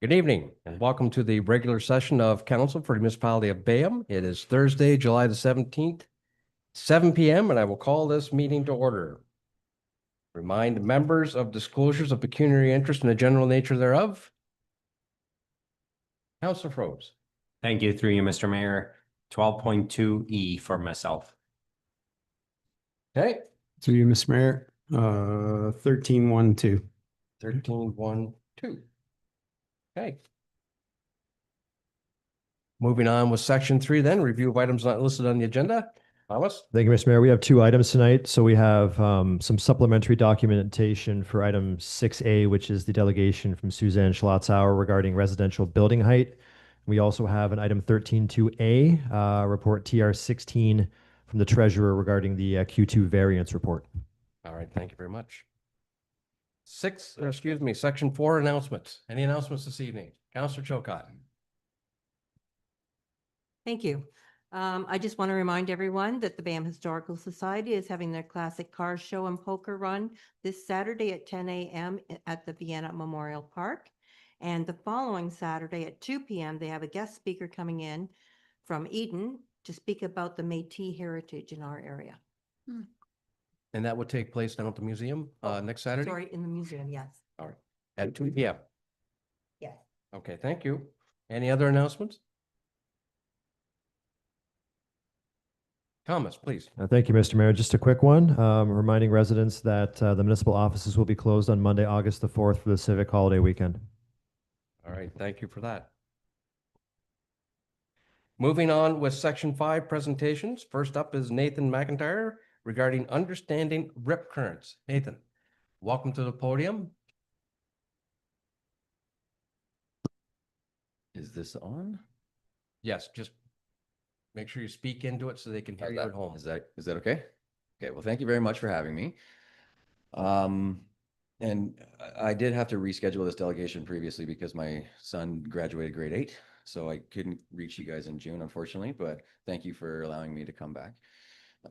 Good evening and welcome to the regular session of Council for the Municipality of Bayham. It is Thursday, July the 17th, 7 p.m., and I will call this meeting to order. Remind members of disclosures of pecuniary interest and the general nature thereof. Councilor Froese. Thank you, through you, Mr. Mayor. 12.2E for myself. Okay, Through you, Mr. Mayor, 13.1.2. 13.1.2. Okay. Moving on with section 3 then, review of items not listed on the agenda. Thomas? Thank you, Mr. Mayor. We have two items tonight. So we have some supplementary documentation for item 6A, which is the delegation from Suzanne Schlotzauer regarding residential building height. We also have an item 13.2A, report TR 16 from the treasurer regarding the Q2 variance report. All right, thank you very much. Section 4 announcements. Any announcements this evening? Councilor Chilcott. Thank you. I just want to remind everyone that the Bayham Historical Society is having their classic car show and poker run this Saturday at 10 a.m. at the Vienna Memorial Park. And the following Saturday at 2 p.m., they have a guest speaker coming in from Eden to speak about the Métis heritage in our area. And that would take place down at the museum next Saturday? Sorry, in the museum, yes. All right, at 2 p.m. Yes. Okay, thank you. Any other announcements? Thomas, please. Thank you, Mr. Mayor. Just a quick one, reminding residents that the municipal offices will be closed on Monday, August the 4th for the civic holiday weekend. All right, thank you for that. Moving on with section 5 presentations. First up is Nathan McIntyre regarding understanding rip currents. Nathan, welcome to the podium. Is this on? Yes, just make sure you speak into it so they can hear you at home. Is that okay? Okay, well, thank you very much for having me. And I did have to reschedule this delegation previously because my son graduated grade 8, so I couldn't reach you guys in June, unfortunately, but thank you for allowing me to come back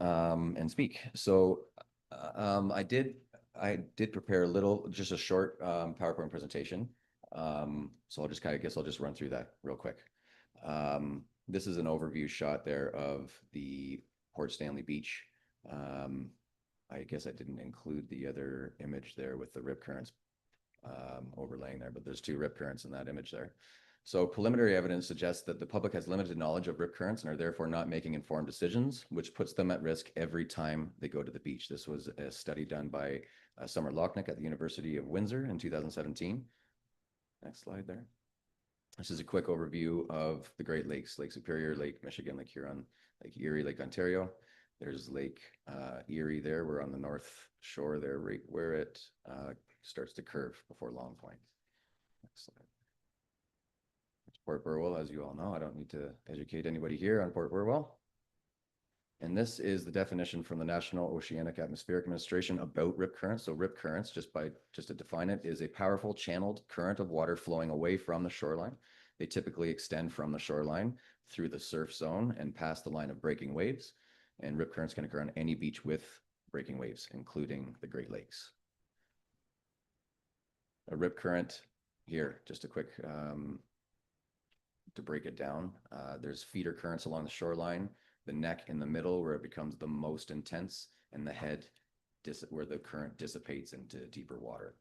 and speak. So I did prepare just a short PowerPoint presentation. So I'll just I'll just run through that real quick. This is an overview shot there of the Port Stanley Beach. I guess I didn't include the other image there with the rip currents overlaying there, but there's two rip currents in that image there. So preliminary evidence suggests that the public has limited knowledge of rip currents and are therefore not making informed decisions, which puts them at risk every time they go to the beach. This was a study done by Summer Lochnick at the University of Windsor in 2017. Next slide there. This is a quick overview of the Great Lakes: Lake Superior, Lake Michigan, Lake Huron, Lake Erie, Lake Ontario. There's Lake Erie there. We're on the north shore there, right where it starts to curve before Long Point. Next slide. It's Port Burwell, as you all know. I don't need to educate anybody here on Port Burwell. And this is the definition from the National Oceanic Atmospheric Administration about rip currents. So rip currents, just to define it, is a powerful channeled current of water flowing away from the shoreline. They typically extend from the shoreline through the surf zone and past the line of breaking waves. And rip currents can occur on any beach with breaking waves, including the Great Lakes. A rip current here, just a quick, to break it down, there's feeder currents along the shoreline, the neck in the middle where it becomes the most intense, and the head where the current dissipates into deeper water.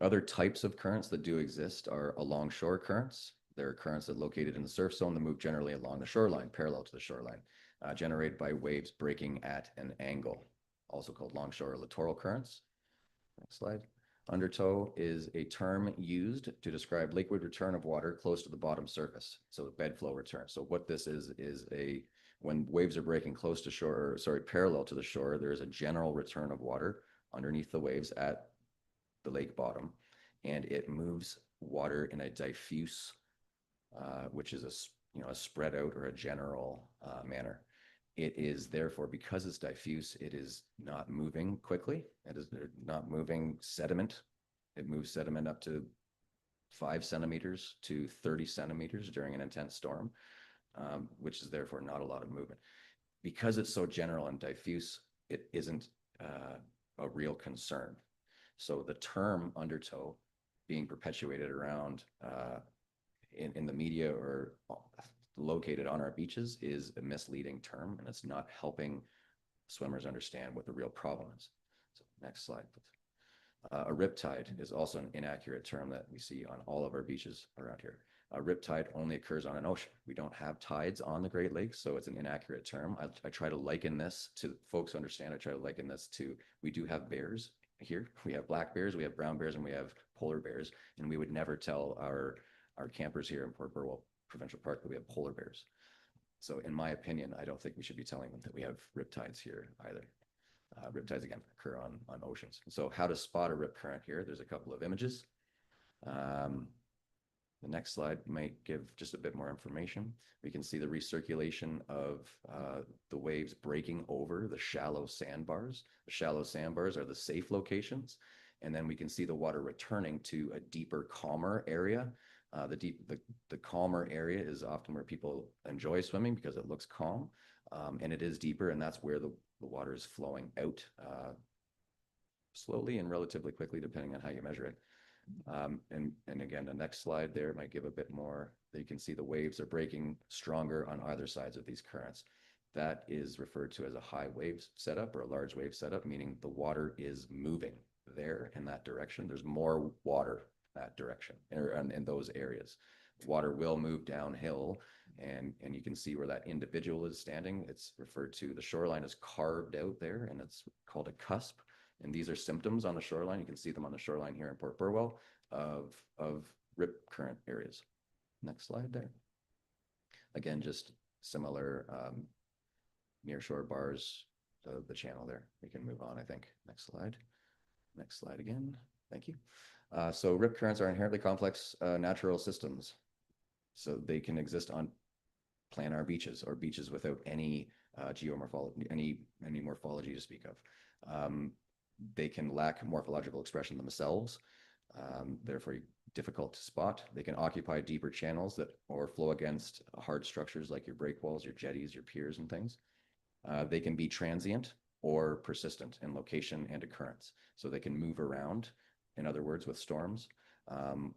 Other types of currents that do exist are along-shore currents. There are currents that are located in the surf zone that move generally along the shoreline, parallel to the shoreline, generated by waves breaking at an angle, also called longshore or littoral currents. Next slide. Undertow is a term used to describe liquid return of water close to the bottom surface. So bed flow return. So what this is when waves are breaking close to shore, parallel to the shore, there is a general return of water underneath the waves at the lake bottom, and it moves water in a diffuse, which is a spread out or a general manner. It is therefore, because it's diffuse, it is not moving quickly. It is not moving sediment. It moves sediment up to 5 centimeters to 30 centimeters during an intense storm, which is therefore not a lot of movement. Because it's so general and diffuse, it isn't a real concern. So the term undertow being perpetuated around in the media or located on our beaches is a misleading term, and it's not helping swimmers understand what the real problem is. So next slide, please. A riptide is also an inaccurate term that we see on all of our beaches around here. A riptide only occurs on an ocean. We don't have tides on the Great Lakes, so it's an inaccurate term. I try to liken this to folks understand. I try to liken this to, we do have bears here. We have black bears, we have brown bears, and we have polar bears. And we would never tell our campers here in Port Burwell Provincial Park that we have polar bears. So in my opinion, I don't think we should be telling them that we have riptides here either. Riptides, again, occur on oceans. So how to spot a rip current here, there's a couple of images. The next slide might give just a bit more information. We can see the recirculation of the waves breaking over the shallow sandbars. The shallow sandbars are the safe locations. And then we can see the water returning to a deeper, calmer area. The calmer area is often where people enjoy swimming because it looks calm, and it is deeper, and that's where the water is flowing out slowly and relatively quickly, depending on how you measure it. And again, the next slide there might give a bit more. You can see the waves are breaking stronger on either sides of these currents. That is referred to as a high wave setup or a large wave setup, meaning the water is moving there in that direction. There's more water that direction or in those areas. Water will move downhill, and you can see where that individual is standing. It's referred to, the shoreline is carved out there, and it's called a cusp. And these are symptoms on the shoreline. You can see them on the shoreline here in Port Burwell of rip current areas. Next slide there. Again, just similar nearshore bars of the channel there. We can move on, I think. Next slide. Next slide again. Thank you. So rip currents are inherently complex natural systems. So they can exist on planar beaches or beaches without any geomorphology, any morphology to speak of. They can lack morphological expression themselves, therefore difficult to spot. They can occupy deeper channels that or flow against hard structures like your breakwalls, your jetties, your piers, and things. They can be transient or persistent in location and occurrence. So they can move around, in other words, with storms,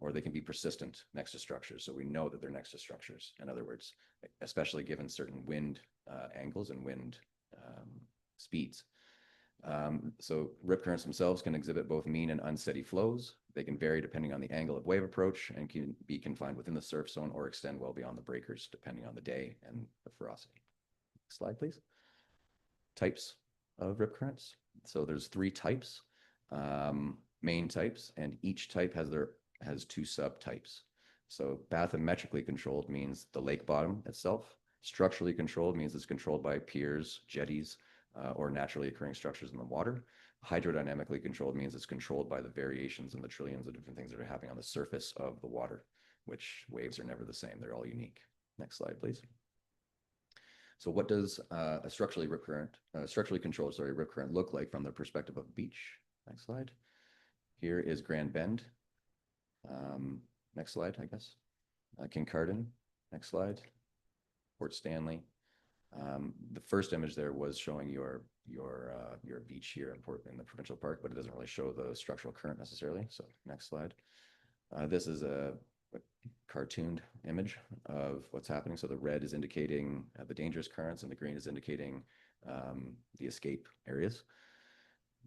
or they can be persistent next to structures. So we know that they're next to structures, in other words, especially given certain wind angles and wind speeds. So rip currents themselves can exhibit both mean and unsteady flows. They can vary depending on the angle of wave approach and can be confined within the surf zone or extend well beyond the breakers, depending on the day and the ferocity. Next slide, please. Types of rip currents. So there's 3 types, main types, and each type has 2 subtypes. So bathymetrically controlled means the lake bottom itself. Structurally controlled means it's controlled by piers, jetties, or naturally occurring structures in the water. Hydrodynamically controlled means it's controlled by the variations and the trillions of different things that are happening on the surface of the water, which waves are never the same. They're all unique. Next slide, please. So what does a structurally controlled rip current look like from the perspective of a beach? Next slide. Here is Grand Bend. Next slide, I guess. Kincardine. Next slide. Port Stanley. The first image there was showing your beach here in the provincial park, but it doesn't really show the structural current necessarily. So next slide. This is a cartooned image of what's happening. So the red is indicating the dangerous currents, and the green is indicating the escape areas.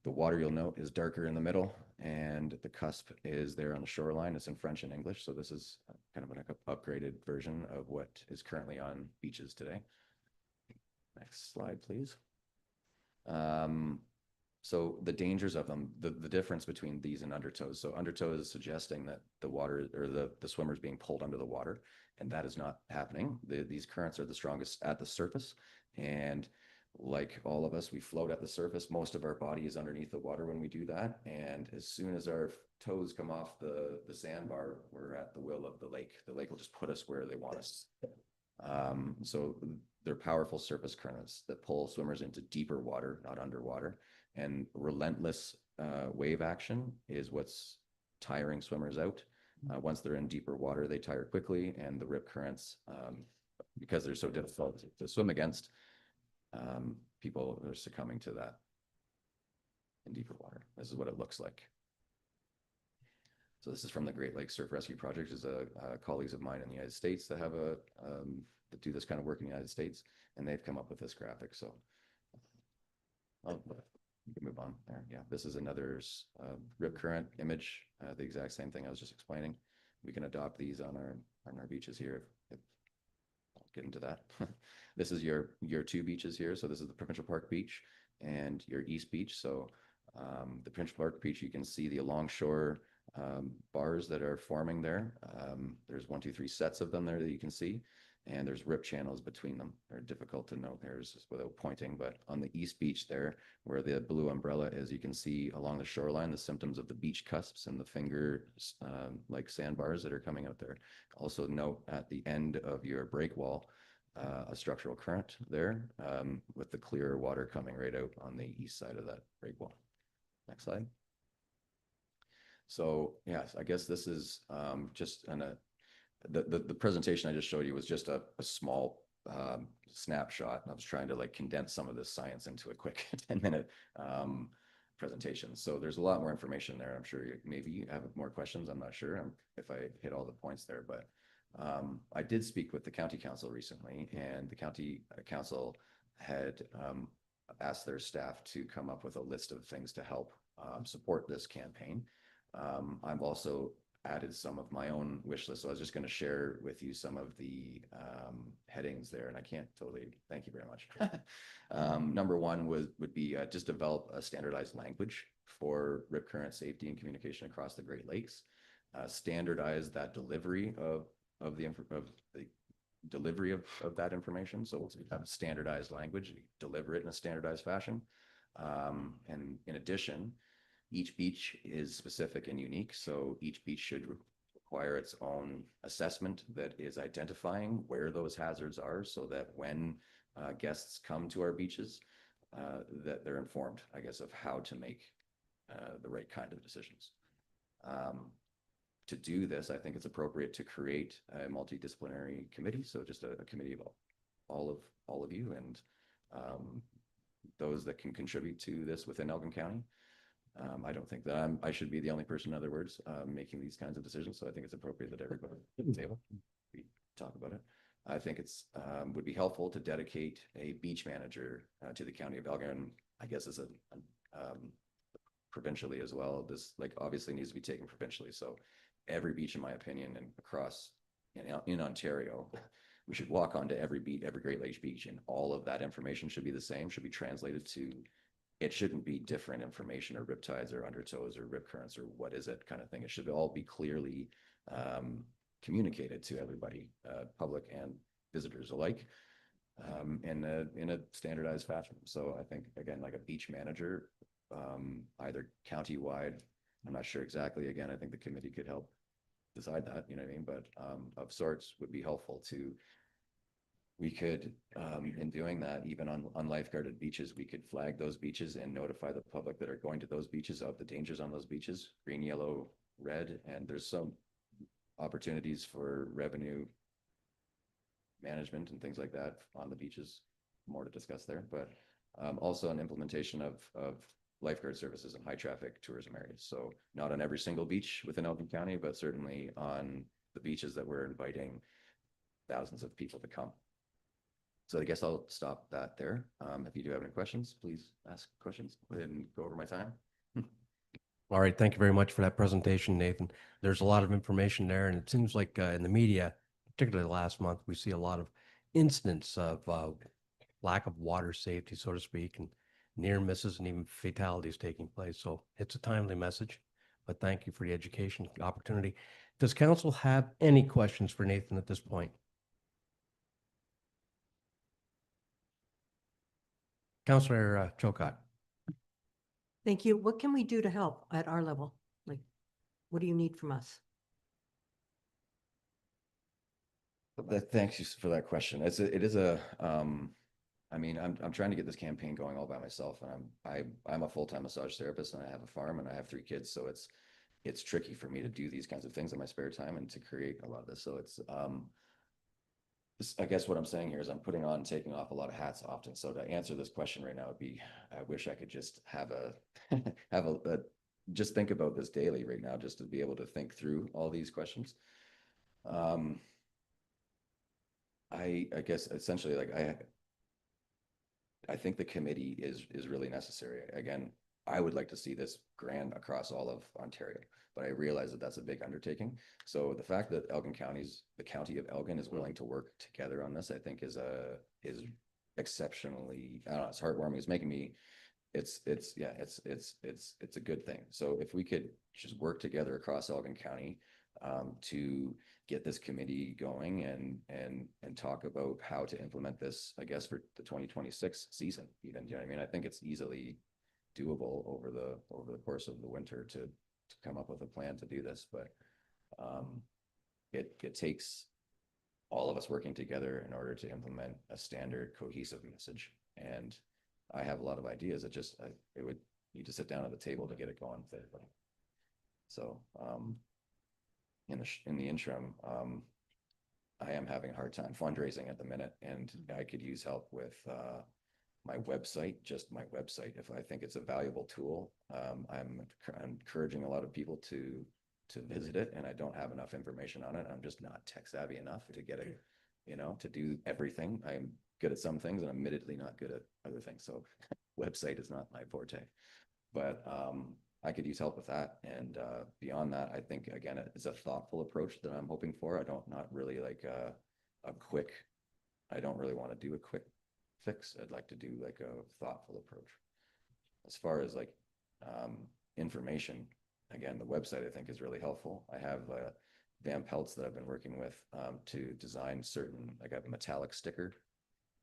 The water, you'll note, is darker in the middle, and the cusp is there on the shoreline. It's in French and English, so this is kind of an upgraded version of what is currently on beaches today. Next slide, please. So the dangers of them, the difference between these and undertows. So undertow is suggesting that the water or the swimmer is being pulled under the water, and that is not happening. These currents are the strongest at the surface, and like all of us, we float at the surface. Most of our body is underneath the water when we do that, and as soon as our toes come off the sandbar, we're at the will of the lake. The lake will just put us where they want us. So they're powerful surface currents that pull swimmers into deeper water, not underwater. And relentless wave action is what's tiring swimmers out. Once they're in deeper water, they tire quickly, and the rip currents, because they're so difficult to swim against, people are succumbing to that in deeper water. This is what it looks like. So this is from the Great Lakes Surf Rescue Project, is colleagues of mine in the United States that have that do this kind of work in the United States, and they've come up with this graphic. So you can move on there. Yeah, this is another rip current image, the exact same thing I was just explaining. We can adopt these on our beaches here. I'll get into that. This is your two beaches here. So this is the Provincial Park Beach and your East Beach. So the Provincial Park Beach, you can see the alongshore bars that are forming there. There's 1, 2, 3 sets of them there that you can see, and there's rip channels between them. They're difficult to note there just without pointing, but on the East Beach there, where the blue umbrella is, you can see along the shoreline the symptoms of the beach cusps and the finger like sandbars that are coming out there. Also note at the end of your break wall, a structural current there with the clear water coming right out on the east side of that break wall. Next slide. So yes, I guess this is just the presentation I just showed you was just a small snapshot. I was trying to like condense some of this science into a quick 10-minute presentation. So there's a lot more information there. I'm sure maybe you have more questions. I'm not sure if I hit all the points there, but I did speak with the county council recently, and the county council had asked their staff to come up with a list of things to help support this campaign. I've also added some of my own wish list. So I was just going to share with you some of the headings there, and I can't totally thank you very much. Number one would be just develop a standardized language for rip current safety and communication across the Great Lakes. Standardize that delivery of the delivery of that information. So we'll have a standardized language, deliver it in a standardized fashion. And in addition, each beach is specific and unique. So each beach should require its own assessment that is identifying where those hazards are, so that when guests come to our beaches, that they're informed, I guess, of how to make the right kind of decisions. To do this, I think it's appropriate to create a multidisciplinary committee. So just a committee of all of you and those that can contribute to this within Elgin County. I don't think that I should be the only person, in other words, making these kinds of decisions. So I think it's appropriate that everybody at the table we talk about it. I think it's would be helpful to dedicate a beach manager to the county of Elgin. I guess as a provincially as well. This like obviously needs to be taken provincially. So every beach, in my opinion, and across in Ontario, we should walk onto every beach, every Great Lakes beach, and all of that information should be the same, should be translated to. It shouldn't be different information or riptides or undertows or rip currents or what is it kind of thing. It should all be clearly communicated to everybody, public and visitors alike, in a standardized fashion. So I think again, like a beach manager, either county-wide, I'm not sure exactly. Again, I think the committee could help decide that, you know what I mean? But of sorts would be helpful to. We could, in doing that, even on lifeguarded beaches, we could flag those beaches and notify the public that are going to those beaches of the dangers on those beaches, green, yellow, red, and there's some opportunities for revenue management and things like that on the beaches, more to discuss there, but also an implementation of lifeguard services in high traffic tourism areas. So not on every single beach within Elgin County, but certainly on the beaches that we're inviting thousands of people to come. So I guess I'll stop that there. If you do have any questions, please ask questions. I didn't go over my time. All right, thank you very much for that presentation, Nathan. There's a lot of information there, and it seems like in the media, particularly last month, we see a lot of incidents of lack of water safety, so to speak, and near misses and even fatalities taking place. So it's a timely message, but thank you for the education opportunity. Does council have any questions for Nathan at this point? Councillor Chilcott. Thank you. What can we do to help at our level? Like, what do you need from us? Thanks for that question. It is a I mean, I'm trying to get this campaign going all by myself, and I'm a full-time massage therapist, and I have a farm, and I have 3 kids, so it's tricky for me to do these kinds of things in my spare time and to create a lot of this. So it's I guess what I'm saying here is I'm putting on, taking off a lot of hats often. So to answer this question right now would be, I wish I could just have a just think about this daily right now, just to be able to think through all these questions. I guess essentially, like, I think the committee is really necessary. Again, I would like to see this grand across all of Ontario, but I realize that that's a big undertaking. So the fact that the county of Elgin is willing to work together on this, I think is exceptionally, I don't know, it's heartwarming. It's making me, it's a good thing. So if we could just work together across Elgin County to get this committee going and talk about how to implement this, I guess, for the 2026 season, even, you know what I mean? I think it's easily doable over the course of the winter to come up with a plan to do this, but it takes all of us working together in order to implement a standard cohesive message. And I have a lot of ideas. It would need to sit down at the table to get it going. So in the interim, I am having a hard time fundraising at the minute, and I could use help with my website, just my website. If I think it's a valuable tool, I'm encouraging a lot of people to visit it, and I don't have enough information on it. I'm just not tech savvy enough to get it, to do everything. I'm good at some things and I'm admittedly not good at other things. So website is not my forte, but I could use help with that. And beyond that, I think, again, it's a thoughtful approach that I'm hoping for. I don't not really like I don't really want to do a quick fix. I'd like to do like a thoughtful approach. As far as like information, again, the website I think is really helpful. I have Van Peltz that I've been working with to design certain, like a metallic sticker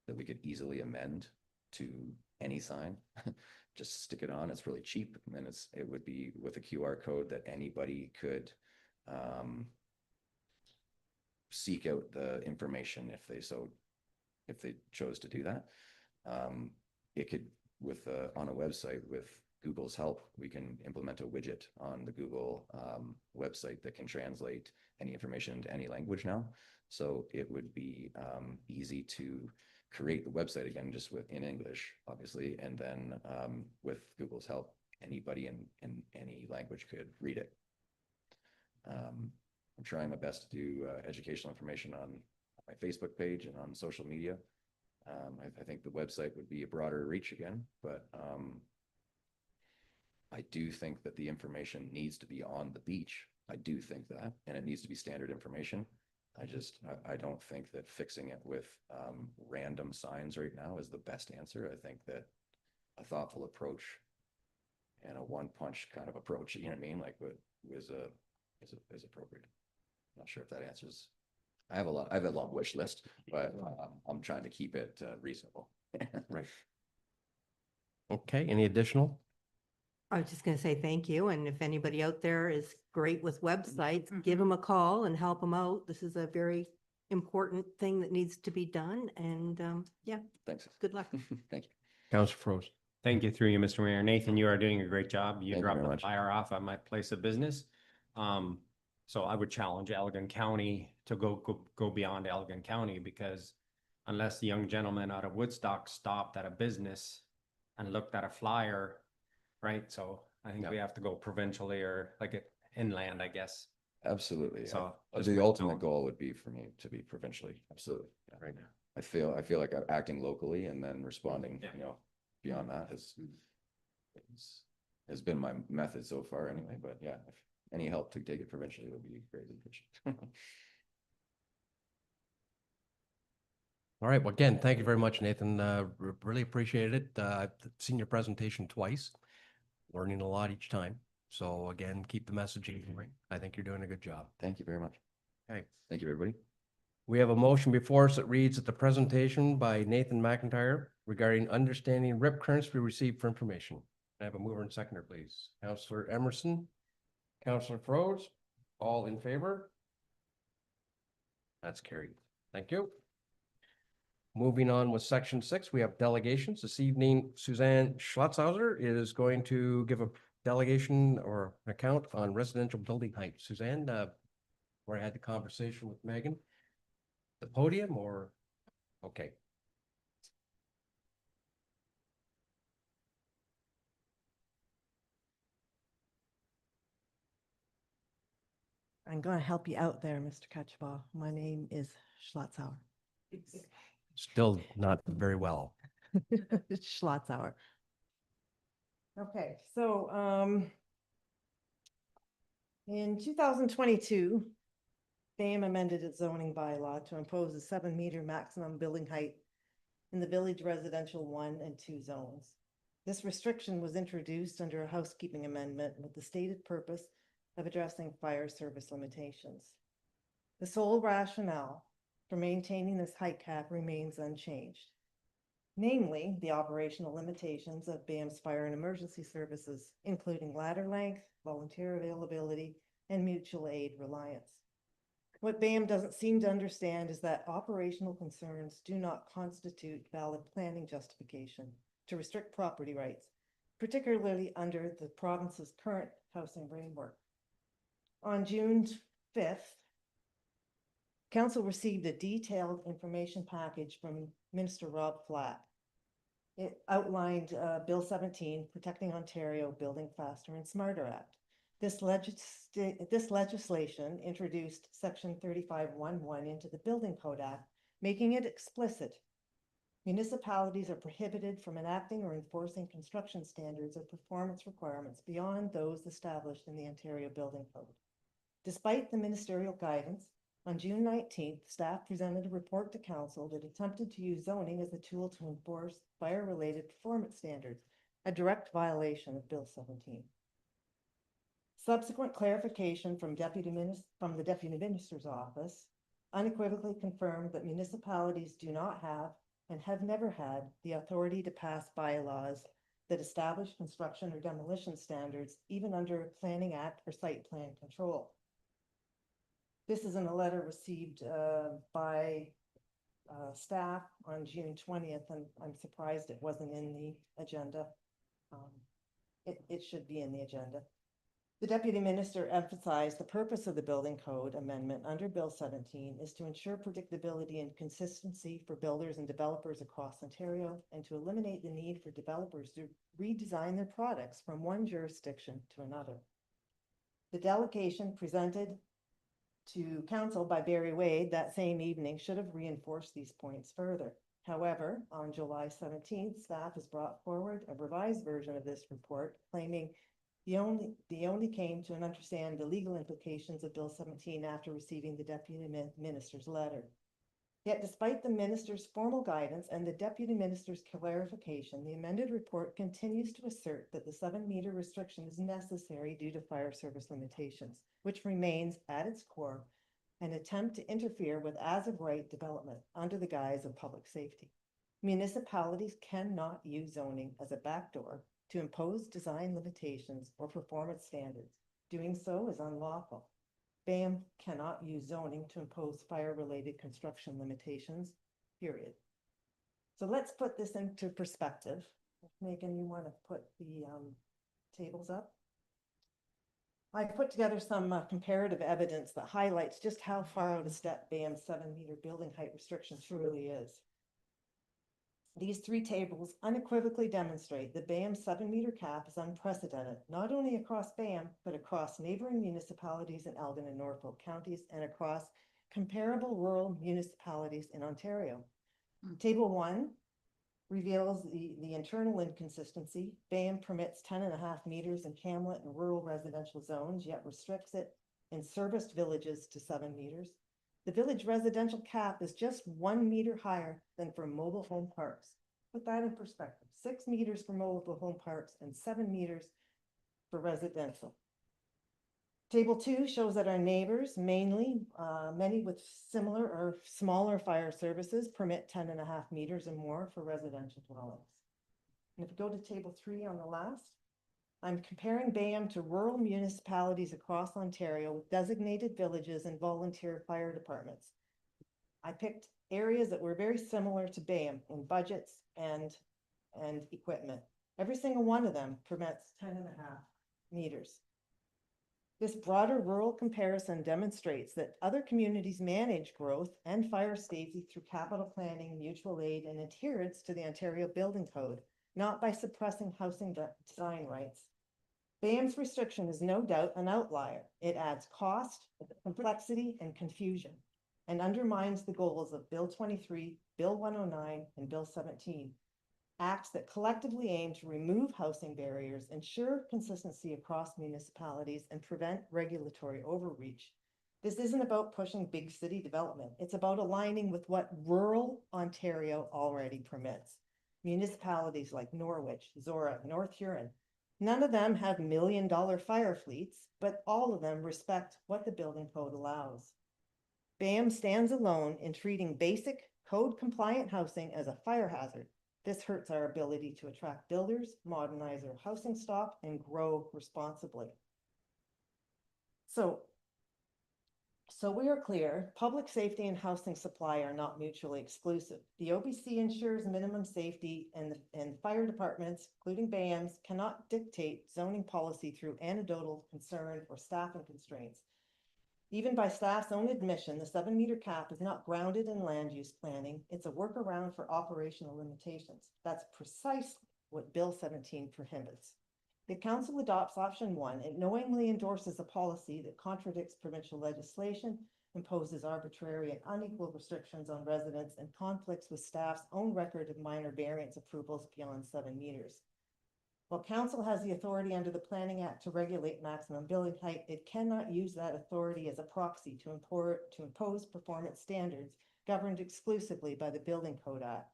that we could easily amend to any sign. Just stick it on. It's really cheap, and then it would be with a QR code that anybody could seek out the information if they chose to do that. It could on a website with Google's help, we can implement a widget on the Google website that can translate any information into any language now. So it would be easy to create the website again, just in English, obviously, and then with Google's help, anybody in any language could read it. I'm trying my best to do educational information on my Facebook page and on social media. I think the website would be a broader reach again, but I do think that the information needs to be on the beach. I do think that, and it needs to be standard information. I don't think that fixing it with random signs right now is the best answer. I think that a thoughtful approach and a one-punch kind of approach, you know what I mean, like is appropriate. I'm not sure if that answers. I have a long wish list, but I'm trying to keep it reasonable. Right. Okay, any additional? I was just going to say thank you. And if anybody out there is great with websites, give them a call and help them out. This is a very important thing that needs to be done. And yeah, Thanks. good luck. Thank you. Councilor Froze. Thank you through you, Mr. Mayor. Nathan, you are doing a great job. You Thank you dropped very the much. fire off at my place of business. So I would challenge Elgin County to go beyond Elgin County, because unless the young gentleman out of Woodstock stopped at a business and looked at a flyer, right? So I think Yeah. we have to go provincially or like inland, I guess. Absolutely. So The ultimate goal would be for me to be provincially. Absolutely. Yeah. Right. I feel like I'm acting locally and then responding, Yeah. beyond that has been my method so far anyway. But yeah, if any help to take it provincially would be greatly appreciated. All right, well, again, thank you very much, Nathan. Really appreciated it. I've seen your presentation twice, learning a lot each time. So again, keep the messaging going. I think you're doing a good job. Thank you very much. Okay. Thank you, everybody. We have a motion before us that reads that the presentation by Nathan McIntyre regarding understanding rip currents we received for information. I have a mover and seconder, please. Councillor Emerson, Councillor Froze, all in favor? That's carried. Thank you. Moving on with section 6, we have delegations. This evening, Suzanne Schlotzhauser is going to give a delegation or account on residential building height. Suzanne, where I had the conversation with Megan, the podium or, okay. I'm going to help you out there, Mr. Ketchbaugh. My name is Schlotzauer. Still not very well. Schlotzauer. Okay, so in 2022, BAM amended its zoning bylaw to impose a 7-meter maximum building height in the village residential 1 and 2 zones. This restriction was introduced under a housekeeping amendment with the stated purpose of addressing fire service limitations. The sole rationale for maintaining this height cap remains unchanged, namely the operational limitations of BAM's fire and emergency services, including ladder length, volunteer availability, and mutual aid reliance. What BAM doesn't seem to understand is that operational concerns do not constitute valid planning justification to restrict property rights, particularly under the province's current housing framework. On June 5th, Council received a detailed information package from Minister Rob Flatt. It outlined Bill 17, Protecting Ontario, Building Faster and Smarter Act. This legislation introduced Section 3511 into the Building Code Act, making it explicit. Municipalities are prohibited from enacting or enforcing construction standards or performance requirements beyond those established in the Ontario Building Code. Despite the ministerial guidance, on June 19th, staff presented a report to Council that attempted to use zoning as a tool to enforce fire-related performance standards, a direct violation of Bill 17. Subsequent clarification from the Deputy Minister's office unequivocally confirmed that municipalities do not have and have never had the authority to pass bylaws that establish construction or demolition standards, even under a Planning Act or site plan control. This is in a letter received by staff on June 20th, and I'm surprised it wasn't in the agenda. It should be in the agenda. The Deputy Minister emphasized the purpose of the Building Code Amendment under Bill 17 is to ensure predictability and consistency for builders and developers across Ontario, and to eliminate the need for developers to redesign their products from one jurisdiction to another. The delegation presented to Council by Barry Wade that same evening should have reinforced these points further. However, on July 17th, staff has brought forward a revised version of this report, claiming they only came to understand the legal implications of Bill 17 after receiving the Deputy Minister's letter. Yet, despite the Minister's formal guidance and the Deputy Minister's clarification, the amended report continues to assert that the 7-meter restriction is necessary due to fire service limitations, which remains at its core an attempt to interfere with as-of-right development under the guise of public safety. Municipalities cannot use zoning as a backdoor to impose design limitations or performance standards. Doing so is unlawful. BAM cannot use zoning to impose fire-related construction limitations, period. So let's put this into perspective. Megan, you want to put the tables up? I put together some comparative evidence that highlights just how far out of step BAM's 7-meter building height restriction truly is. These 3 tables unequivocally demonstrate that BAM's 7-meter cap is unprecedented, not only across BAM, but across neighboring municipalities in Elgin and Norfolk counties and across comparable rural municipalities in Ontario. Table 1 reveals the internal inconsistency. BAM permits 10.5 meters in hamlet and rural residential zones, yet restricts it in serviced villages to 7 meters. The village residential cap is just 1 meter higher than for mobile home parks. Put that in perspective, 6 meters for mobile home parks and 7 meters for residential. Table 2 shows that our neighbors, mainly many with similar or smaller fire services, permit 10.5 meters and more for residential dwellings. And if you go to table 3 on the last, I'm comparing BAM to rural municipalities across Ontario with designated villages and volunteer fire departments. I picked areas that were very similar to BAM in budgets and equipment. Every single one of them permits 10.5 meters. This broader rural comparison demonstrates that other communities manage growth and fire safety through capital planning, mutual aid, and adherence to the Ontario Building Code, not by suppressing housing design rights. BAM's restriction is no doubt an outlier. It adds cost, complexity, and confusion, and undermines the goals of Bill 23, Bill 109, and Bill 17, acts that collectively aim to remove housing barriers, ensure consistency across municipalities, and prevent regulatory overreach. This isn't about pushing big city development. It's about aligning with what rural Ontario already permits. Municipalities like Norwich, Zora, North Huron, none of them have million-dollar fire fleets, but all of them respect what the building code allows. BAM stands alone in treating basic code-compliant housing as a fire hazard. This hurts our ability to attract builders, modernize our housing stock, and grow responsibly. So we are clear, public safety and housing supply are not mutually exclusive. The OBC ensures minimum safety, and fire departments, including BAMs, cannot dictate zoning policy through anecdotal concern or staffing constraints. Even by staff's own admission, the 7-meter cap is not grounded in land use planning. It's a workaround for operational limitations. That's precisely what Bill 17 prohibits. If council adopts option 1, it knowingly endorses a policy that contradicts provincial legislation, imposes arbitrary and unequal restrictions on residents, and conflicts with staff's own record of minor variance approvals beyond 7 meters. While council has the authority under the Planning Act to regulate maximum building height, it cannot use that authority as a proxy to impose performance standards governed exclusively by the Building Code Act.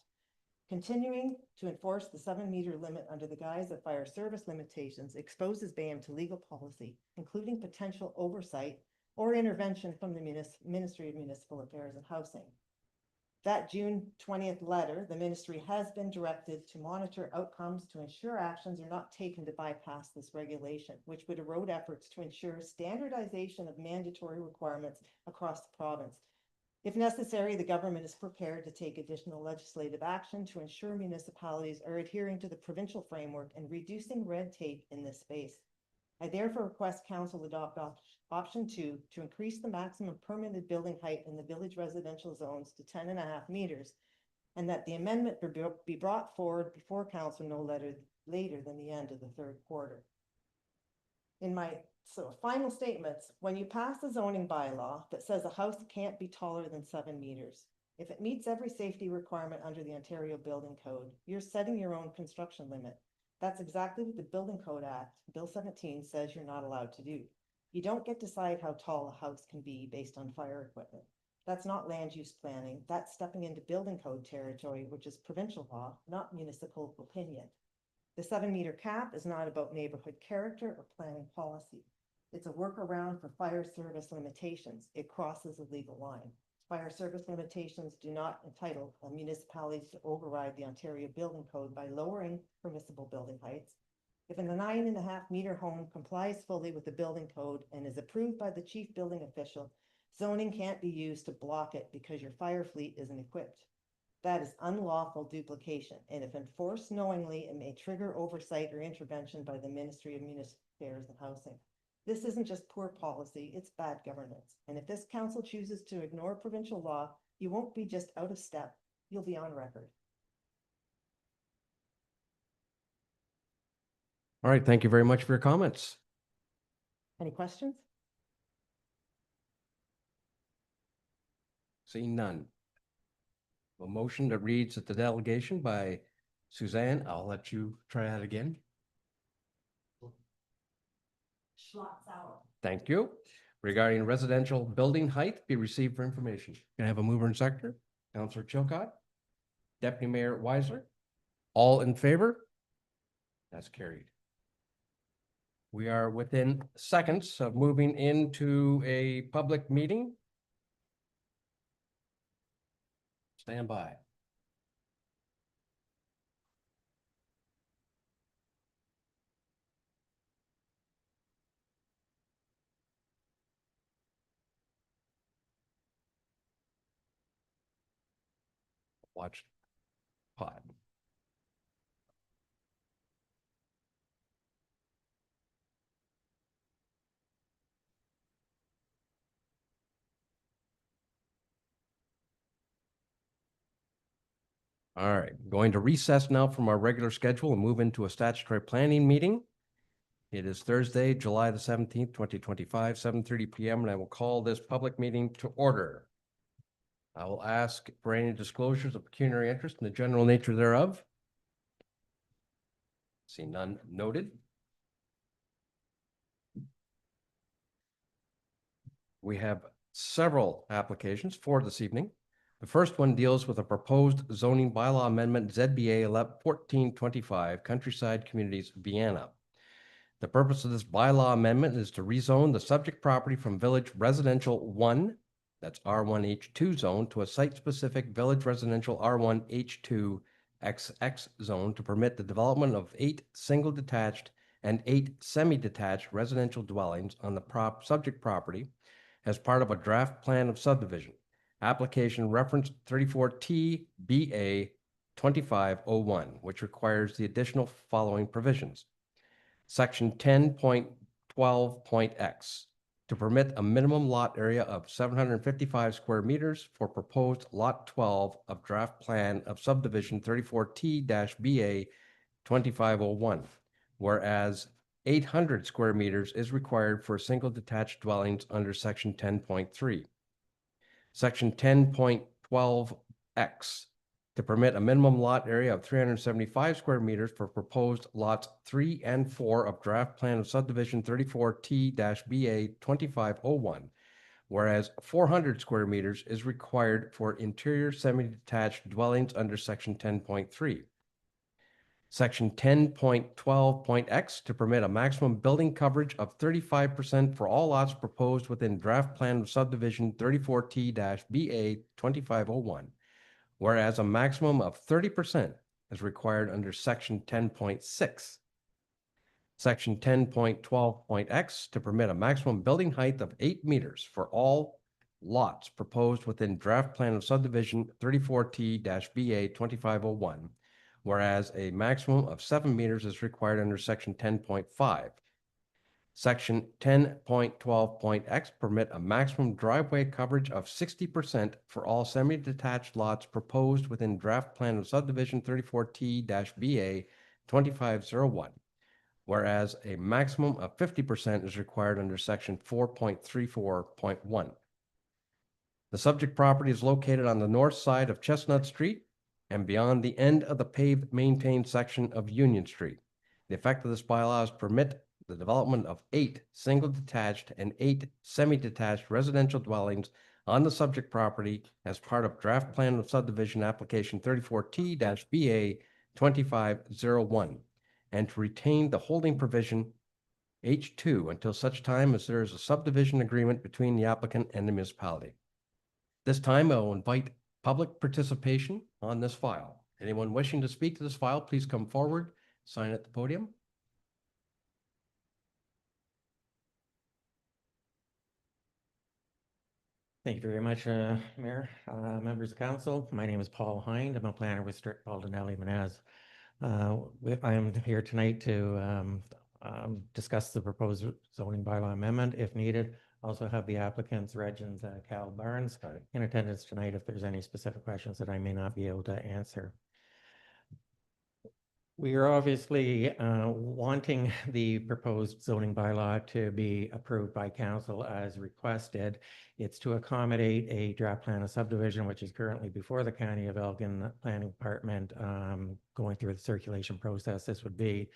Continuing to enforce the 7-meter limit under the guise of fire service limitations exposes BAM to legal policy, including potential oversight or intervention from the Ministry of Municipal Affairs and Housing. That June 20th letter, the ministry has been directed to monitor outcomes to ensure actions are not taken to bypass this regulation, which would erode efforts to ensure standardization of mandatory requirements across the province. If necessary, the government is prepared to take additional legislative action to ensure municipalities are adhering to the provincial framework and reducing red tape in this space. I therefore request council adopt option 2 to increase the maximum permitted building height in the village residential zones to 10.5 meters, and that the amendment be brought forward before council no later than the end of the 3rd quarter. In my final statements, when you pass a zoning bylaw that says a house can't be taller than 7 meters, if it meets every safety requirement under the Ontario Building Code, you're setting your own construction limit. That's exactly what the Building Code Act, Bill 17, says you're not allowed to do. You don't get to decide how tall a house can be based on fire equipment. That's not land use planning. That's stepping into building code territory, which is provincial law, not municipal opinion. The 7-meter cap is not about neighborhood character or planning policy. It's a workaround for fire service limitations. It crosses a legal line. Fire service limitations do not entitle municipalities to override the Ontario Building Code by lowering permissible building heights. If a 9.5-meter home complies fully with the building code and is approved by the chief building official, zoning can't be used to block it because your fire fleet isn't equipped. That is unlawful duplication, and if enforced knowingly, it may trigger oversight or intervention by the Ministry of Municipal Affairs and Housing. This isn't just poor policy, it's bad governance. And if this council chooses to ignore provincial law, you won't be just out of step, you'll be on record. All right, thank you very much for your comments. Any questions? Seeing none. A motion that reads at the delegation by Suzanne. I'll let you try that again. Thank you. Regarding residential building height be received for information. Can I have a mover and seconder? Councillor Chilcott, Deputy Mayor Weiser, all in favor? That's carried. We are within seconds of moving into a public meeting. Stand by. Watch pod. All right, going to recess now from our regular schedule and move into a statutory planning meeting. It is Thursday, July the 17th, 2025, 7:30 PM, and I will call this public meeting to order. I will ask for any disclosures of pecuniary interest in the general nature thereof. See none noted. We have several applications for this evening. The first one deals with a proposed zoning bylaw amendment, ZBA 1425 Countryside Communities, Vienna. The purpose of this bylaw amendment is to rezone the subject property from Village Residential 1, that's R1H2 zone, to a site-specific Village Residential R1H2 XX zone to permit the development of 8 single-detached and 8 semi-detached residential dwellings on the subject property as part of a draft plan of subdivision. Application reference 34T BA 2501, which requires the additional following provisions. Section 10.12.x to permit a minimum lot area of 755 square meters for proposed lot 12 of draft plan of subdivision 34T-BA 2501, whereas 800 square meters is required for single detached dwellings under section 10.3. Section 10.12x to permit a minimum lot area of 375 square meters for proposed lots 3 and 4 of draft plan of subdivision 34T-BA 2501, whereas 400 square meters is required for interior semi-detached dwellings under section 10.3. Section 10.12.x to permit a maximum building coverage of 35% for all lots proposed within draft plan of subdivision 34T-BA 2501, whereas a maximum of 30% is required under section 10.6. Section 10.12.x to permit a maximum building height of 8 meters for all lots proposed within draft plan of subdivision 34T-BA 2501, whereas a maximum of 7 meters is required under section 10.5. Section 10.12.x permit a maximum driveway coverage of 60% for all semi-detached lots proposed within draft plan of subdivision 34T-BA 2501, whereas a maximum of 50% is required under section 4.34.1. The subject property is located on the north side of Chestnut Street and beyond the end of the paved maintained section of Union Street. The effect of this bylaw is permit the development of 8 single detached and 8 semi-detached residential dwellings on the subject property as part of draft plan of subdivision application 34T-BA 2501, and to retain the holding provision H2 until such time as there is a subdivision agreement between the applicant and the municipality. This time I will invite public participation on this file. Anyone wishing to speak to this file, please come forward, sign at the podium. Thank you very much, Mayor, members of council. My name is Paul Hind. I'm a planner with Strict Baldinelli Manaz. I am here tonight to discuss the proposed zoning bylaw amendment if needed. Also have the applicants, Reg and Cal Barnes, in attendance tonight if there's any specific questions that I may not be able to answer. We are obviously wanting the proposed zoning bylaw to be approved by council as requested. It's to accommodate a draft plan of subdivision, which is currently before the County of Elgin Planning Department, going through the circulation process. This would be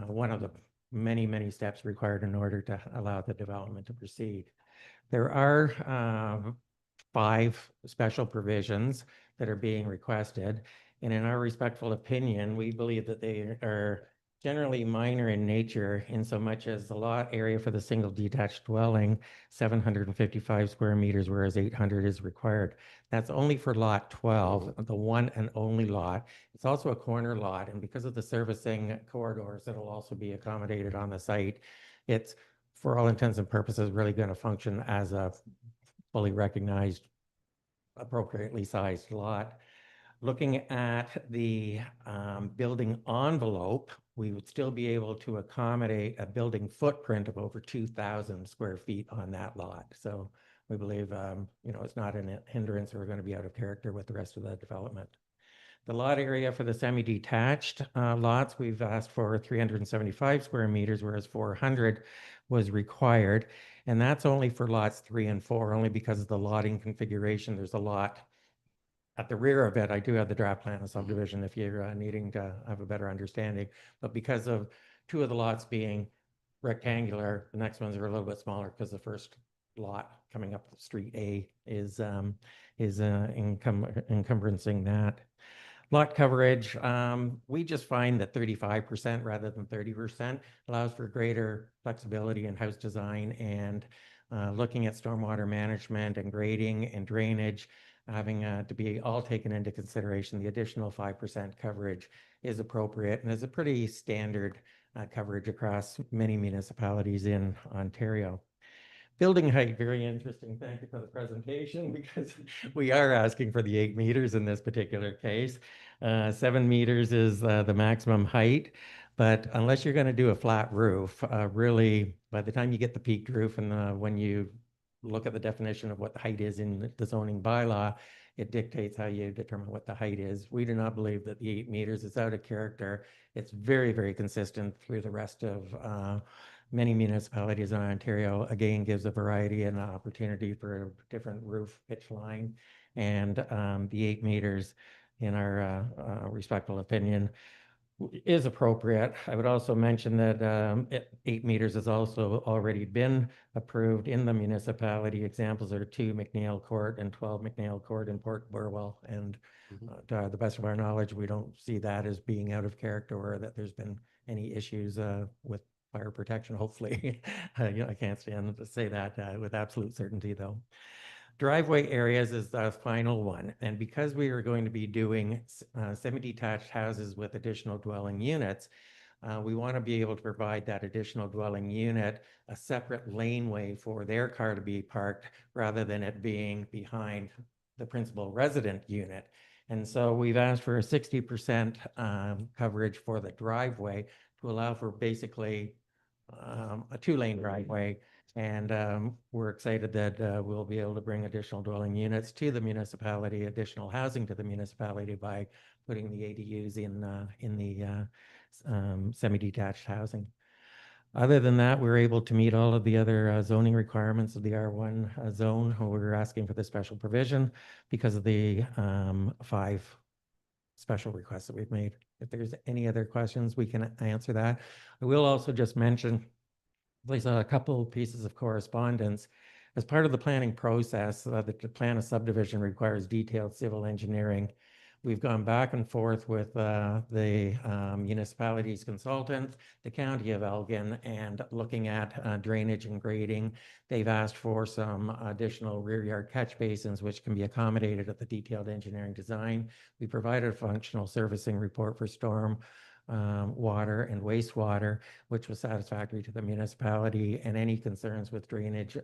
one of the many steps required in order to allow the development to proceed. There are 5 special provisions that are being requested. And in our respectful opinion, we believe that they are generally minor in nature in so much as the lot area for the single detached dwelling, 755 square meters, whereas 800 is required. That's only for lot 12, the one and only lot. It's also a corner lot, and because of the servicing corridors that will also be accommodated on the site, it's, for all intents and purposes, really going to function as a fully recognized, appropriately sized lot. Looking at the building envelope, we would still be able to accommodate a building footprint of over 2,000 square feet on that lot. So we believe, it's not a hindrance or we're going to be out of character with the rest of the development. The lot area for the semi-detached lots, we've asked for 375 square meters, whereas 400 was required. And that's only for lots 3 and 4, only because of the lotting configuration. There's a lot at the rear of it. I do have the draft plan of subdivision if you're needing to have a better understanding. But because of 2 of the lots being rectangular, the next ones are a little bit smaller because the first lot coming up Street A is encumberancing that. Lot coverage, we just find that 35% rather than 30% allows for greater flexibility in house design and looking at stormwater management and grading and drainage, having to be all taken into consideration. The additional 5% coverage is appropriate and is a pretty standard coverage across many municipalities in Ontario. Building height, very interesting. Thank you for the presentation because we are asking for the 8 meters in this particular case. 7 meters is the maximum height, but unless you're going to do a flat roof, really, by the time you get the peaked roof and when you look at the definition of what the height is in the zoning bylaw, it dictates how you determine what the height is. We do not believe that the 8 meters is out of character. It's very, very consistent through the rest of many municipalities in Ontario. Again, gives a variety and an opportunity for a different roof pitch line. And the 8 meters, in our respectful opinion, is appropriate. I would also mention that 8 meters has also already been approved in the municipality. Examples are 2 McNeil Court and 12 McNeil Court in Port Burwell. And to the best of our knowledge, we don't see that as being out of character or that there's been any issues with fire protection, hopefully. I can't stand to say that with absolute certainty, though. Driveway areas is the final one. And because we are going to be doing semi-detached houses with additional dwelling units, we want to be able to provide that additional dwelling unit a separate laneway for their car to be parked rather than it being behind the principal resident unit. And so we've asked for a 60% coverage for the driveway to allow for basically a 2-lane driveway. And we're excited that we'll be able to bring additional dwelling units to the municipality, additional housing to the municipality by putting the ADUs in the semi-detached housing. Other than that, we're able to meet all of the other zoning requirements of the R1 zone. We're asking for the special provision because of the 5 special requests that we've made. If there's any other questions, we can answer that. I will also just mention, there's a couple pieces of correspondence. As part of the planning process, the plan of subdivision requires detailed civil engineering. We've gone back and forth with the municipality's consultant, the County of Elgin, and looking at drainage and grading. They've asked for some additional rear yard catch basins, which can be accommodated at the detailed engineering design. We provided a functional servicing report for storm water and wastewater, which was satisfactory to the municipality, and any concerns with drainage,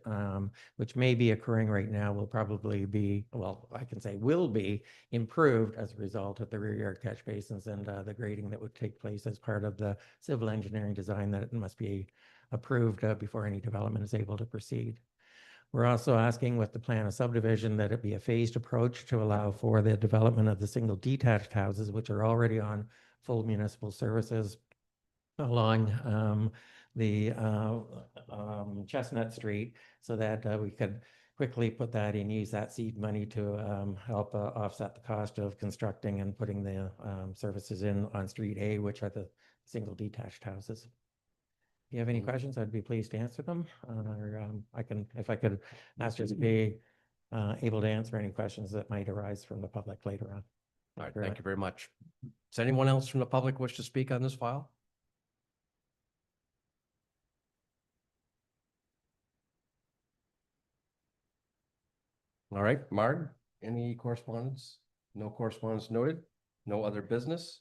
which may be occurring right now, will probably be, well, I can say will be improved as a result of the rear yard catch basins and the grading that would take place as part of the civil engineering design that must be approved before any development is able to proceed. We're also asking with the plan of subdivision that it be a phased approach to allow for the development of the single detached houses, which are already on full municipal services along the Chestnut Street, so that we could quickly put that in, use that seed money to help offset the cost of constructing and putting the services in on Street A, which are the single detached houses. If you have any questions, I'd be pleased to answer them. Or I can, if I could ask you to be able to answer any questions that might arise from the public later on. All right, thank you very much. Does anyone else from the public wish to speak on this file? All right, Marg, any correspondence? No correspondence noted. No other business.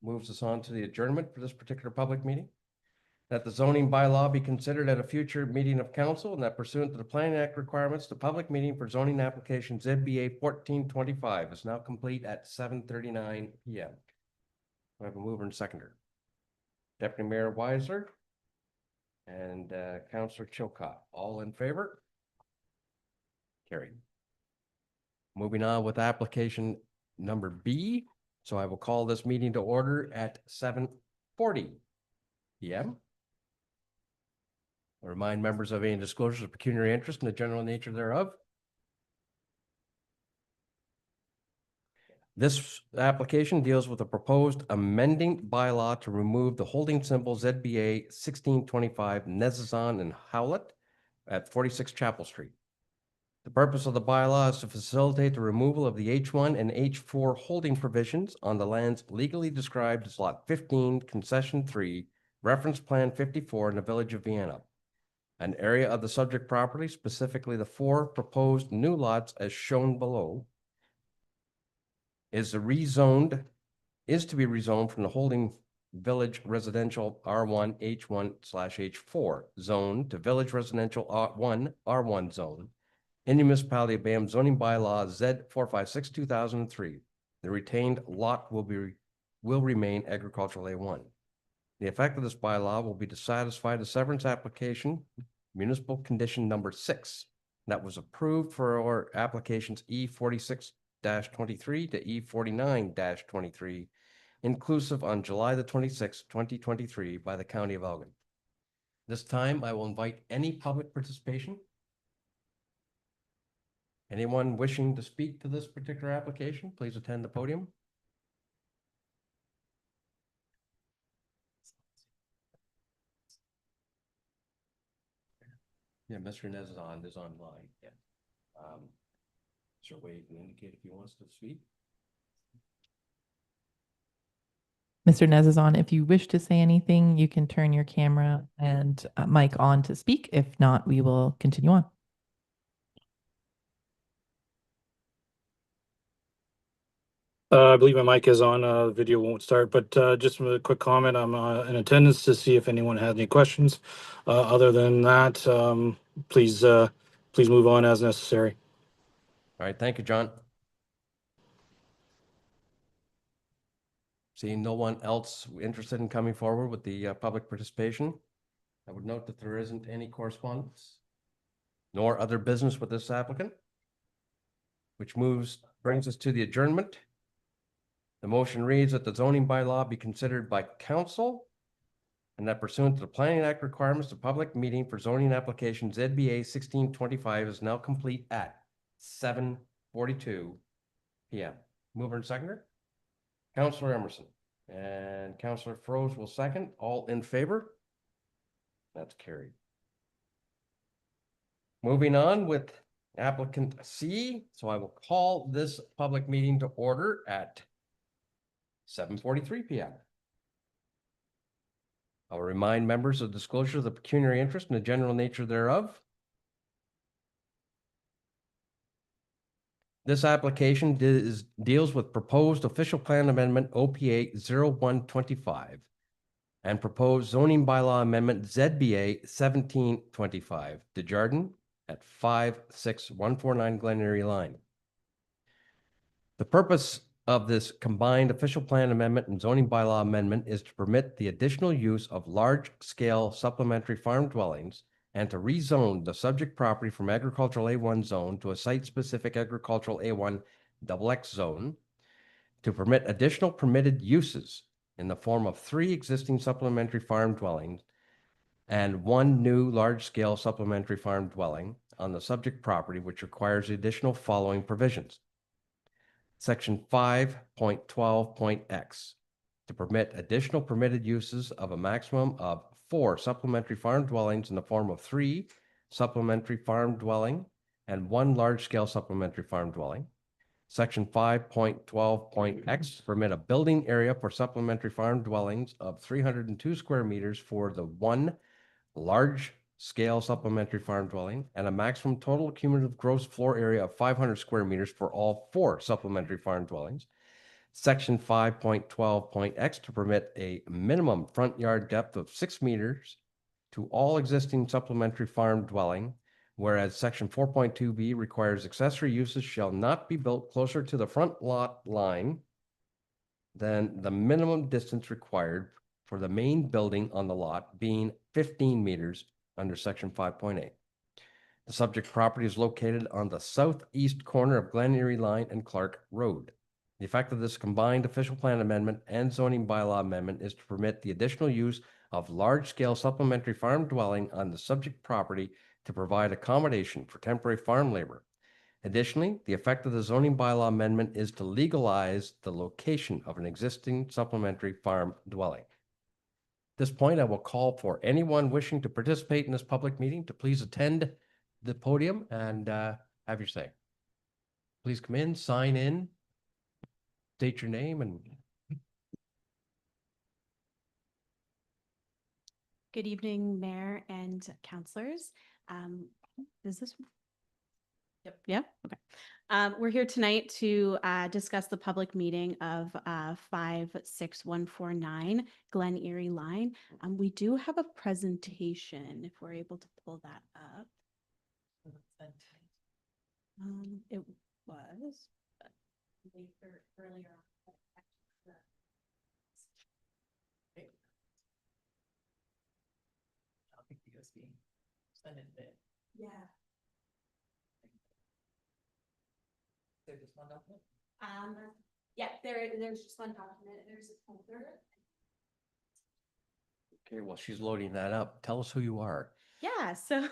Moves us on to the adjournment for this particular public meeting. That the zoning bylaw be considered at a future meeting of council, and that pursuant to the Planning Act requirements, the public meeting for zoning application ZBA 1425 is now complete at 7:39 PM. I have a mover and seconder. Deputy Mayor Weiser and Councillor Chilcott, all in favor? Carried. Moving on with application number B, So I will call this meeting to order at 7:40 PM. I remind members of any disclosures of pecuniary interest in the general nature thereof. This application deals with a proposed amending bylaw to remove the holding symbol ZBA 1625 Nezazon and Howlett at 46 Chapel Street. The purpose of the bylaw is to facilitate the removal of the H1 and H4 holding provisions on the lands legally described as Lot 15, Concession 3, Reference Plan 54 in the Village of Vienna. An area of the subject property, specifically the 4 proposed new lots as shown below, is to be rezoned from the holding Village Residential R1 H1/H4 zone to Village Residential R1 R1 zone in the municipality of Bayham zoning bylaw Z 456/2003. The retained lot will remain agricultural A1. The effect of this bylaw will be to satisfy the severance application municipal condition number 6 that was approved for our applications E46-23 to E49-23, inclusive on July the 26th, 2023 by the County of Elgin. This time I will invite any public participation. Anyone wishing to speak to this particular application, please attend the podium. Yeah, Mr. Nez is online. Yeah. Sir Wade can indicate if he wants to speak. Mr. Nez is on. If you wish to say anything, you can turn your camera and mic on to speak. If not, we will continue on. I believe my mic is on. Video won't start, but just a quick comment. I'm in attendance to see if anyone has any questions. Other than that, please move on as necessary. All right, thank you, John. Seeing no one else interested in coming forward with the public participation, I would note that there isn't any correspondence nor other business with this applicant, which brings us to the adjournment. The motion reads that the zoning bylaw be considered by council and that pursuant to the Planning Act requirements, the public meeting for zoning application ZBA 1625 is now complete at 7:42 PM. Mover and seconder? Councillor Emerson and Councillor Froese will second. All in favor? That's carried. Moving on with applicant C. So I will call this public meeting to order at 7:43 PM. I'll remind members of disclosure of the pecuniary interest and the general nature thereof. This application deals with proposed official plan amendment OPA 0125 and proposed zoning bylaw amendment ZBA 1725 Desjardins at 56149 Glen Erie Line. The purpose of this combined official plan amendment and zoning bylaw amendment is to permit the additional use of large-scale supplementary farm dwellings and to rezone the subject property from agricultural A1 zone to a site-specific agricultural A1 XX zone, to permit additional permitted uses in the form of 3 existing supplementary farm dwellings and 1 new large-scale supplementary farm dwelling on the subject property, which requires the additional following provisions. Section 5.12.x, to permit additional permitted uses of a maximum of 4 supplementary farm dwellings in the form of 3 supplementary farm dwelling and 1 large-scale supplementary farm dwelling. Section 5.12.x, permit a building area for supplementary farm dwellings of 302 square meters for the 1 large-scale supplementary farm dwelling and a maximum total cumulative gross floor area of 500 square meters for all 4 supplementary farm dwellings. Section 5.12.x, to permit a minimum front yard depth of 6 meters to all existing supplementary farm dwelling, whereas Section 4.2b requires accessory uses shall not be built closer to the front lot line than the minimum distance required for the main building on the lot, being 15 meters under Section 5.8. The subject property is located on the southeast corner of Glen Erie Line and Clark Road. The effect of this combined official plan amendment and zoning bylaw amendment is to permit the additional use of large-scale supplementary farm dwelling on the subject property to provide accommodation for temporary farm labor. Additionally, the effect of the zoning bylaw amendment is to legalize the location of an existing supplementary farm dwelling. At this point, I will call for anyone wishing to participate in this public meeting to please attend the podium and have your say. Please come in, sign in, state your name and Good evening, Mayor and councilors. Is this? Yep. Yeah. Okay. We're here tonight to discuss the public meeting of 56149 Glen Erie Line. We do have a presentation if we're able to pull that up. It was but earlier on. Yeah. Yeah, there's just one document. There's a folder. okay, while she's loading that up, tell us who you are. Yeah, so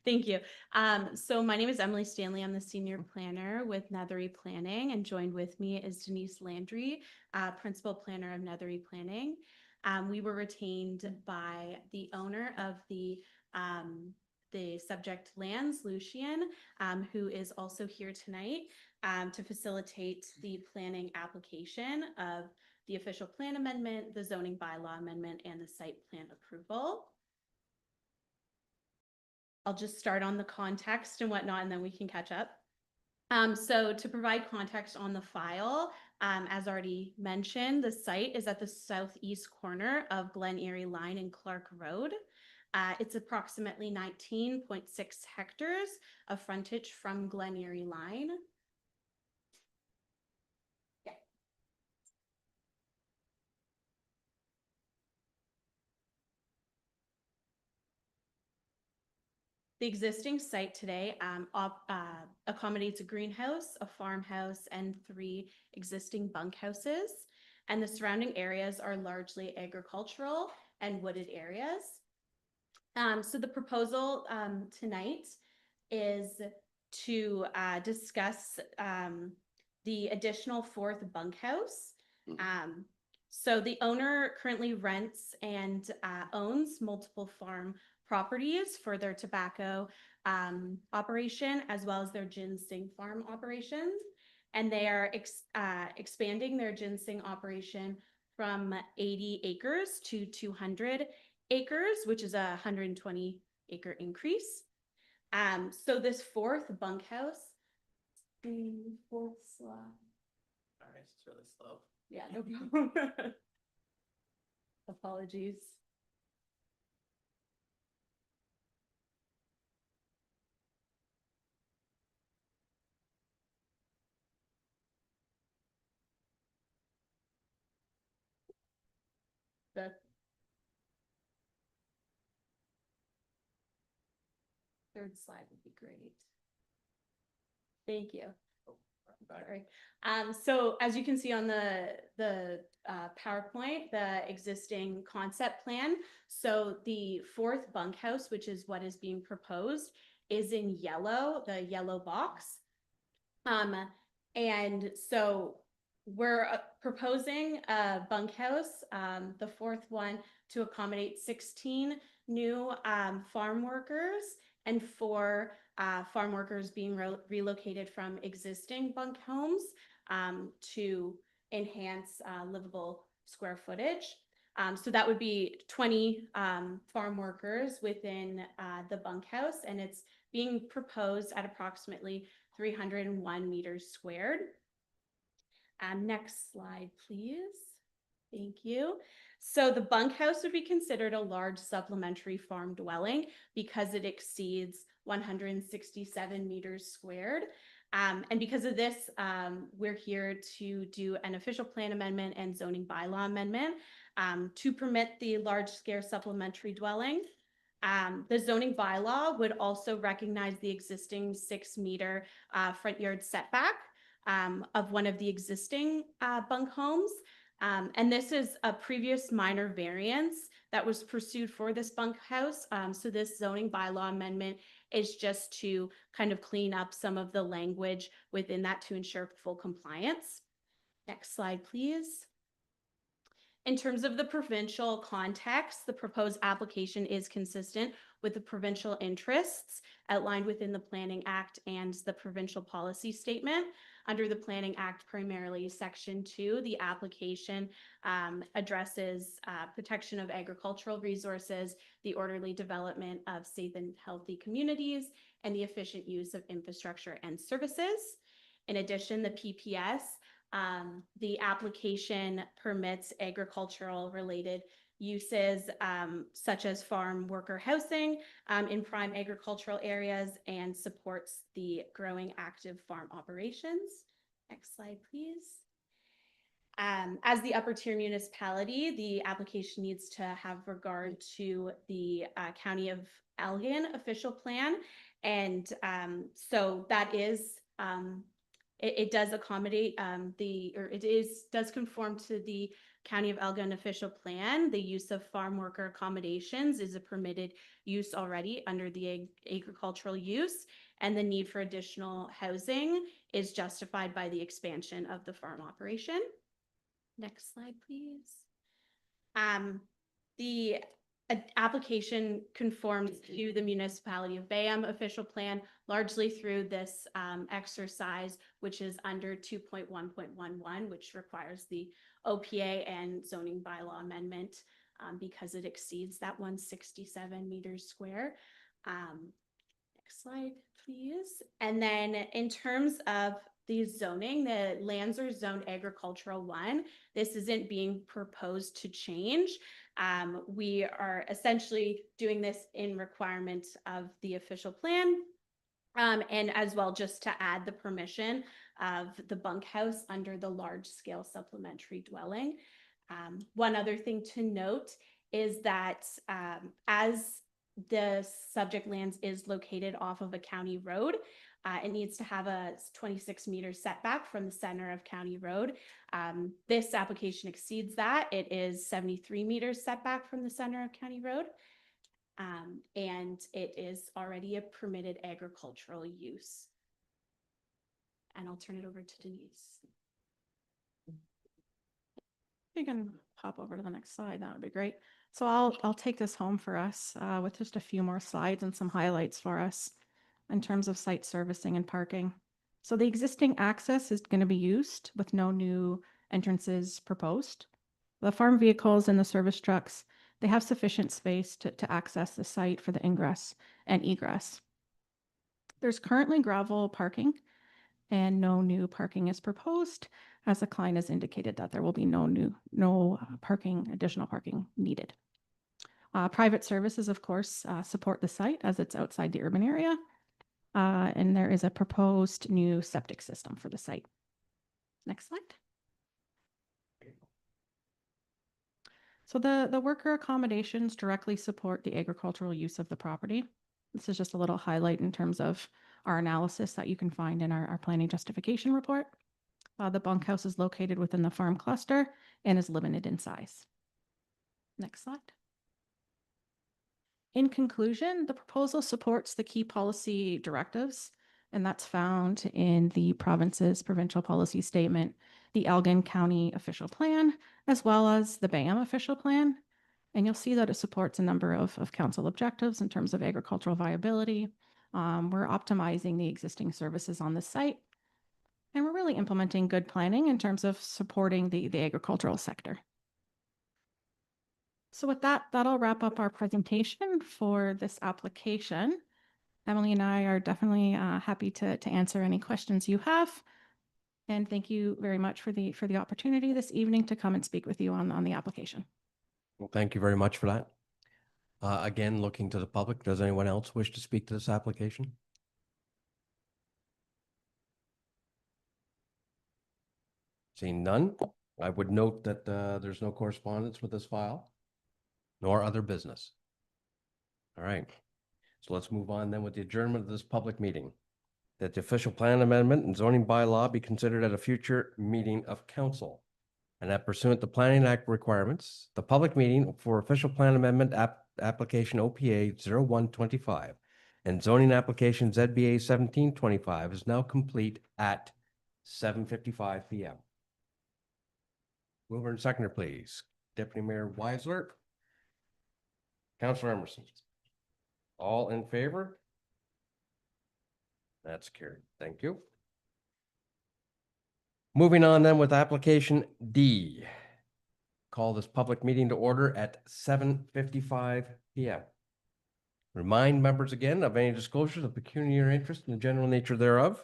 thank you. So my name is Emily Stanley. I'm the senior planner with Nethery Planning, and joined with me is Denise Landry, principal planner of Nethery Planning. We were retained by the owner of the subject lands, Lucian, who is also here tonight to facilitate the planning application of the official plan amendment, the zoning bylaw amendment, and the site plan approval. I'll just start on the context and whatnot, and then we can catch up. So to provide context on the file, as already mentioned, the site is at the southeast corner of Glen Erie Line and Clark Road. It's approximately 19.6 hectares of frontage from Glen Erie Line. The existing site today accommodates a greenhouse, a farmhouse, and 3 existing bunkhouses. And the surrounding areas are largely agricultural and wooded areas. So the proposal tonight is to discuss the additional 4th bunkhouse. So the owner currently rents and owns multiple farm properties for their tobacco operation, as well as their ginseng farm operations. And they are expanding their ginseng operation from 80 acres to 200 acres, which is a 120 acre increase. So this 4th bunkhouse, the 4th slide. Sorry, it's really slow. Yeah, no problem. Apologies. The 3rd slide would be great. Thank you. Sorry. So as you can see on the PowerPoint, the existing concept plan. So the 4th bunkhouse, which is what is being proposed, is in yellow, the yellow box. And so we're proposing a bunkhouse, the 4th one, to accommodate 16 new farm workers and 4 farm workers being relocated from existing bunk homes to enhance livable square footage. So that would be 20 farm workers within the bunkhouse, and it's being proposed at approximately 301 meters squared. Next slide, please. Thank you. So the bunkhouse would be considered a large supplementary farm dwelling because it exceeds 167 meters squared. And because of this, we're here to do an official plan amendment and zoning bylaw amendment to permit the large-scale supplementary dwelling. The zoning bylaw would also recognize the existing 6-meter front yard setback of one of the existing bunk homes. And this is a previous minor variance that was pursued for this bunkhouse. So this zoning bylaw amendment is just to kind of clean up some of the language within that to ensure full compliance. Next slide, please. In terms of the provincial context, the proposed application is consistent with the provincial interests outlined within the Planning Act and the provincial policy statement. Under the Planning Act, primarily Section 2, the application addresses protection of agricultural resources, the orderly development of safe and healthy communities, and the efficient use of infrastructure and services. In addition, the PPS, the application permits agricultural related uses such as farm worker housing in prime agricultural areas and supports the growing active farm operations. Next slide, please. As the upper tier municipality, the application needs to have regard to the County of Elgin official plan. And so that is it does accommodate does conform to the County of Elgin official plan. The use of farm worker accommodations is a permitted use already under the agricultural use, and the need for additional housing is justified by the expansion of the farm operation. Next slide, please. The application conforms to the municipality of Bayham official plan largely through this exercise, which is under 2.1.11, which requires the OPA and zoning bylaw amendment because it exceeds that 167 meters square. Next slide, please. And then in terms of the zoning, the lands are zoned agricultural 1. This isn't being proposed to change. We are essentially doing this in requirement of the official plan. And as well, just to add the permission of the bunkhouse under the large scale supplementary dwelling. One other thing to note is that as the subject lands is located off of a county road, it needs to have a 26 meter setback from the center of county road. This application exceeds that. It is 73 meters setback from the center of county road. And it is already a permitted agricultural use. And I'll turn it over to Denise. You can pop over to the next slide. That would be great. So I'll take this home for us with just a few more slides and some highlights for us in terms of site servicing and parking. So the existing access is going to be used with no new entrances proposed. The farm vehicles and the service trucks, they have sufficient space to access the site for the ingress and egress. There's currently gravel parking and no new parking is proposed, as the client has indicated that there will be no additional parking needed. Private services, of course, support the site as it's outside the urban area. And there is a proposed new septic system for the site. Next slide. So the worker accommodations directly support the agricultural use of the property. This is just a little highlight in terms of our analysis that you can find in our planning justification report. The bunkhouse is located within the farm cluster and is limited in size. Next slide. In conclusion, the proposal supports the key policy directives, and that's found in the province's provincial policy statement, the Elgin County official plan, as well as the Bayham official plan. And you'll see that it supports a number of council objectives in terms of agricultural viability. We're optimizing the existing services on the site, and we're really implementing good planning in terms of supporting the agricultural sector. So with that, that'll wrap up our presentation for this application. Emily and I are definitely happy to answer any questions you have. And thank you very much for the opportunity this evening to come and speak with you on the application. Well, thank you very much for that. Again, looking to the public, does anyone else wish to speak to this application? Seeing none, I would note that there's no correspondence with this file, nor other business. All right, so let's move on then with the adjournment of this public meeting. that the official plan amendment and zoning bylaw be considered at a future meeting of council. And that pursuant to Planning Act requirements, the public meeting for official plan amendment application OPA 0125 and zoning application ZBA 1725 is now complete at 7:55 PM. Mover and seconder, please. Deputy Mayor Weisler. Councilor Emerson. All in favor? That's carried. Thank you. Moving on then with application D. Call this public meeting to order at 7:55 PM. Remind members again of any disclosures of pecuniary interest in the general nature thereof.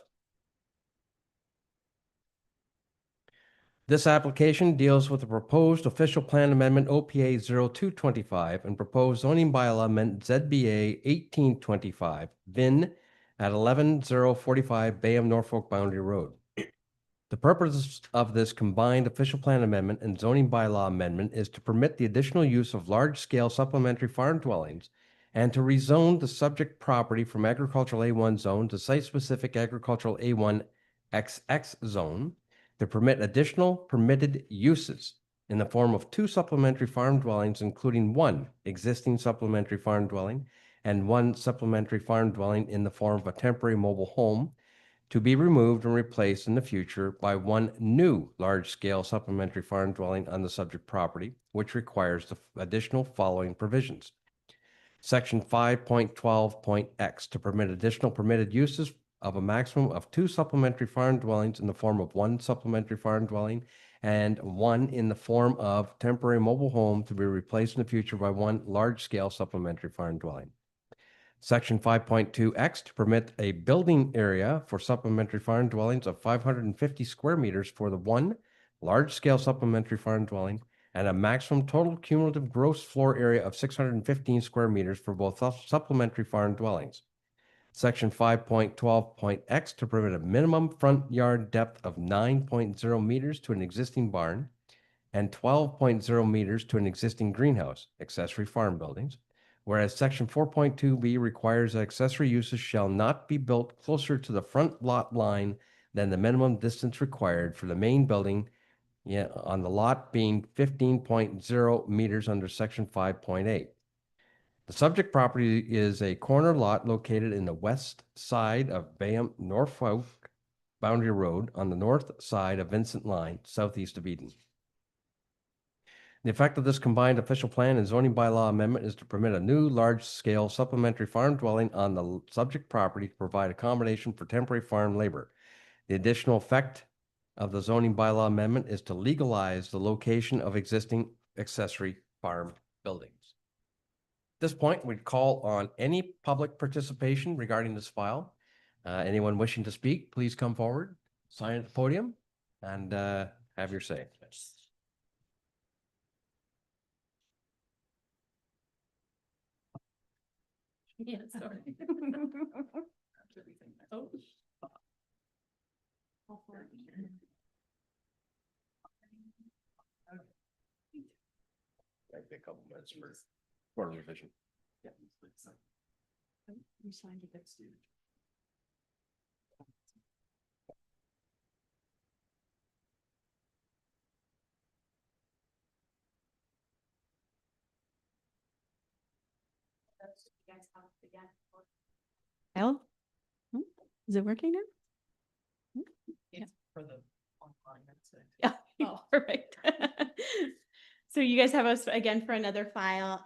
This application deals with the proposed official plan amendment OPA 0225 and proposed zoning bylaw amendment ZBA 1825 VIN at 11045 Bayham Norfolk Boundary Road. The purpose of this combined official plan amendment and zoning bylaw amendment is to permit the additional use of large-scale supplementary farm dwellings and to rezone the subject property from agricultural A1 zone to site-specific agricultural A1 XX zone to permit additional permitted uses in the form of 2 supplementary farm dwellings, including 1 existing supplementary farm dwelling and 1 supplementary farm dwelling in the form of a temporary mobile home, to be removed and replaced in the future by 1 new large-scale supplementary farm dwelling on the subject property, which requires the additional following provisions. Section 5.12.x to permit additional permitted uses of a maximum of 2 supplementary farm dwellings in the form of 1 supplementary farm dwelling and 1 in the form of temporary mobile home to be replaced in the future by 1 large-scale supplementary farm dwelling. Section 5.2x to permit a building area for supplementary farm dwellings of 550 square meters for the 1 large-scale supplementary farm dwelling and a maximum total cumulative gross floor area of 615 square meters for both supplementary farm dwellings. Section 5.12.x to permit a minimum front yard depth of 9.0 meters to an existing barn and 12.0 meters to an existing greenhouse, accessory farm buildings, whereas Section 4.2b requires that accessory uses shall not be built closer to the front lot line than the minimum distance required for the main building on the lot being 15.0 meters under Section 5.8. The subject property is a corner lot located in the west side of Bayham Norfolk Boundary Road on the north side of Vincent Line, southeast of Eden. The effect of this combined official plan and zoning bylaw amendment is to permit a new large-scale supplementary farm dwelling on the subject property to provide accommodation for temporary farm labor. The additional effect of the zoning bylaw amendment is to legalize the location of existing accessory farm buildings. At this point, we'd call on any public participation regarding this file. Anyone wishing to speak, please come forward, sign at the podium, and have your say. Yeah, sorry. Oh. Might be a couple minutes for revision. You signed it. Al? Is it working now? It's for the online. Yeah, Oh. perfect. So you guys have us again for another file.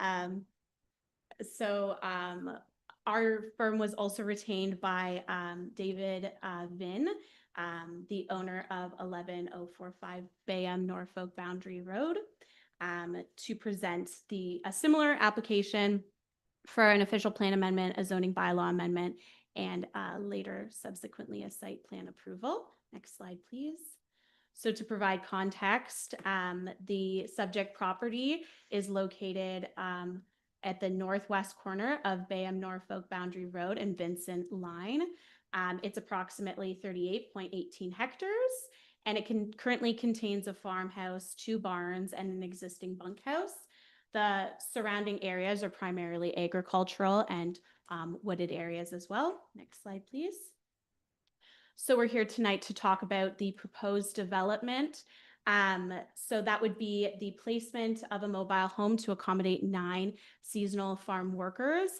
Our firm was also retained by David Vinn, the owner of 11045 Bayham Norfolk Boundary Road, to present a similar application for an official plan amendment, a zoning bylaw amendment, and later subsequently a site plan approval. Next slide, please. So to provide context, the subject property is located at the northwest corner of Bayham Norfolk Boundary Road and Vincent Line. It's approximately 38.18 hectares, and it currently contains a farmhouse, 2 barns, and an existing bunkhouse. The surrounding areas are primarily agricultural and wooded areas as well. Next slide, please. So we're here tonight to talk about the proposed development. So that would be the placement of a mobile home to accommodate 9 seasonal farm workers.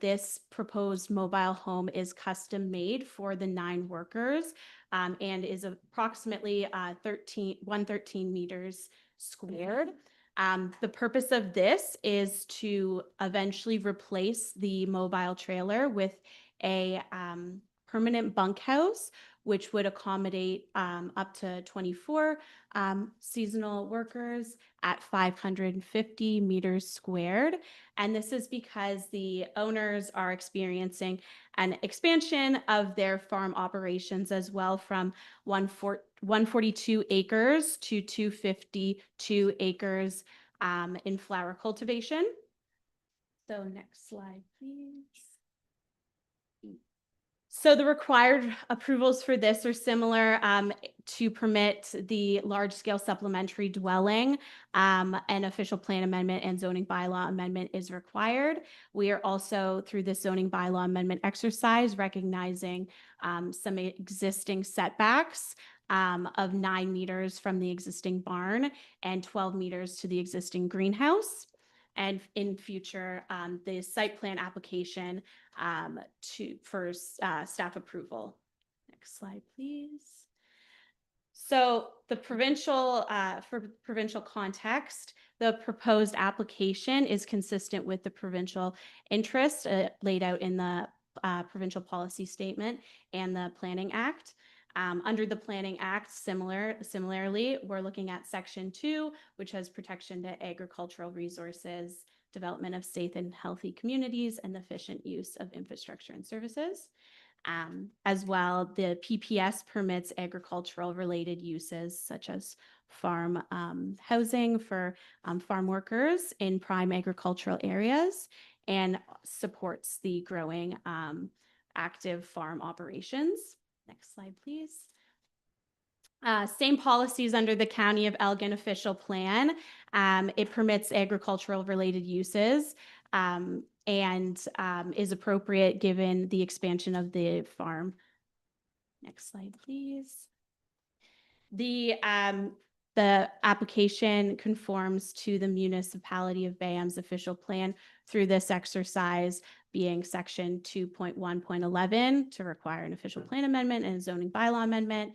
This proposed mobile home is custom made for the 9 workers and is approximately 113 meters squared. The purpose of this is to eventually replace the mobile trailer with a permanent bunkhouse, which would accommodate up to 24 seasonal workers at 550 meters squared. And this is because the owners are experiencing an expansion of their farm operations as well from 142 acres to 252 acres in flower cultivation. So next slide, please. So the required approvals for this are similar to permit the large-scale supplementary dwelling. An official plan amendment and zoning bylaw amendment is required. We are also, through this zoning bylaw amendment exercise, recognizing some existing setbacks of 9 meters from the existing barn and 12 meters to the existing greenhouse. And in future, the site plan application for staff approval. Next slide, please. So the provincial, for provincial context, the proposed application is consistent with the provincial interest laid out in the provincial policy statement and the Planning Act. Under the Planning Act, similarly, we're looking at Section 2, which has protection to agricultural resources, development of safe and healthy communities, and the efficient use of infrastructure and services. As well, the PPS permits agricultural related uses such as farm housing for farm workers in prime agricultural areas and supports the growing active farm operations. Next slide, please. Same policies under the County of Elgin official plan. It permits agricultural related uses and is appropriate given the expansion of the farm. Next slide, please. The application conforms to the municipality of Bayham's official plan through this exercise being section 2.1.11 to require an official plan amendment and a zoning bylaw amendment.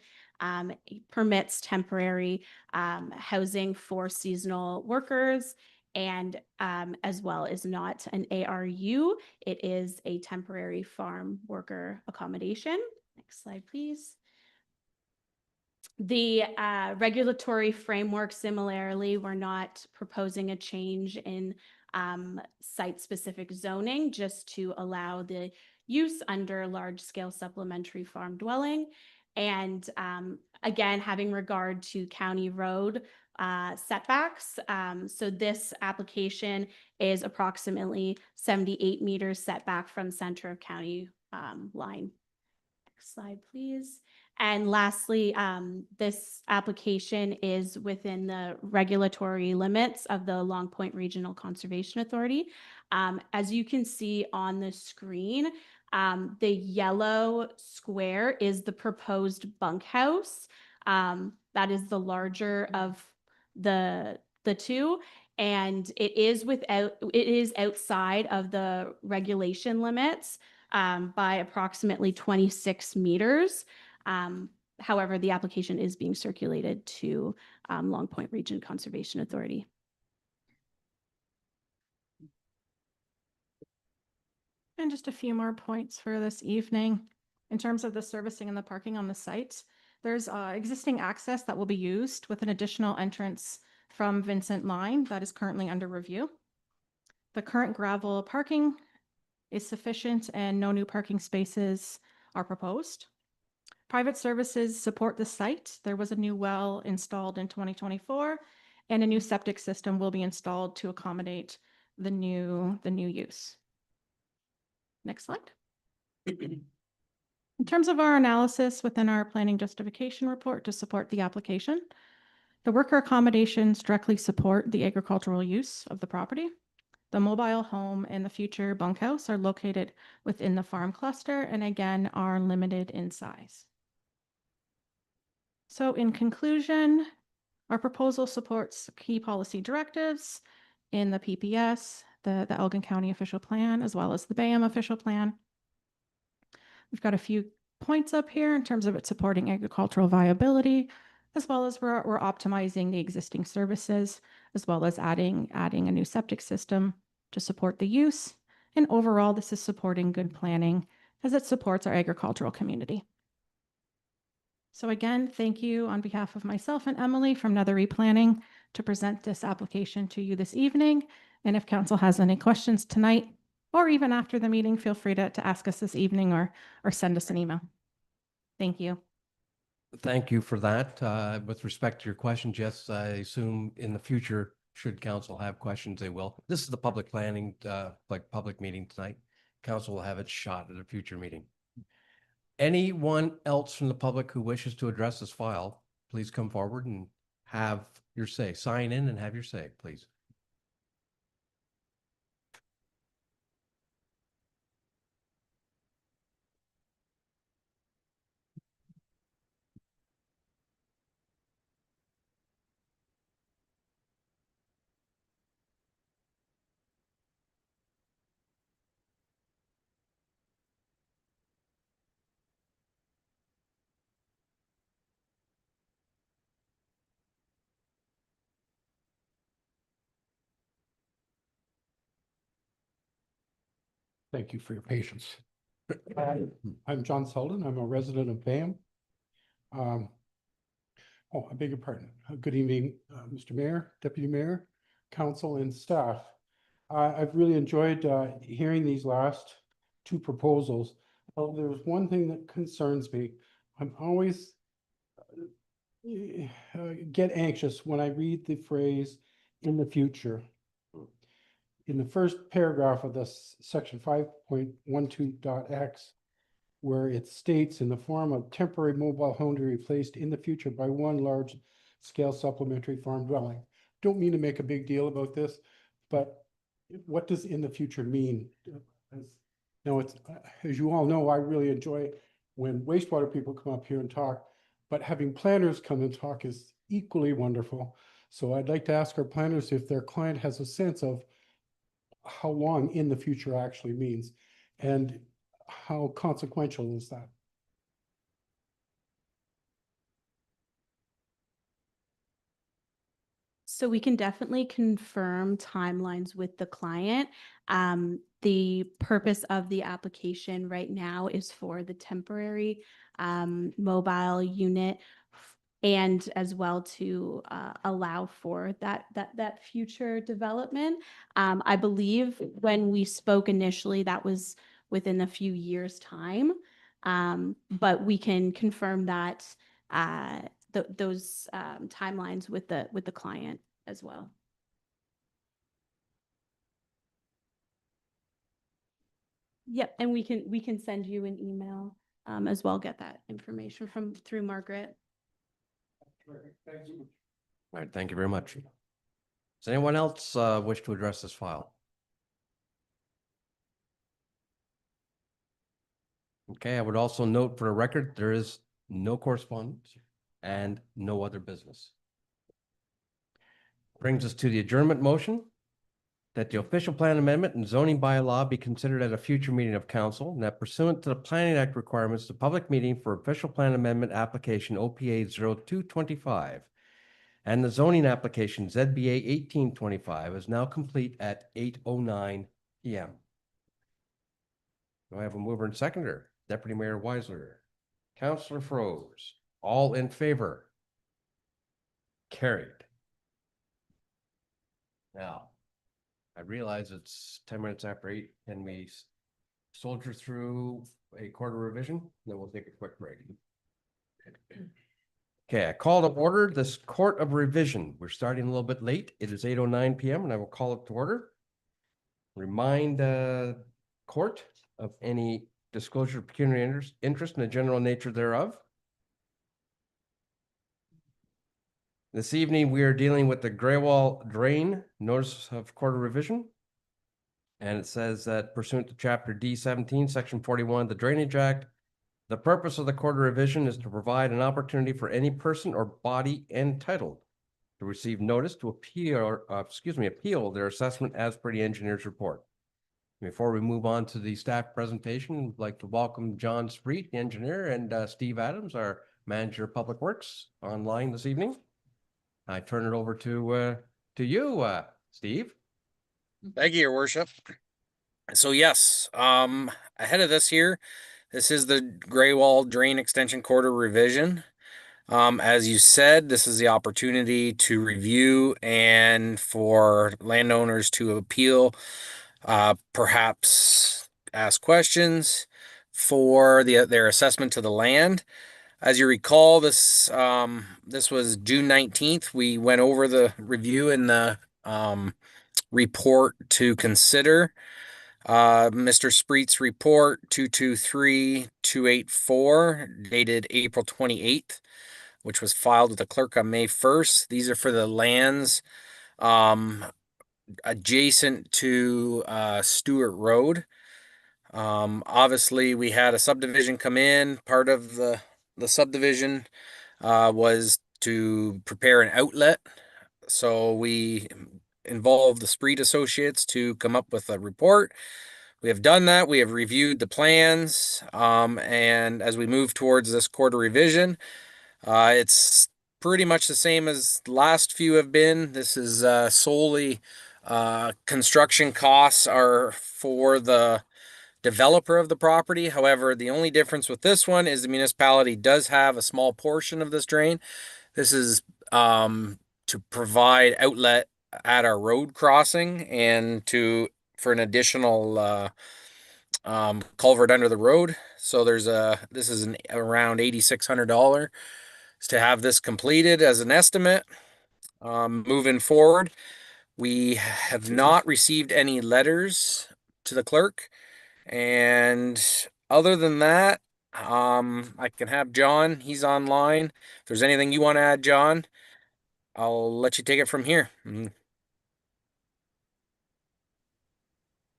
Permits temporary housing for seasonal workers and as well is not an ARU. It is a temporary farm worker accommodation. Next slide, please. The regulatory framework, similarly, we're not proposing a change in site-specific zoning just to allow the use under large-scale supplementary farm dwelling. And again, having regard to county road setbacks. So this application is approximately 78 meters setback from center of county line. Next slide, please. And lastly, this application is within the regulatory limits of the Long Point Regional Conservation Authority. As you can see on the screen, the yellow square is the proposed bunkhouse. That is the larger of the two, and it is outside of the regulation limits by approximately 26 meters. However, the application is being circulated to Long Point Region Conservation Authority. And just a few more points for this evening. In terms of the servicing and the parking on the site, there's existing access that will be used with an additional entrance from Vincent Line that is currently under review. The current gravel parking is sufficient and no new parking spaces are proposed. Private services support the site. There was a new well installed in 2024 and a new septic system will be installed to accommodate the new use. Next slide. In terms of our analysis within our planning justification report to support the application, the worker accommodations directly support the agricultural use of the property. The mobile home and the future bunkhouse are located within the farm cluster and again are limited in size. So in conclusion, our proposal supports key policy directives in the PPS, the Elgin County official plan, as well as the BAM official plan. We've got a few points up here in terms of it supporting agricultural viability, as well as we're optimizing the existing services, as well as adding a new septic system to support the use. And overall, this is supporting good planning as it supports our agricultural community. So again, thank you on behalf of myself and Emily from Netherry Planning to present this application to you this evening. And if council has any questions tonight, or even after the meeting, feel free to ask us this evening or send us an email. Thank you. Thank you for that. With respect to your questions, yes, I assume in the future, should council have questions, they will. This is the public planning, public meeting tonight. Council will have its shot at a future meeting. Anyone else from the public who wishes to address this file, please come forward and have your say. Sign in and have your say, please. Thank you for your patience. I'm John Sullivan. I'm a resident of BAM. I beg your pardon. Good evening, Mr. Mayor, Deputy Mayor, Council, and staff. I've really enjoyed hearing these last two proposals. There's one thing that concerns me. I'm always get anxious when I read the phrase "in the future." In the first paragraph of this section 5.12.x, where it states in the form of temporary mobile home to be replaced in the future by one large scale supplementary farm dwelling. Don't mean to make a big deal about this, but what does in the future mean? Now, it's, as you all know, I really enjoy when wastewater people come up here and talk, but having planners come and talk is equally wonderful. So I'd like to ask our planners if their client has a sense of how long in the future actually means and how consequential is that? So we can definitely confirm timelines with the client. The purpose of the application right now is for the temporary mobile unit and as well to allow for that future development. I believe when we spoke initially, that was within a few years' time, but we can confirm that those timelines with the client as well. Yep, and we can send you an email as well, get that information through Margaret. Thank you. All right, thank you very much. Does anyone else wish to address this file? Okay, I would also note for the record, there is no correspondence and no other business. Brings us to the adjournment motion that the official plan amendment and zoning bylaw be considered at a future meeting of council, and that pursuant to the Planning Act requirements, the public meeting for official plan amendment application OPA 0225 and the zoning application ZBA 1825 is now complete at 8:09 PM. Do I have a mover and seconder? Deputy Mayor Weisler, Councillor Froese, all in favor? Carried. Now, I realize it's 10 minutes after 8. Can we soldier through a quarter revision? Then we'll take a quick break. Okay, I call to order this Court of Revision. We're starting a little bit late. It is 8:09 PM and I will call it to order. Remind court of any disclosure of pecuniary interest in the general nature thereof. This evening, we are dealing with the Greywall Drain Notice of Court of Revision. And it says that pursuant to Chapter D17, Section 41 of the Drainage Act, The purpose of the quarter revision is to provide an opportunity for any person or body entitled to receive notice to appeal their assessment as per the engineer's report. Before we move on to the staff presentation, I'd like to welcome John Spreet, the engineer, and Steve Adams, our manager of public works, online this evening. I turn it over to you, Steve. Thank you, Your Worship. So yes, ahead of this here, this is the gray wall drain extension quarter revision. As you said, this is the opportunity to review and for landowners to appeal, perhaps ask questions for their assessment to the land. As you recall, this was June 19th. We went over the review in the report to consider. Mr. Spreet's report 223284 dated April 28th, which was filed with the clerk on May 1st. These are for the lands adjacent to Stewart Road. Obviously, we had a subdivision come in. Part of the subdivision was to prepare an outlet. So we involved the Spreet Associates to come up with a report. We have done that. We have reviewed the plans. And as we move towards this quarter revision, it's pretty much the same as the last few have been. This is solely construction costs are for the developer of the property. However, the only difference with this one is the municipality does have a small portion of this drain. This is to provide outlet at our road crossing and for an additional culvert under the road. So this is around $8,600 to have this completed as an estimate. Moving forward, we have not received any letters to the clerk, and other than that, I can have John. He's online. If there's anything you want to add, John, I'll let you take it from here.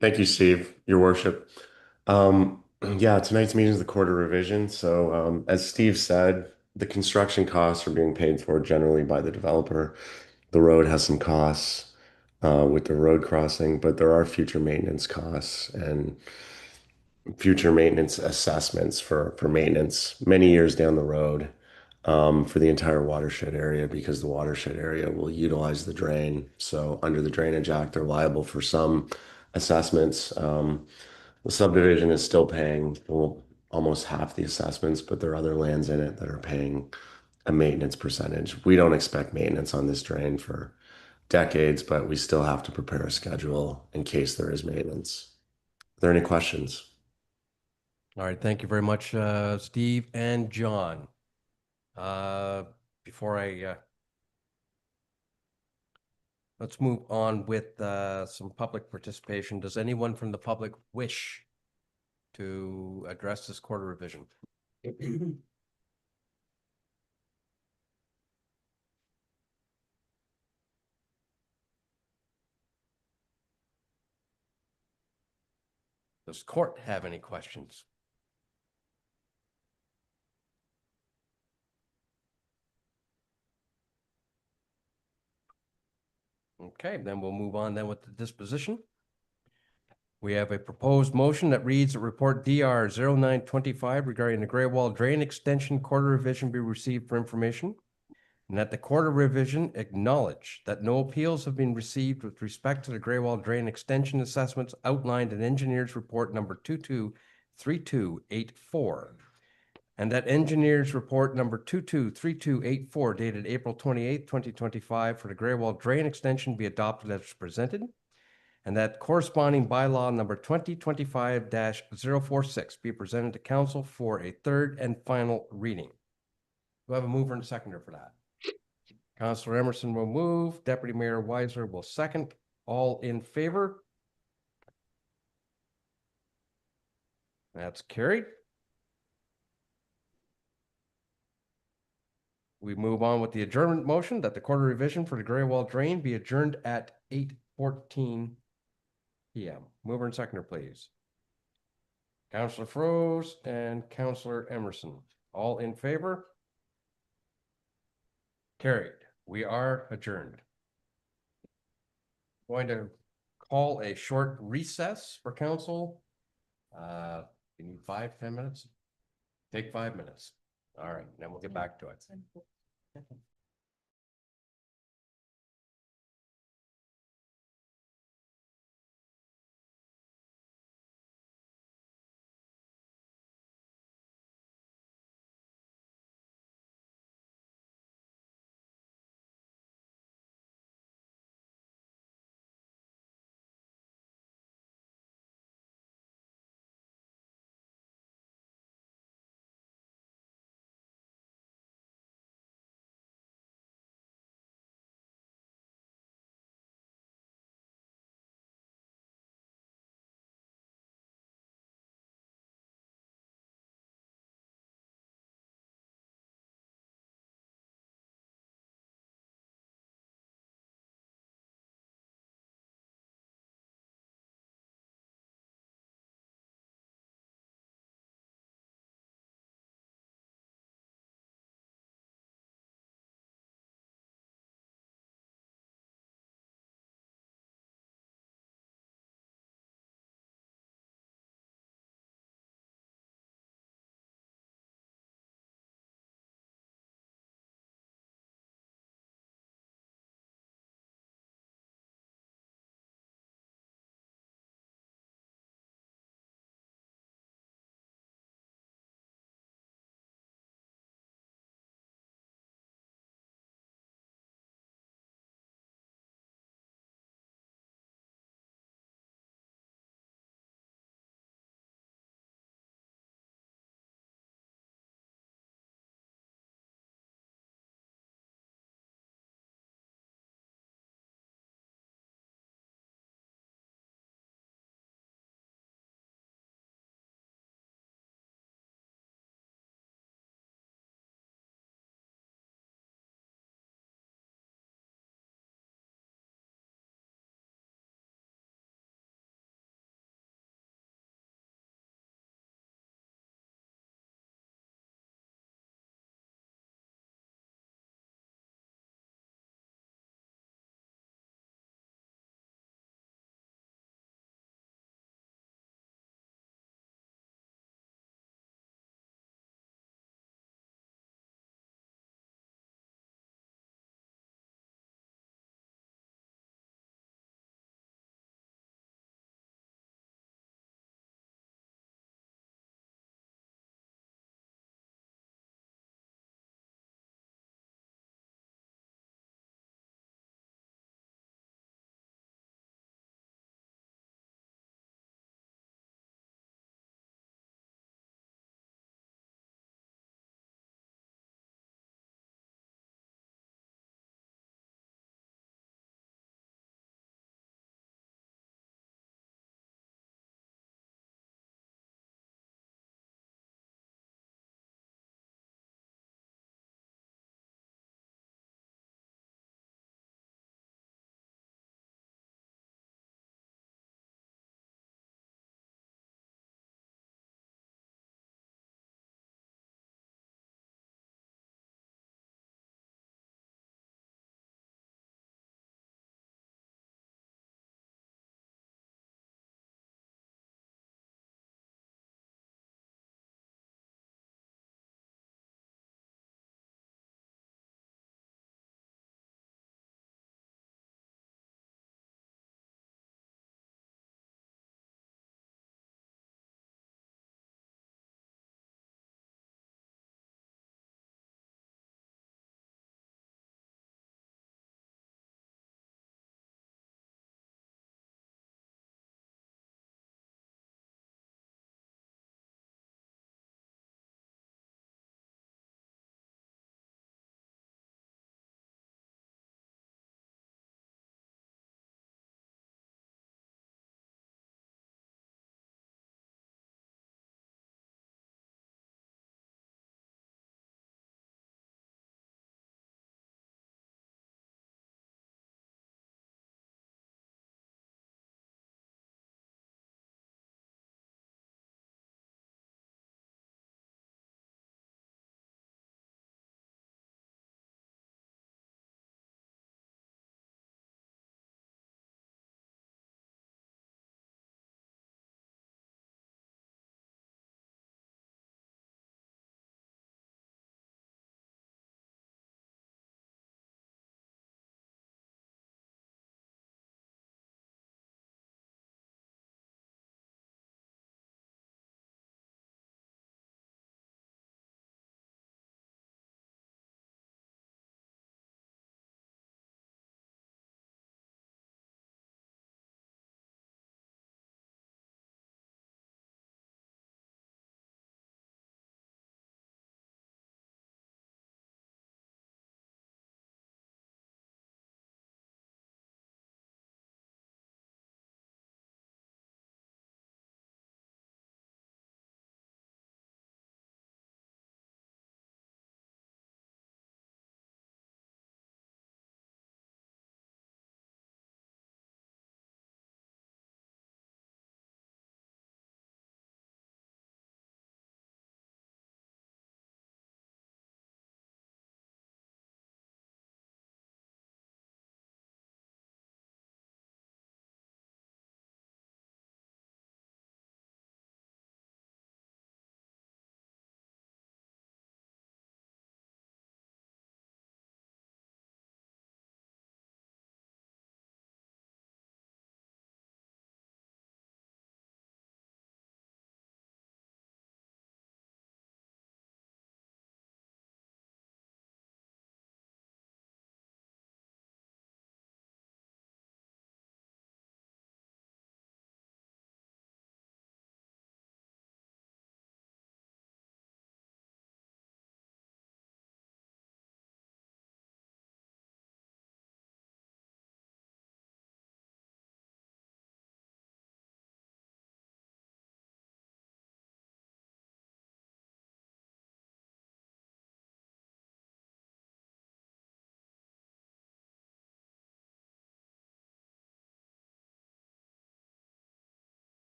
Thank you, Steve, Your Worship. Yeah, tonight's meeting is the quarter revision. So as Steve said, the construction costs are being paid for generally by the developer. The road has some costs with the road crossing, but there are future maintenance costs and future maintenance assessments for maintenance many years down the road for the entire watershed area, because the watershed area will utilize the drain. So under the Drainage Act, they're liable for some assessments. The subdivision is still paying almost half the assessments, but there are other lands in it that are paying a maintenance percentage. We don't expect maintenance on this drain for decades, but we still have to prepare a schedule in case there is maintenance. Are there any questions? All right, thank you very much, Steve and John. Before let's move on with some public participation. Does anyone from the public wish to address this quarter revision? Does court have any questions? Okay, then we'll move on then with the disposition. We have a proposed motion that reads that report DR 0925 regarding the Grey Wall Drain Extension quarter revision be received for information, and that the quarter revision acknowledge that no appeals have been received with respect to the Grey Wall Drain Extension assessments outlined in engineer's report number 223284, and that engineer's report number 223284 dated April 28th, 2025 for the Grey Wall Drain Extension be adopted as presented, and that corresponding bylaw number 2025-046 be presented to council for a third and final reading. Do I have a mover and a seconder for that? Councillor Emerson will move. Deputy Mayor Weiser will second. All in favor? That's carried. We move on with the adjournment motion that the quarter revision for the Grey Wall Drain be adjourned at 8:14 p.m. Mover and seconder, please. Counselor Froese and Counselor Emerson. All in favor? Carried. We are adjourned. Going to call a short recess for council. You need 5-10 minutes? Take 5 minutes. All right, then we'll get back to it.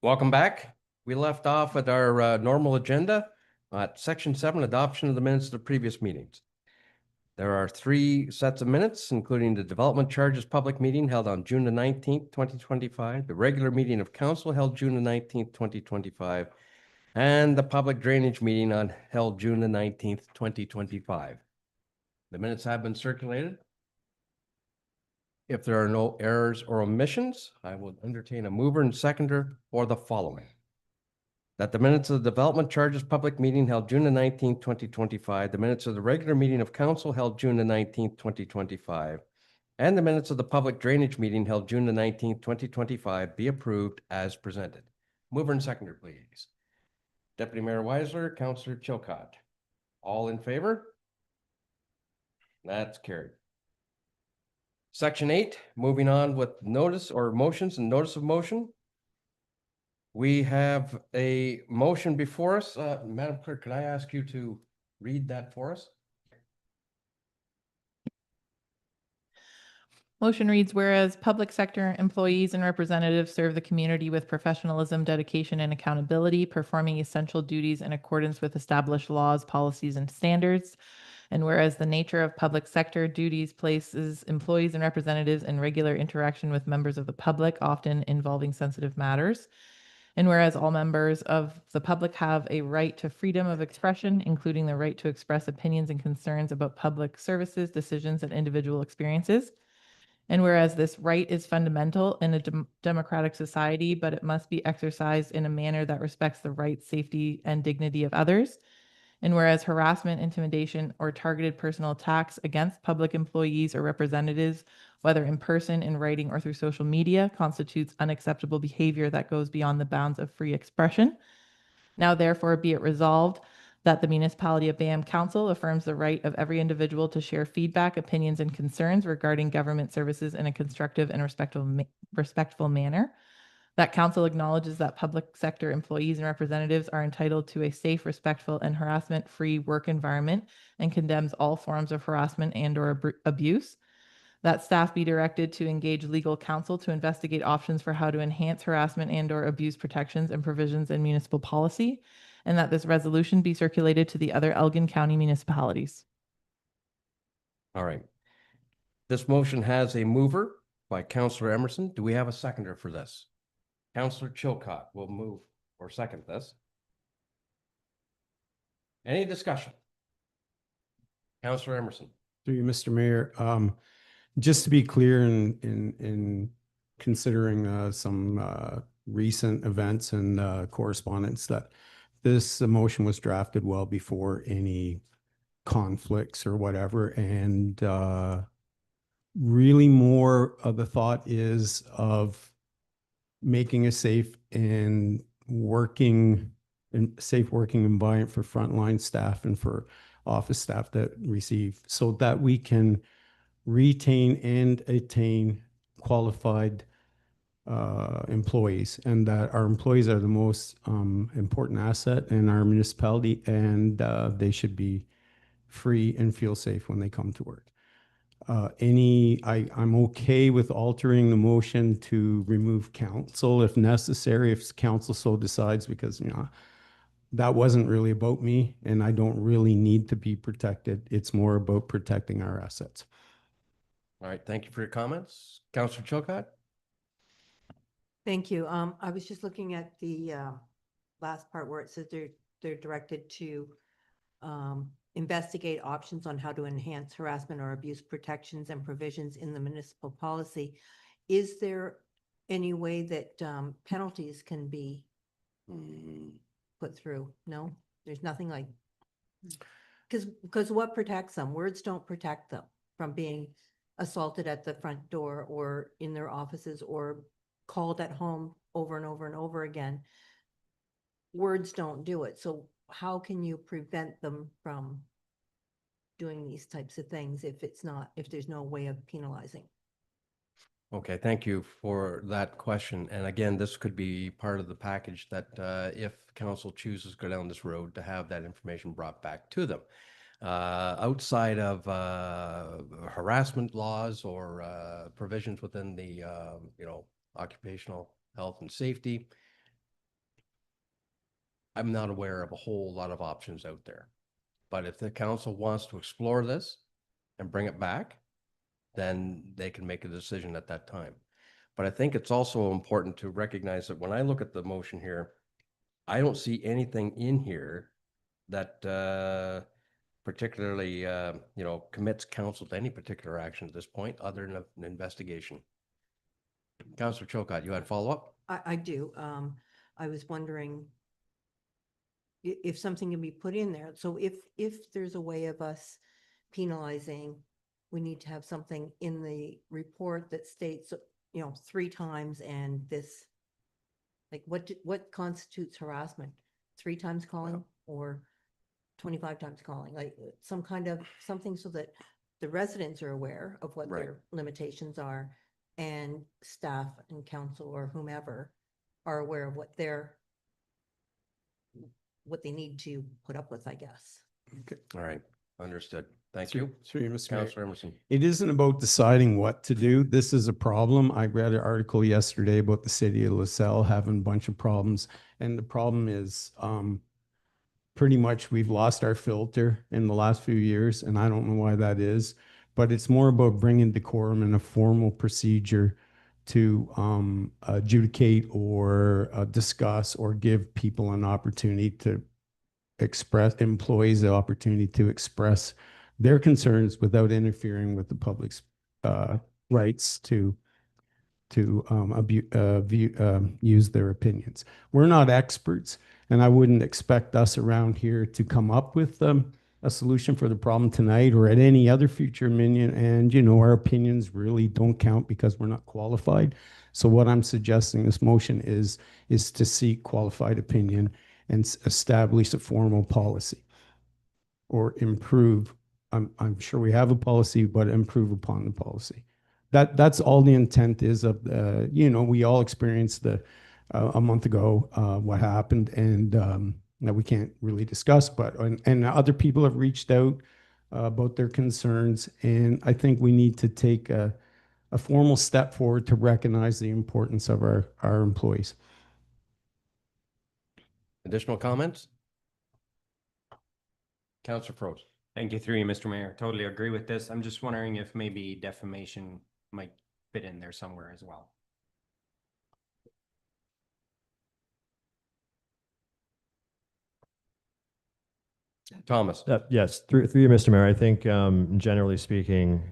Welcome back. We left off at our normal agenda at section 7, adoption of the minutes of the previous meetings. There are 3 sets of minutes, including the development charges public meeting held on June the 19th, 2025, the regular meeting of council held June the 19th, 2025, and the public drainage meeting held June the 19th, 2025. The minutes have been circulated. If there are no errors or omissions, I will entertain a mover and seconder for the following. That the minutes of the development charges public meeting held June the 19th, 2025, the minutes of the regular meeting of council held June the 19th, 2025, and the minutes of the public drainage meeting held June the 19th, 2025 be approved as presented. Mover and seconder, please. Deputy Mayor Weisler, Councillor Chilcott. All in favor? That's carried. Section 8, moving on with notice or motions and notice of motion. We have a motion before us. Madam Clerk, could I ask you to read that for us? Motion reads, whereas public sector employees and representatives serve the community with professionalism, dedication, and accountability, performing essential duties in accordance with established laws, policies, and standards. And whereas the nature of public sector duties places employees and representatives in regular interaction with members of the public, often involving sensitive matters. And whereas all members of the public have a right to freedom of expression, including the right to express opinions and concerns about public services, decisions, and individual experiences. And whereas this right is fundamental in a democratic society, but it must be exercised in a manner that respects the rights, safety, and dignity of others. And whereas harassment, intimidation, or targeted personal attacks against public employees or representatives, whether in person, in writing, or through social media, constitutes unacceptable behavior that goes beyond the bounds of free expression. Now, therefore, be it resolved that the Municipality of Bayham Council affirms the right of every individual to share feedback, opinions, and concerns regarding government services in a constructive and respectful manner. That council acknowledges that public sector employees and representatives are entitled to a safe, respectful, and harassment-free work environment and condemns all forms of harassment and/or abuse. That staff be directed to engage legal counsel to investigate options for how to enhance harassment and/or abuse protections and provisions in municipal policy, and that this resolution be circulated to the other Elgin County municipalities. All right. This motion has a mover by Councillor Emerson. Do we have a seconder for this? Councillor Chilcott will move or second this. Any discussion? Councillor Emerson. Through you, Mr. Mayor, just to be clear in considering some recent events and correspondence, that this motion was drafted well before any conflicts or whatever, and really more of the thought is of making a safe working environment for frontline staff and for office staff that receive, so that we can retain and attain qualified employees, and that our employees are the most important asset in our municipality, and they should be free and feel safe when they come to work. I'm okay with altering the motion to remove council if necessary, if council so decides, because that wasn't really about me, and I don't really need to be protected. It's more about protecting our assets. All right, thank you for your comments. Councillor Chilcott? Thank you. I was just looking at the last part where it says they're directed to investigate options on how to enhance harassment or abuse protections and provisions in the municipal policy. Is there any way that penalties can be put through? No, there's nothing like, because what protects them? Words don't protect them from being assaulted at the front door or in their offices or called at home over and over and over again. Words don't do it. So how can you prevent them from doing these types of things if there's no way of penalizing? Okay, thank you for that question. And again, this could be part of the package that if council chooses to go down this road, to have that information brought back to them. outside of harassment laws or provisions within the, occupational health and safety, I'm not aware of a whole lot of options out there. But if the council wants to explore this and bring it back, then they can make a decision at that time. But I think it's also important to recognize that when I look at the motion here, I don't see anything in here that particularly, commits council to any particular action at this point, other than an investigation. Councillor Chilcott, you had follow-up? I do. I was wondering if something can be put in there. So if there's a way of us penalizing, we need to have something in the report that states, 3 times and this, like what constitutes harassment? 3 times calling or 25 times calling, like some kind of something so that the residents are aware of what Right. their limitations are and staff and council or whomever are aware of what they need to put up with, I guess. All right, understood. Thank you. Through you, Mr. Mayor. Councillor Emerson. It isn't about deciding what to do. This is a problem. I read an article yesterday about the city of LaSalle having a bunch of problems. And the problem is pretty much we've lost our filter in the last few years. And I don't know why that is. But it's more about bringing decorum and a formal procedure to adjudicate or discuss or give people an opportunity to express, employees the opportunity to express their concerns without interfering with the public's rights to use their opinions. We're not experts, and I wouldn't expect us around here to come up with a solution for the problem tonight or at any other future minion. And, our opinions really don't count because we're not qualified. So what I'm suggesting this motion is to seek qualified opinion and establish a formal policy or improve. I'm sure we have a policy, but improve upon the policy. That's all the intent is of we all experienced a month ago what happened, and that we can't really discuss, but and other people have reached out about their concerns, and I think we need to take a formal step forward to recognize the importance of our employees. Additional comments? Councillor Frost. Thank you, through you, Mr. Mayor. Totally agree with this. I'm just wondering if maybe defamation might fit in there somewhere as well. Thomas. Yes, through you, Mr. Mayor. I think generally speaking,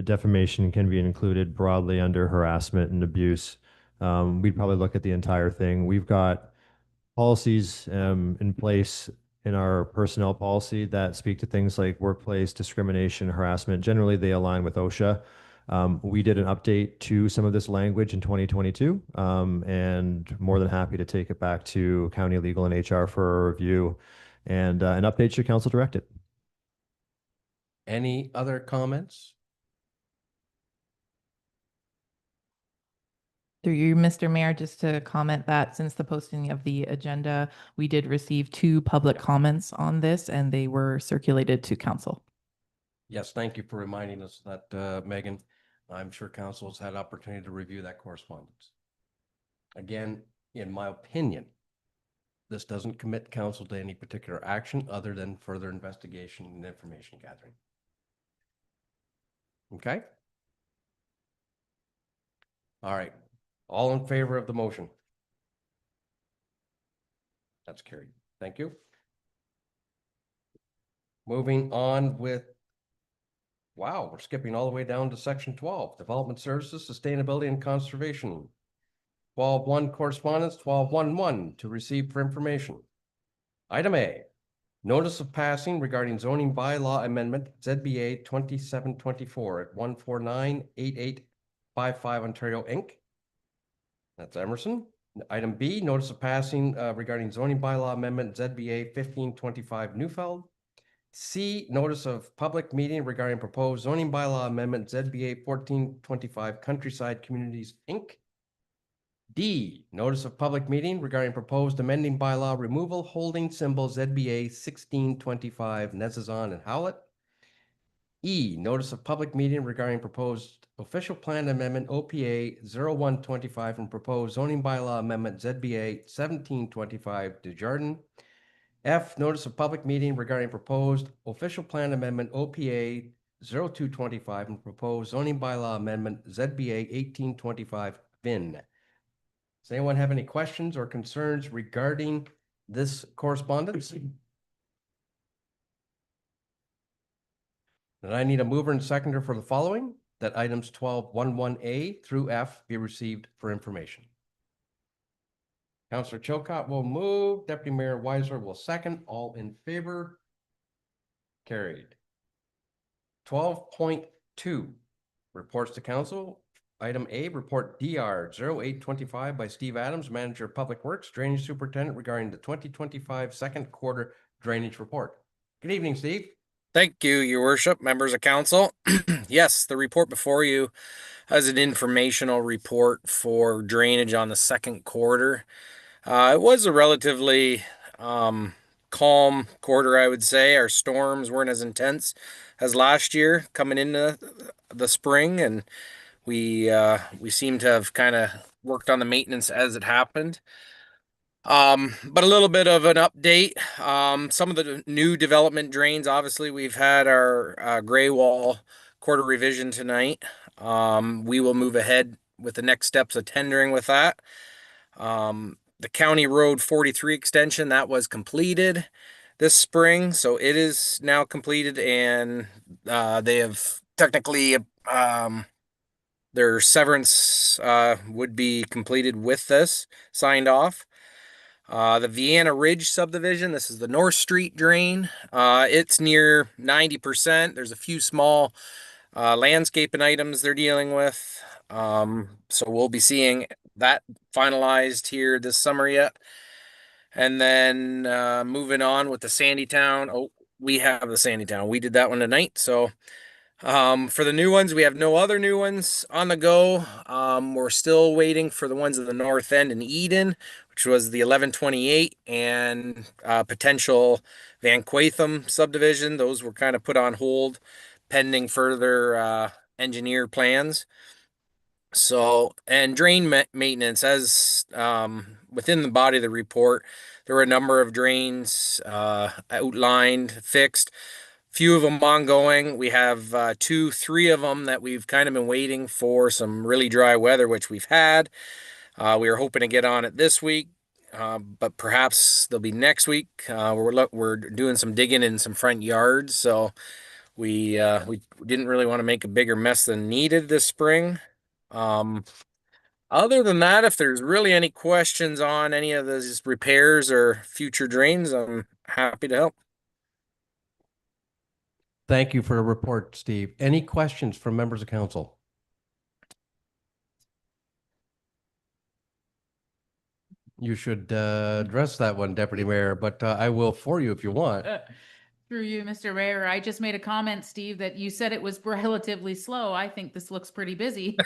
defamation can be included broadly under harassment and abuse. We'd probably look at the entire thing. We've got policies in place in our personnel policy that speak to things like workplace discrimination, harassment. Generally, they align with OSHA. We did an update to some of this language in 2022, and more than happy to take it back to County Legal and HR for a review and an update should council direct it. Any other comments? Through you, Mr. Mayor, just to comment that since the posting of the agenda, we did receive 2 public comments on this and they were circulated to council. Yes, thank you for reminding us of that, Megan. I'm sure council's had opportunity to review that correspondence. Again, in my opinion, this doesn't commit council to any particular action other than further investigation and information gathering. Okay? All right. All in favor of the motion? That's carried. Thank you. Moving on with, wow, we're skipping all the way down to section 12, Development Services, Sustainability and Conservation. 12.1 correspondence, 12.1.1 to receive for information. Item A, notice of passing regarding zoning bylaw amendment ZBA 2724 at 1498855 Ontario Inc. That's Emerson. Item B, notice of passing regarding zoning bylaw amendment ZBA 1525 Newfeld. C, notice of public meeting regarding proposed zoning bylaw amendment ZBA 1425 Countryside Communities Inc. D, notice of public meeting regarding proposed amending bylaw removal holding symbol ZBA 1625 Nezazon and Howlett. E, notice of public meeting regarding proposed official plan amendment OPA 0125 and proposed zoning bylaw amendment ZBA 1725 Desjardins. F, notice of public meeting regarding proposed official plan amendment OPA 0225 and proposed zoning bylaw amendment ZBA 1825 Vin. Does anyone have any questions or concerns regarding this correspondence? Then I need a mover and seconder for the following, that items 12.11A through F be received for information. Councillor Chilcott will move, Deputy Mayor Weiser will second, all in favor. Carried. 12.2, reports to council. Item A, report DR 0825 by Steve Adams, Manager of Public Works, Drainage Superintendent regarding the 2025 second quarter drainage report. Good evening, Steve. Thank you, Your Worship, members of council. Yes, the report before you has an informational report for drainage on the second quarter. It was a relatively calm quarter, I would say. Our storms weren't as intense as last year coming into the spring, and we seem to have kind of worked on the maintenance as it happened. But a little bit of an update. Some of the new development drains, obviously, we've had our gray wall quarter revision tonight. We will move ahead with the next steps of tendering with that. The County Road 43 extension, that was completed this spring, so it is now completed, and they have technically their severance would be completed with this, signed off. The Vienna Ridge subdivision, this is the North Street drain. It's near 90%. There's a few small landscaping items they're dealing with. So we'll be seeing that finalized here this summer yet. And then moving on with the Sandytown. Oh, we have the Sandytown. We did that one tonight. So for the new ones, we have no other new ones on the go. We're still waiting for the ones at the north end in Eden, which was the 1128 and potential Van Quatham subdivision. Those were kind of put on hold pending further engineer plans. So, and drain maintenance, as within the body of the report, there were a number of drains outlined, fixed. Few of them ongoing. We have 2-3 of them that we've kind of been waiting for some really dry weather, which we've had. We were hoping to get on it this week, but perhaps they'll be next week. We're doing some digging in some front yards, so we didn't really want to make a bigger mess than needed this spring. Other than that, if there's really any questions on any of those repairs or future drains, I'm happy to help. Thank you for the report, Steve. Any questions from members of council? You should address that one, Deputy Mayor, but I will for you if you want. Through you, Mr. Mayor, I just made a comment, Steve, that you said it was relatively slow. I think this looks pretty busy.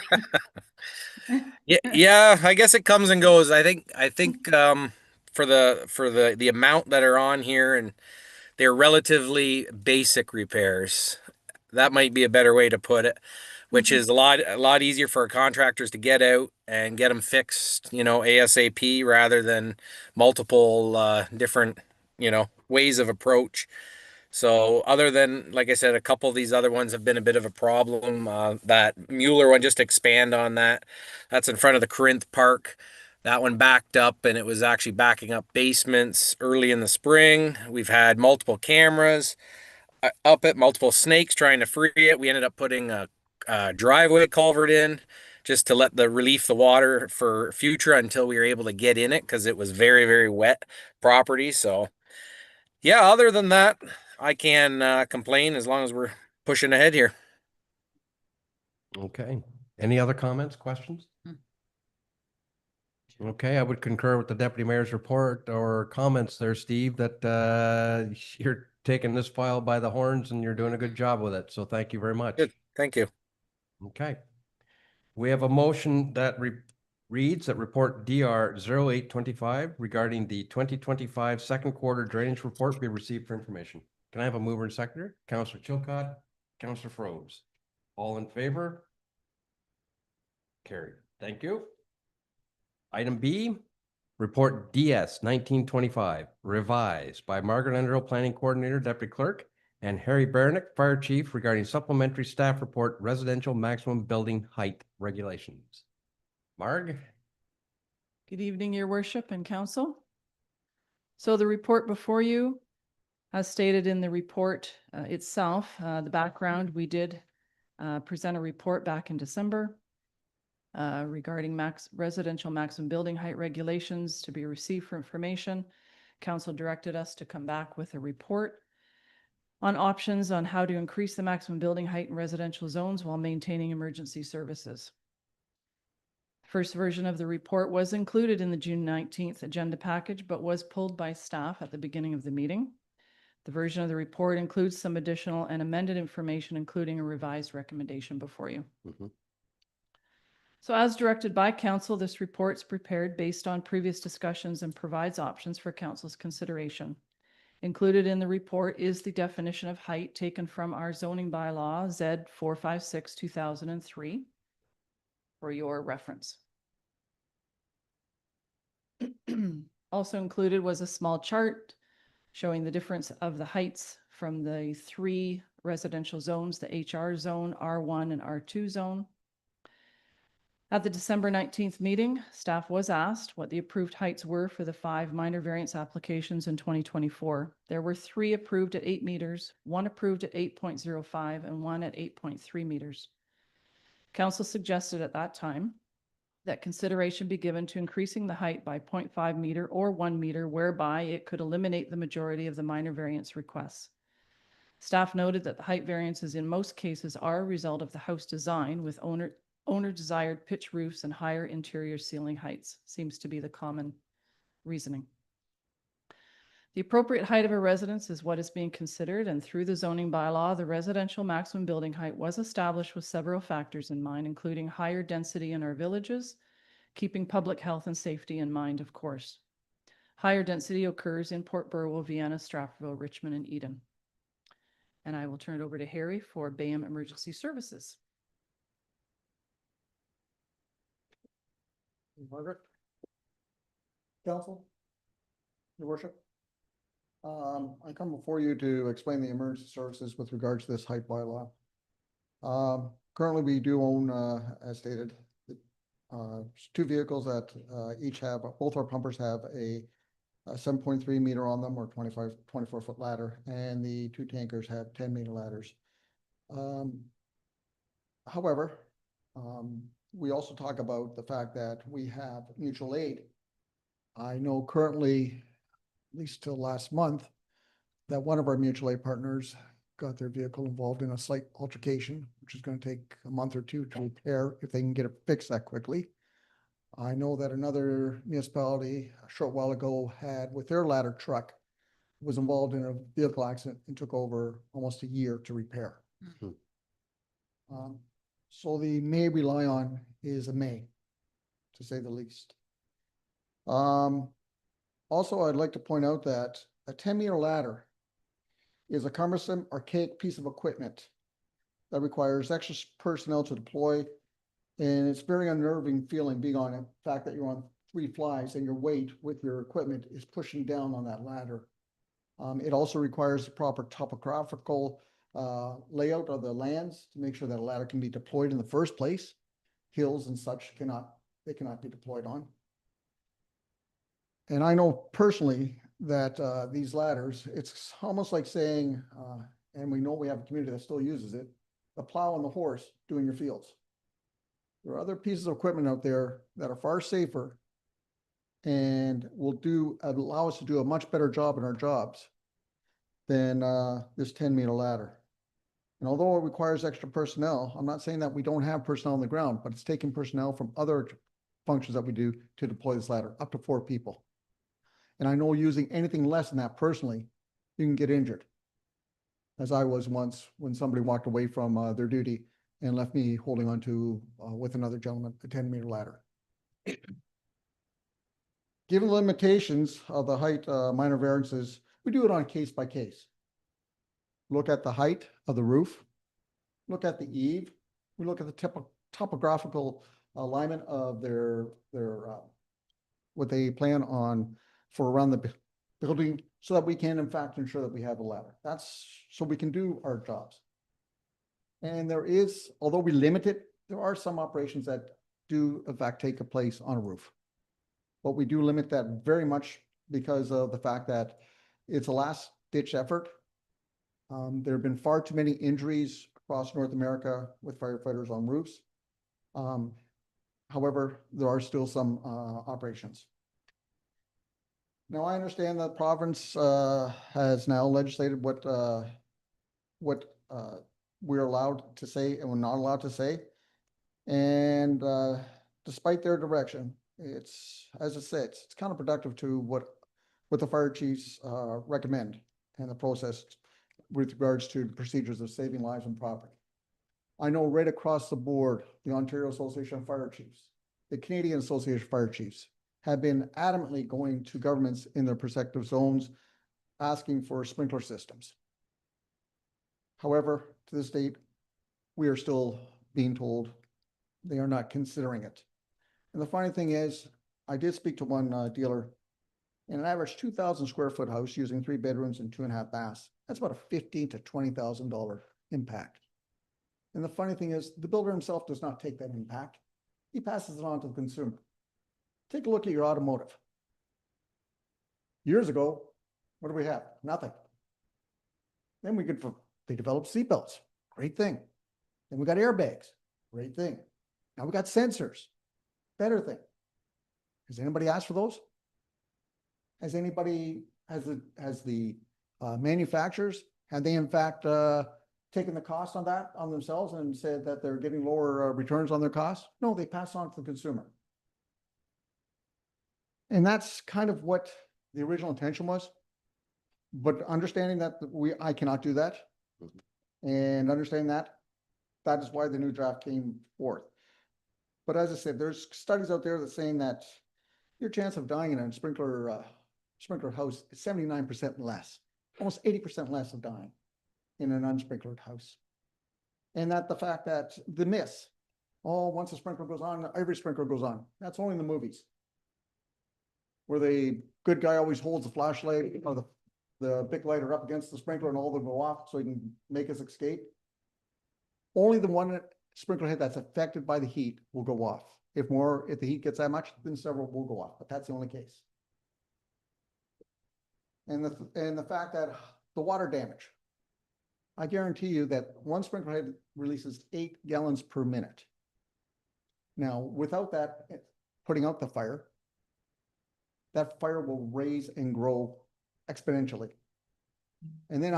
Yeah, I guess it comes and goes. I think for the amount that are on here, and they're relatively basic repairs. That might be a better way to put it, which is a lot easier for our contractors to get out and get them fixed, ASAP, rather than multiple different, ways of approach. So other than, like I said, a couple of these other ones have been a bit of a problem. That Mueller one, just to expand on that, that's in front of the Corinth Park. That one backed up, and it was actually backing up basements early in the spring. We've had multiple cameras up it, multiple snakes trying to free it. We ended up putting a driveway culvert in just to let relief the water for future until we were able to get in it, because it was very, very wet property. So yeah, other than that, I can complain as long as we're pushing ahead here. Okay. Any other comments, questions? Okay, I would concur with the Deputy Mayor's report or comments there, Steve, that you're taking this file by the horns and you're doing a good job with it. So thank you very much. Good. Thank you. Okay. We have a motion that reads that report DR 0825 regarding the 2025 second quarter drainage report be received for information. Can I have a mover and seconder? Councillor Chilcott, Councillor Froze. All in favor? Carried. Thank you. Item B, report DS 1925, revised by Margaret Underhill, Planning Coordinator, Deputy Clerk, and Harry Baronick, Fire Chief, regarding supplementary staff report, residential maximum building height regulations. Marg? Good evening, Your Worship and Council. So the report before you, as stated in the report itself, the background, we did present a report back in December regarding residential maximum building height regulations to be received for information. Council directed us to come back with a report on options on how to increase the maximum building height in residential zones while maintaining emergency services. First version of the report was included in the June 19th agenda package, but was pulled by staff at the beginning of the meeting. The version of the report includes some additional and amended information, including a revised recommendation before you. So as directed by council, this report is prepared based on previous discussions and provides options for council's consideration. Included in the report is the definition of height taken from our zoning bylaw Z 456/2003 for your reference. Also included was a small chart showing the difference of the heights from the three residential zones, the HR zone, R1 and R2 zone. At the December 19th meeting, staff was asked what the approved heights were for the 5 minor variance applications in 2024. There were 3 approved at 8 meters, 1 approved at 8.05, and 1 at 8.3 meters. Council suggested at that time that consideration be given to increasing the height by 0.5 meter or 1 meter, whereby it could eliminate the majority of the minor variance requests. Staff noted that the height variances in most cases are a result of the house design, with owner desired pitch roofs and higher interior ceiling heights. Seems to be the common reasoning. The appropriate height of a residence is what is being considered, and through the zoning bylaw, the residential maximum building height was established with several factors in mind, including higher density in our villages, keeping public health and safety in mind, of course. Higher density occurs in Port Burwell, Vienna, Strathville, Richmond, and Eden. And I will turn it over to Harry for BAM Emergency Services. Margaret? Council? Your Worship? I come before you to explain the emergency services with regards to this height bylaw. Currently, we do own, as stated, 2 vehicles that each have, both our pumpers have a 7.3 meter on them, or 24-foot ladder, and the 2 tankers have 10-meter ladders. However, we also talk about the fact that we have mutual aid. I know currently, at least till last month, that one of our mutual aid partners got their vehicle involved in a slight altercation, which is going to take a month or 2 to repair if they can get it fixed that quickly. I know that another municipality a short while ago had, with their ladder truck, was involved in a vehicle accident and took over almost a year to repair. So the may rely on is a may, to say the least. Also, I'd like to point out that a 10-meter ladder is a cumbersome, archaic piece of equipment that requires extra personnel to deploy, and it's very unnerving feeling being on it. The fact that you're on 3 flies and your weight with your equipment is pushing down on that ladder. It also requires the proper topographical layout of the lands to make sure that a ladder can be deployed in the first place. Hills and such cannot be deployed on. And I know personally that these ladders, it's almost like saying, and we know we have a community that still uses it, the plow and the horse doing your fields. There are other pieces of equipment out there that are far safer and will allow us to do a much better job in our jobs than this 10-meter ladder. And although it requires extra personnel, I'm not saying that we don't have personnel on the ground, but it's taking personnel from other functions that we do to deploy this ladder, up to 4 people. And I know using anything less than that personally, you can get injured. As I was once when somebody walked away from their duty and left me holding on to, with another gentleman, a 10-meter ladder. Given the limitations of the height minor variances, we do it on case by case. Look at the height of the roof, look at the eave, we look at the topographical alignment of their what they plan on for around the building, so that we can in fact ensure that we have a ladder. That's so we can do our jobs. And there is, although we limit it, there are some operations that do in fact take a place on a roof. But we do limit that very much because of the fact that it's a last ditch effort. There have been far too many injuries across North America with firefighters on roofs. However, there are still some operations. Now, I understand that province has now legislated what we're allowed to say and we're not allowed to say. And despite their direction, it's, as I said, it's counterproductive to what the fire chiefs recommend and the process with regards to the procedures of saving lives and property. I know right across the board, the Ontario Association of Fire Chiefs, the Canadian Association of Fire Chiefs have been adamantly going to governments in their respective zones asking for sprinkler systems. However, to this date, we are still being told they are not considering it. And the funny thing is, I did speak to one dealer in an average 2,000 square foot house using 3 bedrooms and 2.5 baths. That's about a $15,000 to $20,000 impact. And the funny thing is, the builder himself does not take that impact. He passes it on to the consumer. Take a look at your automotive. Years ago, what do we have? Nothing. Then they developed seatbelts. Great thing. Then we got airbags. Great thing. Now we got sensors. Better thing. Has anybody asked for those? Has the manufacturers, have they in fact taken the cost on that on themselves and said that they're getting lower returns on their costs? No, they pass on to the consumer. And that's kind of what the original intention was. But understanding that I cannot do that, and understanding that is why the new draft came forth. But as I said, there's studies out there that saying that your chance of dying in a sprinkler house is 79% less, almost 80% less of dying in an unsprinklered house. And that the fact that the myth, once a sprinkler goes on, every sprinkler goes on. That's only in the movies, where the good guy always holds the flashlight or the big lighter up against the sprinkler and all of them go off so he can make his escape. Only the one sprinkler head that's affected by the heat will go off. If the heat gets that much, then several will go off, but that's the only case. And the fact that the water damage, I guarantee you that one sprinkler head releases 8 gallons per minute. Now, without that, putting out the fire, that fire will raise and grow exponentially. And then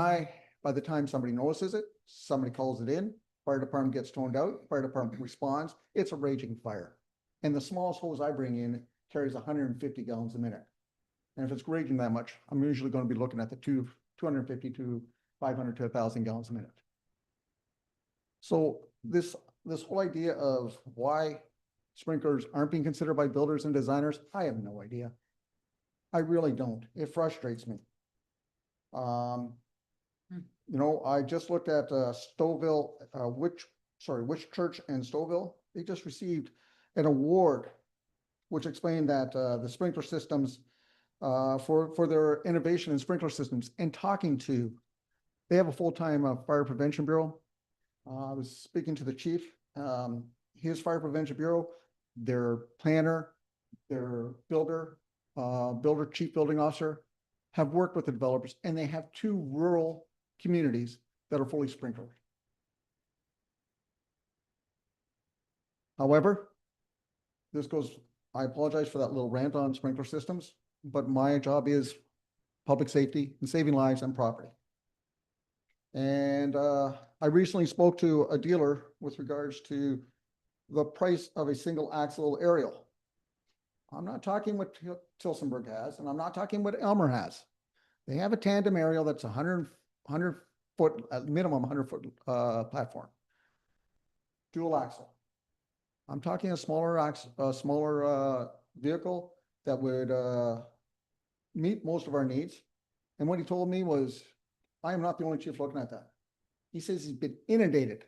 by the time somebody notices it, somebody calls it in, fire department gets toned out, fire department responds, it's a raging fire. And the smallest hose I bring in carries 150 gallons a minute. And if it's raging that much, I'm usually going to be looking at the 250 to 500 to 1,000 gallons a minute. So this whole idea of why sprinklers aren't being considered by builders and designers, I have no idea. I really don't. It frustrates me. You know, I just looked at Stouffville, Witch Church and Stouffville. They just received an award, which explained that the sprinkler systems, for their innovation in sprinkler systems, and they have a full-time fire prevention bureau. I was speaking to the chief, his fire prevention bureau, their planner, their builder, chief building officer, have worked with the developers, and they have 2 rural communities that are fully sprinkled. However, I apologize for that little rant on sprinkler systems, but my job is public safety and saving lives and property. And I recently spoke to a dealer with regards to the price of a single axle aerial. I'm not talking what Tilsonburg has, and I'm not talking what Elmer has. They have a tandem aerial that's 100 foot, at minimum 100 foot platform, dual axle. I'm talking a smaller vehicle that would meet most of our needs. And what he told me was, I am not the only chief looking at that. He says he's been inundated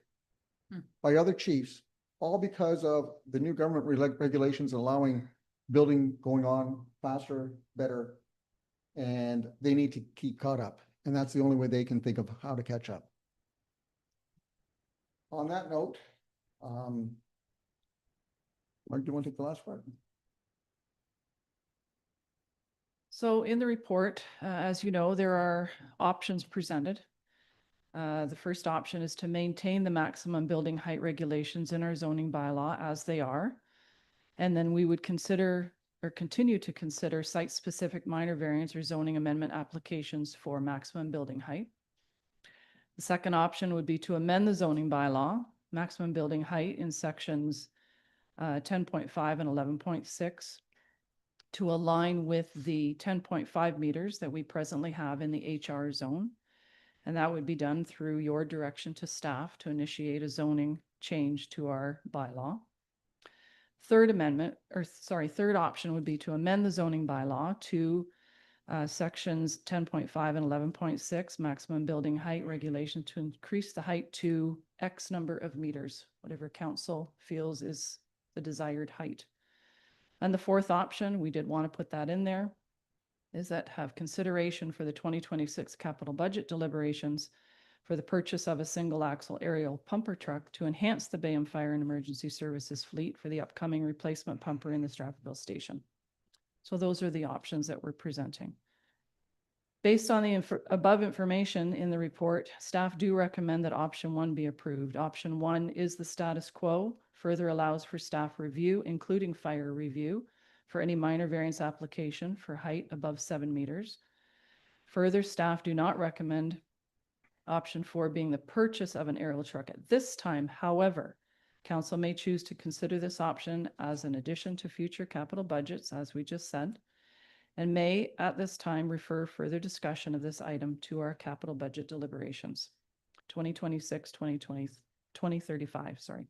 by other chiefs, all because of the new government regulations allowing building going on faster, better, and they need to keep caught up. And that's the only way they can think of how to catch up. On that note, Mark, do you want to take the last part? So in the report, as you know, there are options presented. The first option is to maintain the maximum building height regulations in our zoning bylaw as they are. And then we would consider or continue to consider site-specific minor variance or zoning amendment applications for maximum building height. The second option would be to amend the zoning bylaw, maximum building height in sections 10.5 and 11.6 to align with the 10.5 meters that we presently have in the HR zone. And that would be done through your direction to staff to initiate a zoning change to our bylaw. Third option would be to amend the zoning bylaw to sections 10.5 and 11.6, maximum building height regulation, to increase the height to X number of meters, whatever council feels is the desired height. And the fourth option, we did want to put that in there, is that have consideration for the 2026 capital budget deliberations for the purchase of a single axle aerial pumper truck to enhance the Bayham Fire and Emergency Services fleet for the upcoming replacement pumper in the Strathville station. So those are the options that we're presenting. Based on the above information in the report, staff do recommend that option 1 be approved. Option 1 is the status quo, further allows for staff review, including fire review, for any minor variance application for height above 7 meters. Further, staff do not recommend option 4 being the purchase of an aerial truck at this time. However, council may choose to consider this option as an addition to future capital budgets, as we just said, and may at this time refer further discussion of this item to our capital budget deliberations, 2035, sorry.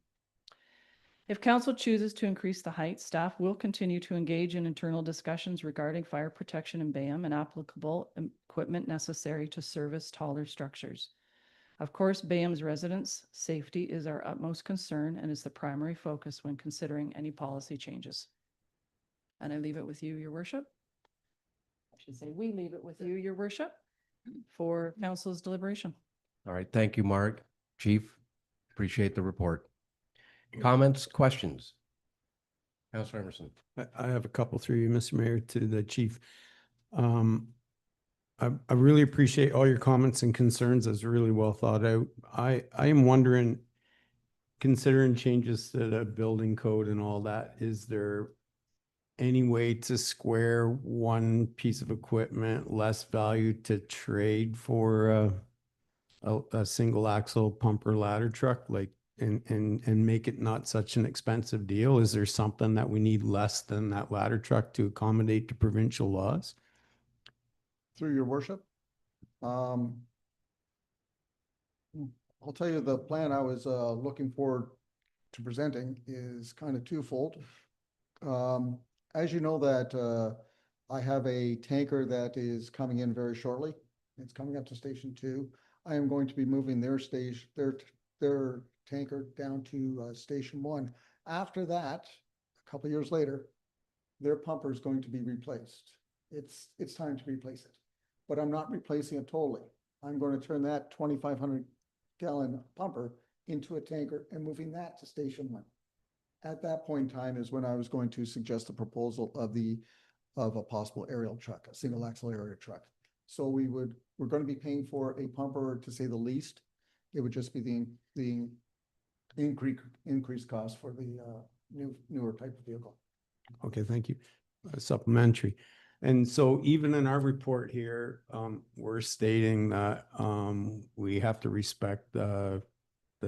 If council chooses to increase the height, staff will continue to engage in internal discussions regarding fire protection in Bayham and applicable equipment necessary to service taller structures. Of course, Bayham's residents' safety is our utmost concern and is the primary focus when considering any policy changes. And I leave it with you, Your Worship. I should say we leave it with you, Your Worship, for council's deliberation. All right, thank you, Mark. Chief, appreciate the report. Comments, questions? Councilor Emerson. I have a couple through you, Mr. Mayor, to the chief. I really appreciate all your comments and concerns. That's really well thought out. I am wondering, considering changes to the building code and all that, is there any way to square one piece of equipment less value to trade for a single axle pumper ladder truck, like, and make it not such an expensive deal? Is there something that we need less than that ladder truck to accommodate the provincial laws? Through your worship, I'll tell you the plan I was looking forward to presenting is kind of twofold. As you know that I have a tanker that is coming in very shortly. It's coming up to Station 2. I am going to be moving their tanker down to Station 1. After that, a couple years later, their pumper is going to be replaced. It's time to replace it, but I'm not replacing it totally. I'm going to turn that 2,500 gallon pumper into a tanker and moving that to Station 1. At that point in time is when I was going to suggest the proposal of a possible aerial truck, a single axle aerial truck. So we're going to be paying for a pumper, to say the least. It would just be the increased cost for the newer type of vehicle. Okay, thank you. Supplementary. And so even in our report here, we're stating that we have to respect the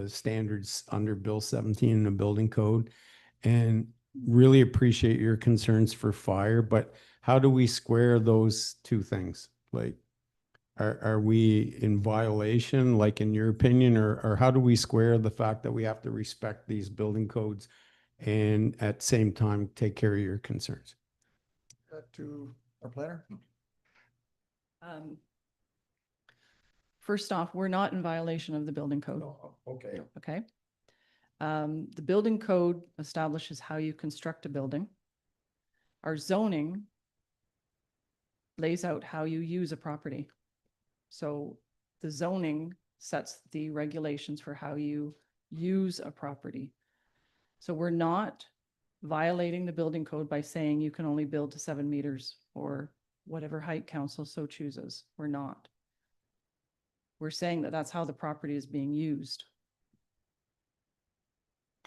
standards under Bill 17 in the building code, and really appreciate your concerns for fire. But how do we square those two things? Like, are we in violation, like in your opinion, or how do we square the fact that we have to respect these building codes and at the same time, take care of your concerns. To our planner? First off, we're not in violation of the building code. Okay. Okay. The building code establishes how you construct a building. Our zoning lays out how you use a property. So the zoning sets the regulations for how you use a property. So we're not violating the building code by saying you can only build to 7 meters or whatever height council so chooses. We're not. We're saying that that's how the property is being used.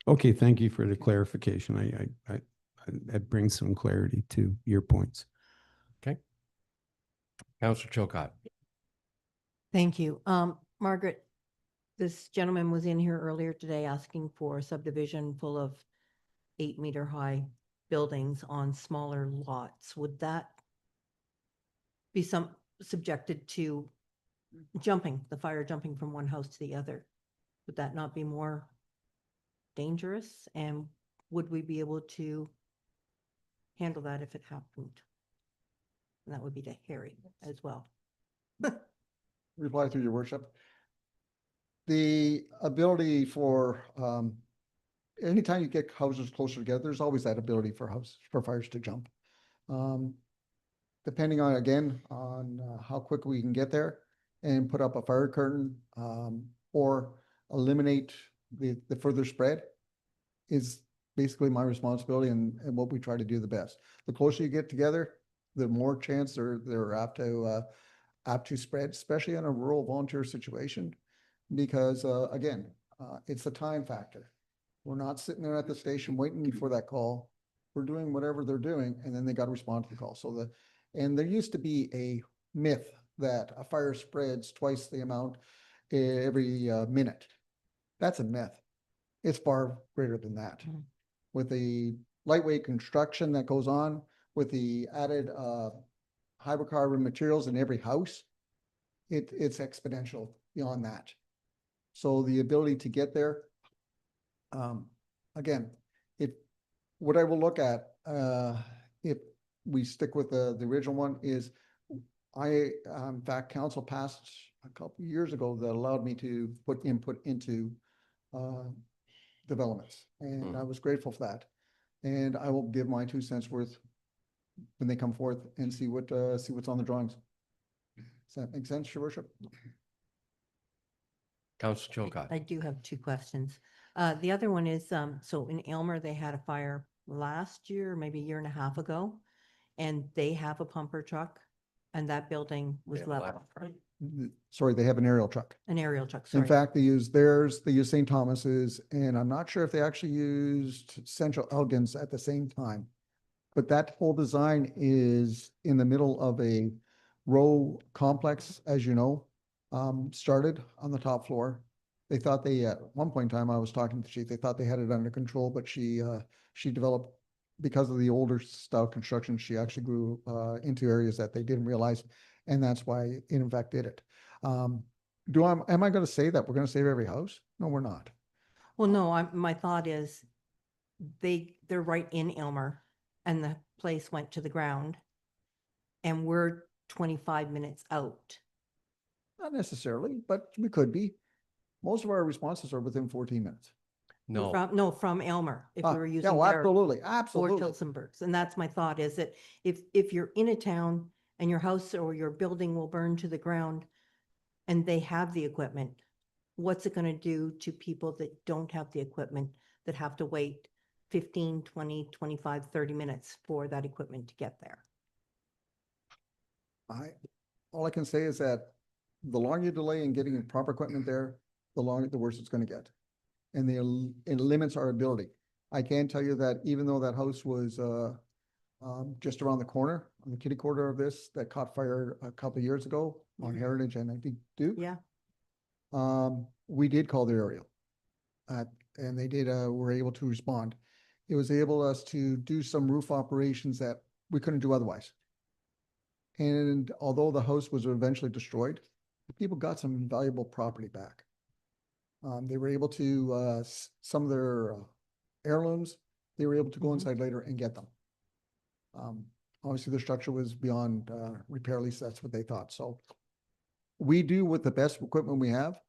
Okay, thank you for the clarification. That brings some clarity to your points. Okay. Councillor Chilcott. Thank you. Margaret, this gentleman was in here earlier today asking for a subdivision full of 8-meter high buildings on smaller lots. Would that be subjected to the fire jumping from one house to the other? Would that not be more dangerous? And would we be able to handle that if it happened? And that would be to Harry as well. Reply through your worship. The ability for, anytime you get houses closer together, there's always that ability for fires to jump. Depending on, again, on how quick we can get there and put up a fire curtain, or eliminate the further spread is basically my responsibility and what we try to do the best. The closer you get together, the more chance they're apt to spread, especially in a rural volunteer situation. Because again, it's a time factor. We're not sitting there at the station waiting for that call. We're doing whatever they're doing, and then they got to respond to the call. And there used to be a myth that a fire spreads twice the amount every minute. That's a myth. It's far greater than that. With the lightweight construction that goes on, with the added hydrocarbon materials in every house, it's exponential beyond that. So the ability to get there, again, what I will look at, if we stick with the original one, is in fact, council passed a couple of years ago that allowed me to put input into developments, and I was grateful for that. And I will give my 2 cents worth when they come forth and see what's on the drawings. Does that make sense, Your Worship? Councillor Chilcott. I do have 2 questions. The other one is, so in Aylmer, they had a fire last year, maybe a year and a half ago, and they have a pumper truck, and that building was level. Sorry, they have an aerial truck. An aerial truck, sorry. In fact, they use theirs, they use St. Thomas's, and I'm not sure if they actually used Central Elgin's at the same time. But that whole design is in the middle of a row complex, as you know, started on the top floor. They thought they, at one point in time, I was talking to the chief, they thought they had it under control, but she developed, because of the older style construction, she actually grew into areas that they didn't realize. And that's why it in fact did it. Am I going to say that we're going to save every house? No, we're not. Well, no, my thought is they're right in Aylmer, and the place went to the ground, and we're 25 minutes out. Not necessarily, but we could be. Most of our responses are within 14 minutes. No. From Aylmer, if we were using Yeah, their absolutely, or absolutely. Tilsonburg's. And that's my thought, is that if you're in a town and your house or your building will burn to the ground and they have the equipment, what's it going to do to people that don't have the equipment, that have to wait 15, 20, 25, 30 minutes for that equipment to get there? All I can say is that the longer you delay in getting proper equipment there, the worse it's going to get. And it limits our ability. I can tell you that even though that house was just around the corner, on the kitty corner of this, that caught fire a couple of years ago on Heritage and I think Duke. Yeah. We did call the aerial, and they were able to respond. It was able us to do some roof operations that we couldn't do otherwise. And although the house was eventually destroyed, people got some valuable property back. They were able to, some of their heirlooms they were able to go Mhm. inside later and get them. Obviously, the structure was beyond repair, at least that's what they thought. So we do with the best equipment we have.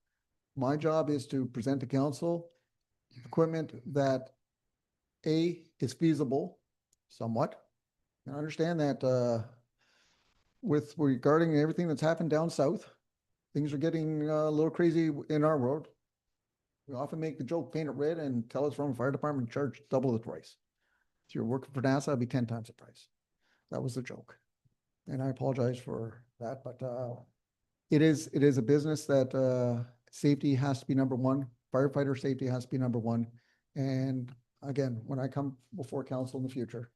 My job is to present to council equipment that is feasible somewhat. And I understand that with regarding everything that's happened down south, things are getting a little crazy in our world. We often make the joke, paint it red and tell us from fire department charge double the price. If you're working for NASA, it'd be 10 times the price. That was the joke. And I apologize for that, but it is a business that safety has to be number one. Firefighter safety has to be number one. And again, when I come before council in the future,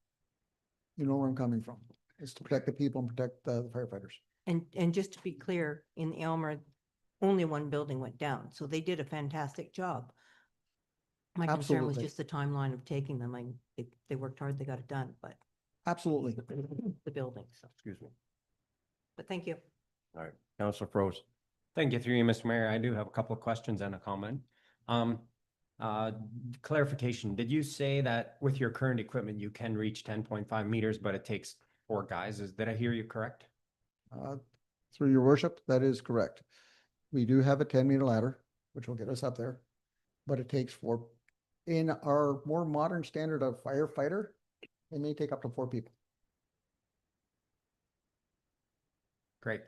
you know where I'm coming from. It's to protect the people and protect the firefighters. And just to be clear, in Aylmer, only one building went down, so they did a fantastic job. My concern was Absolutely. just the timeline of taking them. They worked hard, they got it done, but Absolutely. the building, so, Excuse me. but thank you. All right, Councilor Froze. Thank you, through you, Mr. Mayor. I do have a couple of questions and a comment. Clarification, did you say that with your current equipment, you can reach 10.5 meters, but it takes 4 guys? Did I hear you correct? Through your worship, that is correct. We do have a 10-meter ladder, which will get us up there, but it takes 4. In our more modern standard of firefighter, it may take up to 4 people. Great.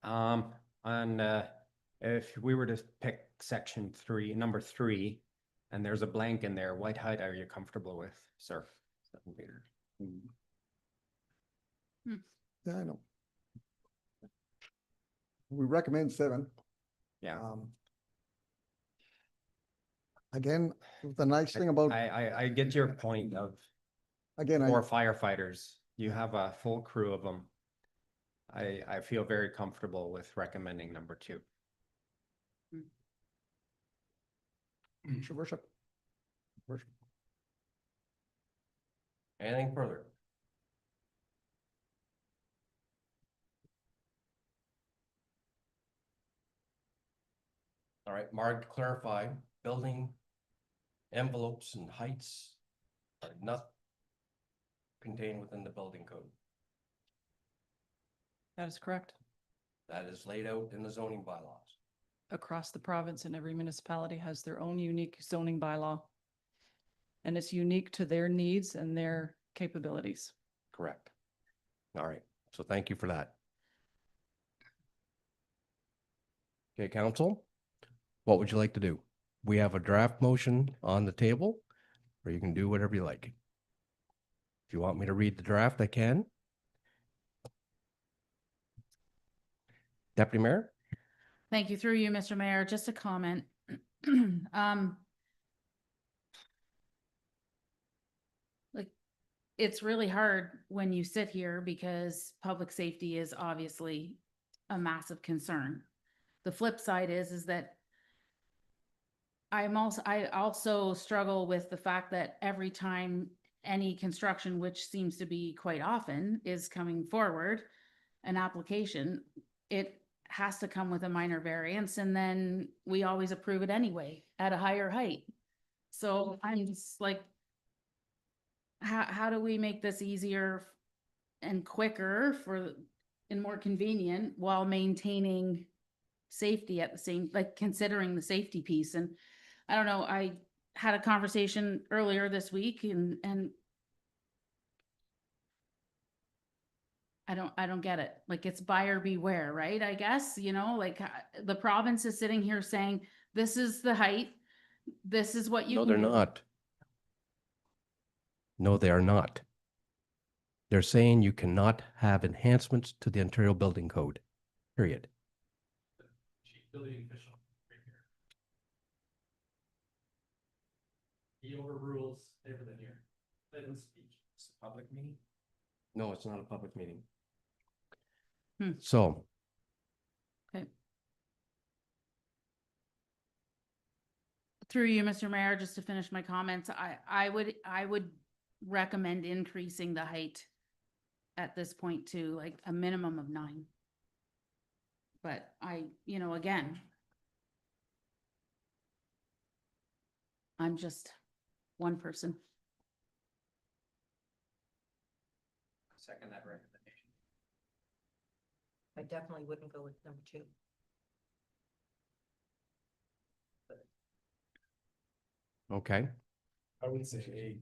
And if we were to pick section 3, number 3, and there's a blank in there, what height are you comfortable with, sir? 7 meters. Yeah, I know. We recommend 7. Yeah. Again, the nice thing about, I get your point of again, 4 firefighters. You have a full crew of them. I feel very comfortable with recommending number 2. Your worship. Worship. Anything further? All right, Mark, to clarify, building envelopes and heights are not contained within the building code. That is correct. That is laid out in the zoning bylaws. Across the province, and every municipality has their own unique zoning bylaw. And it's unique to their needs and their capabilities. Correct. All right, so thank you for that. Okay, council, what would you like to do? We have a draft motion on the table, or you can do whatever you like. If you want me to read the draft, I can. Deputy Mayor? Thank you, through you, Mr. Mayor. Just a comment. Like, it's really hard when you sit here because public safety is obviously a massive concern. The flip side is that I also struggle with the fact that every time any construction, which seems to be quite often, is coming forward, an application, it has to come with a minor variance, and then we always approve it anyway at a higher height. So I'm just like, how do we make this easier and quicker and more convenient while maintaining safety at the same, like considering the safety piece? And I don't know, I had a conversation earlier this week and I don't get it. Like, it's buyer beware, right? I guess, like the province is sitting here saying, this is the height. This is what you No, can they're do. not. No, they are not. They're saying you cannot have enhancements to the Ontario Building Code, period. Building official, right here. He overrules everything here. Let him speak. It's a public meeting. No, it's not a public meeting. Hmm. So. Okay. Through you, Mr. Mayor, just to finish my comments, I would recommend increasing the height at this point to like a minimum of 9. But again, I'm just, one person. Second that recommendation. I definitely wouldn't go with number 2. Okay. I would say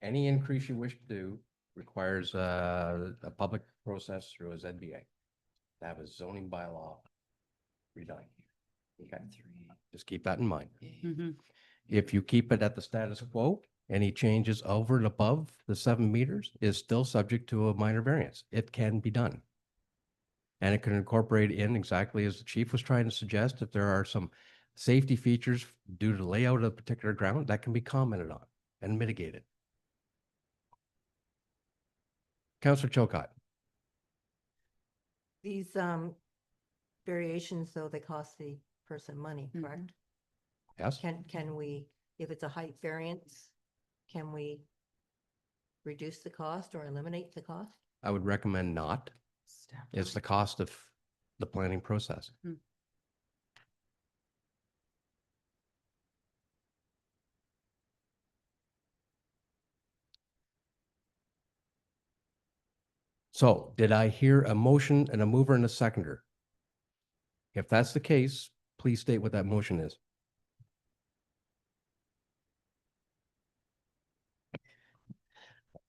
Any increase you wish to do requires a public process through a ZBA. To have a zoning bylaw redone. Okay, just keep that in mind. Mhm. If you keep it at the status quo, any changes over and above the 7 meters is still subject to a minor variance. It can be done. And it can incorporate in exactly as the chief was trying to suggest, if there are some safety features due to layout of a particular ground, that can be commented on and mitigated. Councillor Chilcott. These variations, though, they cost the person money, correct? Yes? Can we, if it's a height variance, can we reduce the cost or eliminate the cost? I would recommend not. It's the cost of the planning process. Hmm. So did I hear a motion and a mover and a seconder? If that's the case, please state what that motion is.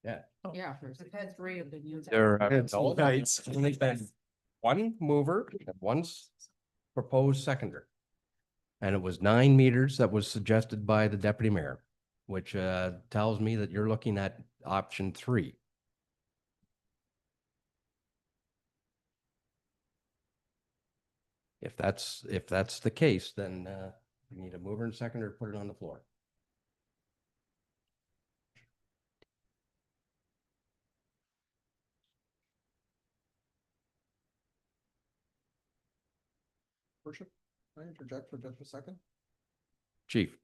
Yeah. Yeah, there's 3 opinions. There are It's no nice. only been one mover and one proposed seconder. And it was 9 meters that was suggested by the deputy mayor, which tells me that you're looking at option 3. If that's the case, then we need a mover and seconder to put it on the floor. Worship, can I interject for just a second? Chief.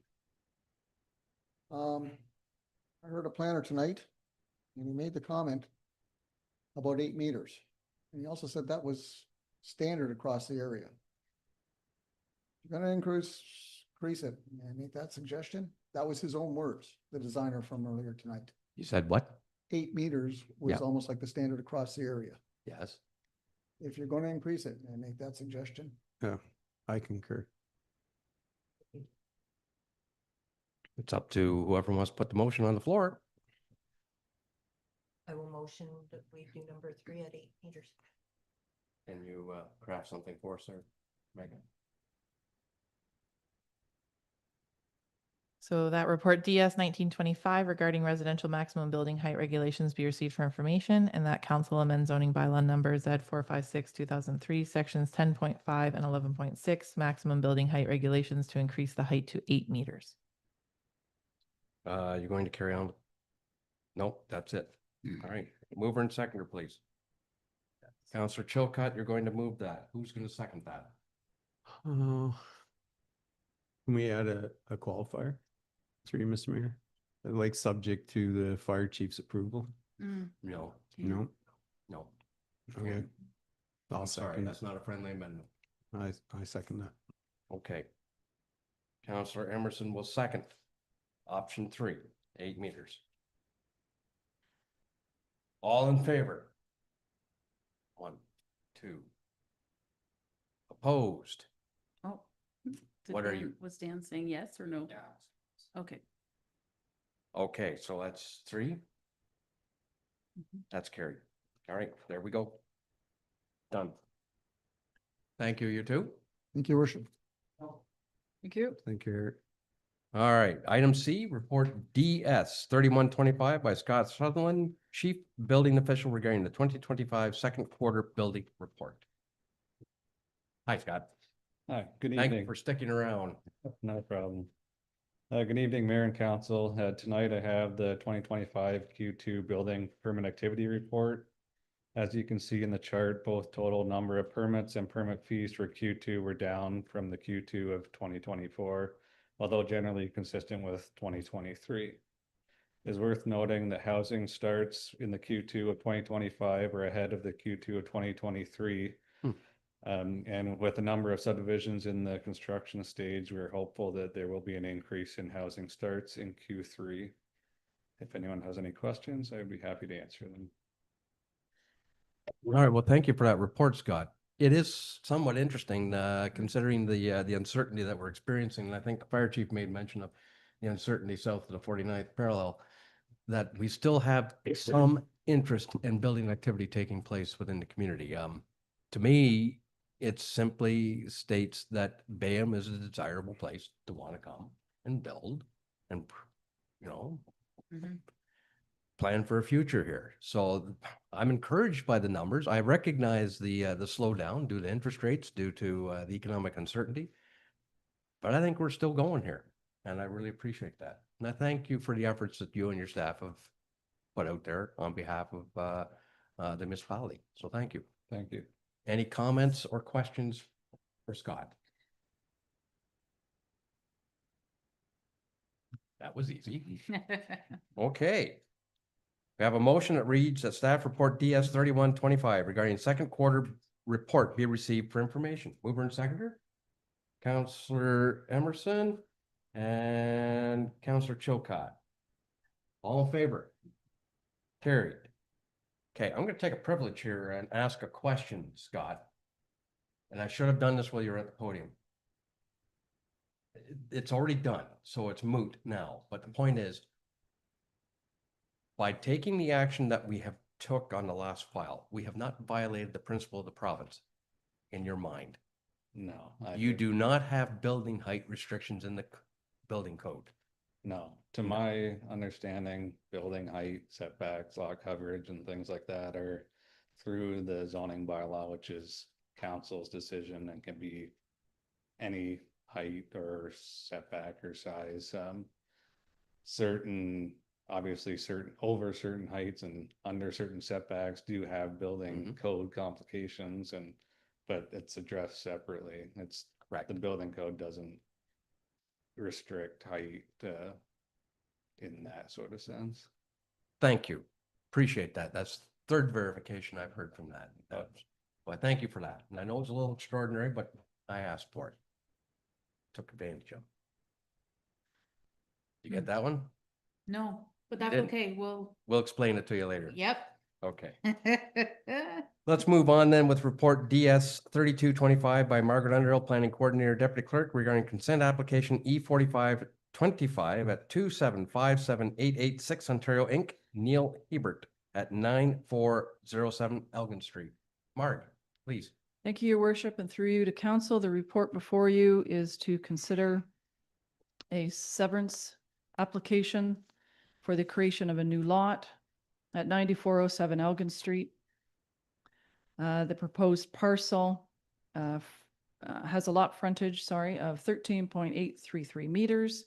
I heard a planner tonight, and he made the comment about 8 meters. And he also said that was standard across the area. You're gonna increase it, and make that suggestion. That was his own words, the designer from earlier tonight. You said what? 8 meters Yeah. was almost like the standard across the area. Yes. If you're gonna increase it, and make that suggestion. Yeah, I concur. It's up to whoever wants to put the motion on the floor. I will motion that we do number 3 at 8 meters. Can you craft something for us, sir, Megan? So that report DS 1925 regarding residential maximum building height regulations be received for information, and that council amend zoning bylaw number Z 456 2003 sections 10.5 and 11.6 maximum building height regulations to increase the height to 8 meters. You're going to carry on? Nope, that's it. All right, mover and seconder, please. Councillor Chilcott, you're going to move that. Who's going to second that? Oh, can we add a qualifier? Through you, Mr. Mayor, like subject to the fire chief's approval? Mm. No, No, no. okay. I'll I'm sorry, second that's not a friendly amendment. I second that. Okay. Councillor Emerson will second. Option 3, 8 meters. All in favor? 1, 2. Opposed? Oh. Did What are Dan- you? Was Dan saying yes or no? Yeah. Okay. Okay, so that's 3. Mhm. That's carried. All right, there we go. Done. Thank you, you two. Thank you, worship. Thank you. Thank you, Eric. All right, item C, report DS 3125 by Scott Sutherland, Chief Building Official regarding the 2025 second quarter building report. Hi, Scott. Hi, good Thank you evening. for sticking around. Not a problem. Good evening, Mayor and Council. Tonight I have the 2025 Q2 Building Permit Activity Report. As you can see in the chart, both total number of permits and permit fees for Q2 were down from the Q2 of 2024, although generally consistent with 2023. It's worth noting that housing starts in the Q2 of 2025 are ahead of the Q2 of 2023. And with a number of subdivisions in the construction stage, we're hopeful that there will be an increase in housing starts in Q3. If anyone has any questions, I'd be happy to answer them. All right, well, thank you for that report, Scott. It is somewhat interesting, considering the uncertainty that we're experiencing. And I think the fire chief made mention of the uncertainty south of the 49th parallel, that we still have some interest in building activity taking place within the community. To me, it simply states that Bayham is a desirable place to want to come and build and, you know, plan for a future here. So I'm encouraged by the numbers. I recognize the slowdown due to interest rates, due to the economic uncertainty, but I think we're still going here, and I really appreciate that. And I thank you for the efforts that you and your staff have put out there on behalf of the municipality. So thank you. Thank you. Any comments or questions for Scott? That was easy. Okay. We have a motion that reads that staff report DS 3125 regarding second quarter report be received for information. Mover and seconder, Councillor Emerson and Councillor Chilcott. All in favor? Carried. Okay, I'm going to take a privilege here and ask a question, Scott. And I should have done this while you were at the podium. It's already done, so it's moot now. But the point is, by taking the action that we have took on the last file, we have not violated the principle of the province in your mind. No. You do not have building height restrictions in the building code. No, to my understanding, building height, setbacks, lot coverage and things like that are through the zoning bylaw, which is council's decision and can be any height or setback or size. Obviously over certain heights and under certain setbacks do have building code complications, but it's addressed separately. It's correct. The building code doesn't restrict height in that sort of sense. Thank you. Appreciate that. That's third verification I've heard from that. Well, thank you for that. And I know it's a little extraordinary, but I asked for it. Took advantage of. You get that one? No, but that's Didn't. okay. We'll explain it to you later. Yep. Okay. Let's move on then with report DS 3225 by Margaret Underhill, Planning Coordinator, Deputy Clerk, regarding consent application E4525 at 2757886 Ontario Inc. Neil Hebert at 9407 Elgin Street. Marg, please. Thank you, Your Worship, and through you to council, the report before you is to consider a severance application for the creation of a new lot at 9407 Elgin Street. The proposed parcel has a lot frontage, of 13.833 meters,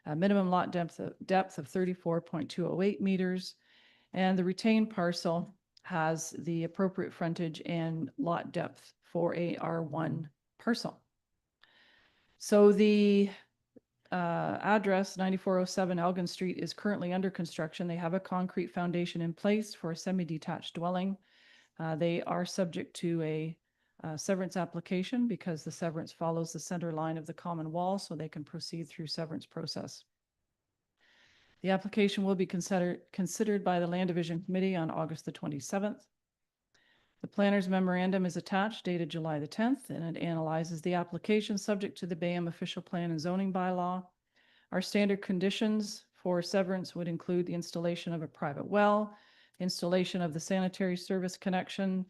a minimum lot depth of 34.208 meters, and the retained parcel has the appropriate frontage and lot depth for a R1 parcel. So the address 9407 Elgin Street is currently under construction. They have a concrete foundation in place for a semi-detached dwelling. They are subject to a severance application because the severance follows the center line of the common wall, so they can proceed through severance process. The application will be considered by the Land Division Committee on August the 27th. The planner's memorandum is attached, dated July the 10th, and it analyzes the application subject to the Bayham official plan and zoning bylaw. Our standard conditions for severance would include the installation of a private well, installation of the sanitary service connection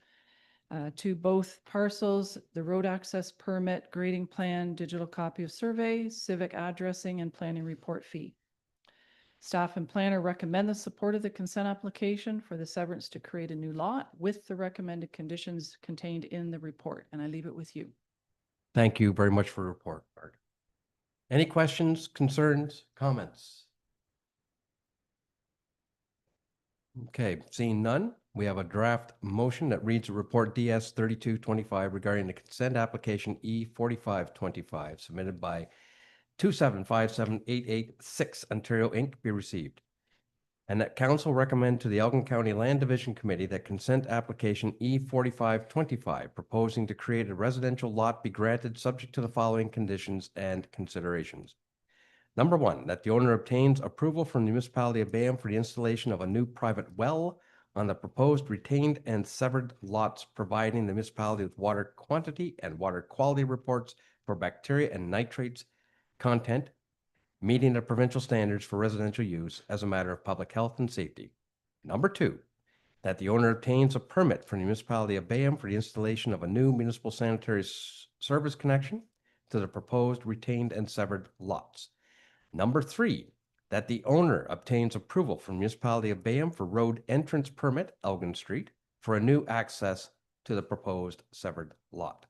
to both parcels, the road access permit, grading plan, digital copy of survey, civic addressing, and planning report fee. Staff and planner recommend the support of the consent application for the severance to create a new lot with the recommended conditions contained in the report, and I leave it with you. Thank you very much for the report, Marg. Any questions, concerns, comments? Okay, seeing none, we have a draft motion that reads a report DS 3225 regarding the consent application E4525 submitted by 2757886 Ontario Inc. be received. and that council recommend to the Elgin County Land Division Committee that consent application E4525 proposing to create a residential lot be granted subject to the following conditions and considerations. Number one, that the owner obtains approval from the municipality of Bayham for the installation of a new private well on the proposed retained and severed lots, providing the municipality with water quantity and water quality reports for bacteria and nitrates content, meeting the provincial standards for residential use as a matter of public health and safety. Number two, that the owner obtains a permit from the municipality of Bayham for the installation of a new municipal sanitary service connection to the proposed retained and severed lots. Number three, that the owner obtains approval from the municipality of Bayham for road entrance permit, Elgin Street, for a new access to the proposed severed lot.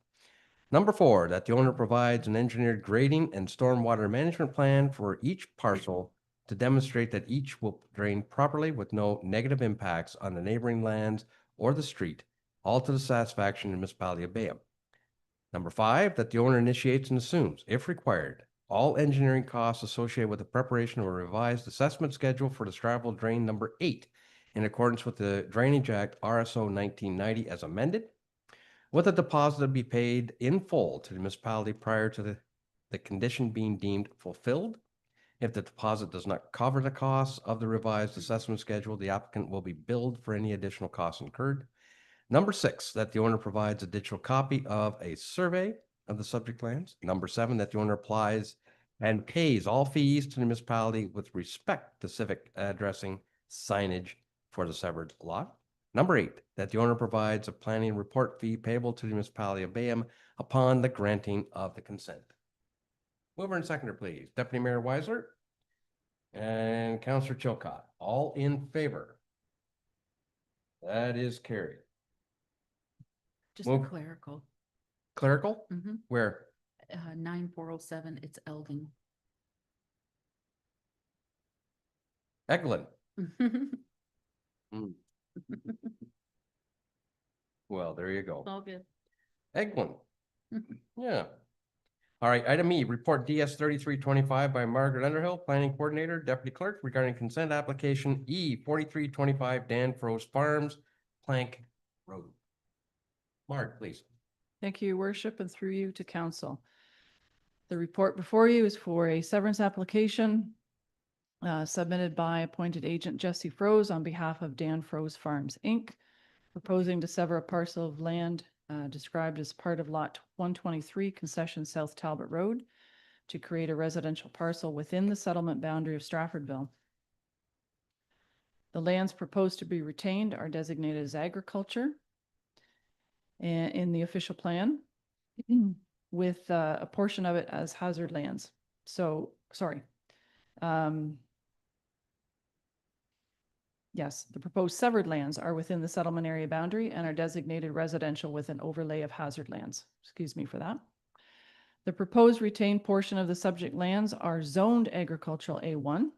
Number four, that the owner provides an engineered grading and stormwater management plan for each parcel to demonstrate that each will drain properly with no negative impacts on the neighboring lands or the street, all to the satisfaction of the municipality of Bayham. Number five, that the owner initiates and assumes, if required, all engineering costs associated with the preparation of a revised assessment schedule for the Stratford Drain number 8 in accordance with the Drainage Act RSO 1990 as amended, with a deposit to be paid in full to the municipality prior to the condition being deemed fulfilled. If the deposit does not cover the costs of the revised assessment schedule, the applicant will be billed for any additional costs incurred. Number six, that the owner provides a digital copy of a survey of the subject lands. Number seven, that the owner applies and pays all fees to the municipality with respect to civic addressing signage for the severed lot. Number eight, that the owner provides a planning report fee payable to the municipality of Bayham upon the granting of the consent. Mover and seconder, please. Deputy Mayor Weisler and Councillor Chilcott, all in favor? That is carried. Just Move. a clerical. Clerical? Mm-hmm. Where? 9407, it's Elgin. Eglin. Mm. Well, there you go. All good. Eglin. Yeah. All right, item E, report DS 3325 by Margaret Underhill, Planning Coordinator, Deputy Clerk, regarding consent application E 4325 Dan Froze Farms, Plank Road. Mark, please. Thank you, Your Worship, and through you to council. The report before you is for a severance application submitted by appointed agent Jesse Froze on behalf of Dan Froze Farms, Inc., proposing to sever a parcel of land described as part of Lot 123 Concession South Talbot Road to create a residential parcel within the settlement boundary of Stratfordville. The lands proposed to be retained are designated as agriculture in the official plan, with a portion of it as hazard lands. So, sorry. Yes, the proposed severed lands are within the settlement area boundary and are designated residential with an overlay of hazard lands. Excuse me for that. The proposed retained portion of the subject lands are zoned agricultural A1,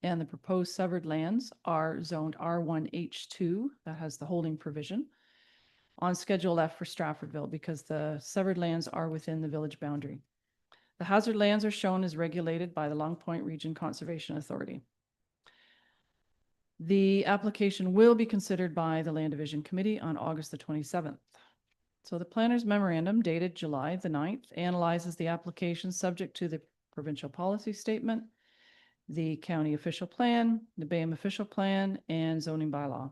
and the proposed severed lands are zoned R1H2, that has the holding provision, on Schedule F for Stratfordville because the severed lands are within the village boundary. The hazard lands are shown as regulated by the Long Point Region Conservation Authority. The application will be considered by the Land Division Committee on August the 27th. So the planner's memorandum dated July the 9th analyzes the application subject to the provincial policy statement, the county official plan, the Bayham official plan, and zoning bylaw.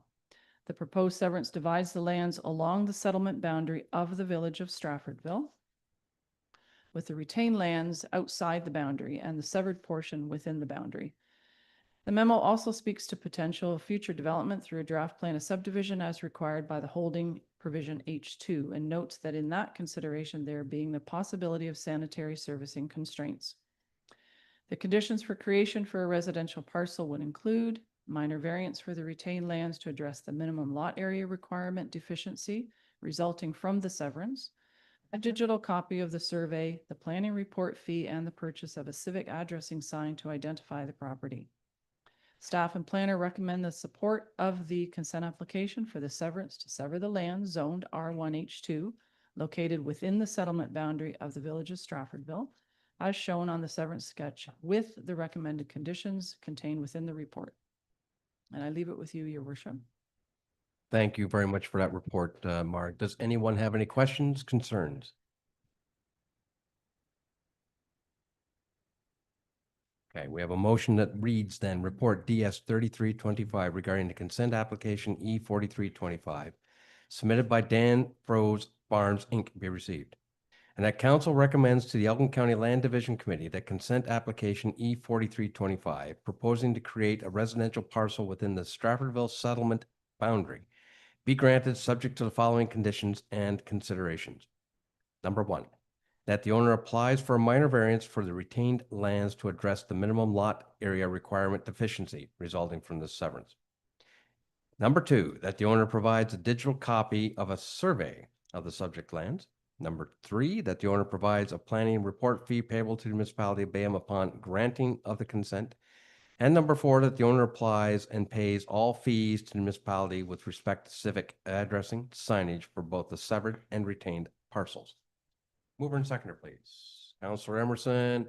The proposed severance divides the lands along the settlement boundary of the village of Stratfordville, with the retained lands outside the boundary and the severed portion within the boundary. The memo also speaks to potential future development through a draft plan of subdivision as required by the holding provision H2, and notes that in that consideration there being the possibility of sanitary servicing constraints. The conditions for creation for a residential parcel would include minor variance for the retained lands to address the minimum lot area requirement deficiency resulting from the severance, a digital copy of the survey, the planning report fee, and the purchase of a civic addressing sign to identify the property. Staff and planner recommend the support of the consent application for the severance to sever the land zoned R1H2 located within the settlement boundary of the village of Stratfordville, as shown on the severance sketch with the recommended conditions contained within the report. And I leave it with you, your worship. Thank you very much for that report, Mark. Does anyone have any questions, concerns? Okay, we have a motion that reads then report DS 3325 regarding the consent application E 4325 submitted by Dan Froze Farms Inc. be received. And that council recommends to the Elgin County Land Division Committee that consent application E 4325 proposing to create a residential parcel within the Stratfordville settlement boundary be granted subject to the following conditions and considerations. Number one, that the owner applies for a minor variance for the retained lands to address the minimum lot area requirement deficiency resulting from this severance. Number two, that the owner provides a digital copy of a survey of the subject lands. Number three, that the owner provides a planning report fee payable to the municipality of Bayham upon granting of the consent. And number four, that the owner applies and pays all fees to the municipality with respect to civic addressing signage for both the severed and retained parcels. Mover and seconder, please. Councillor Emerson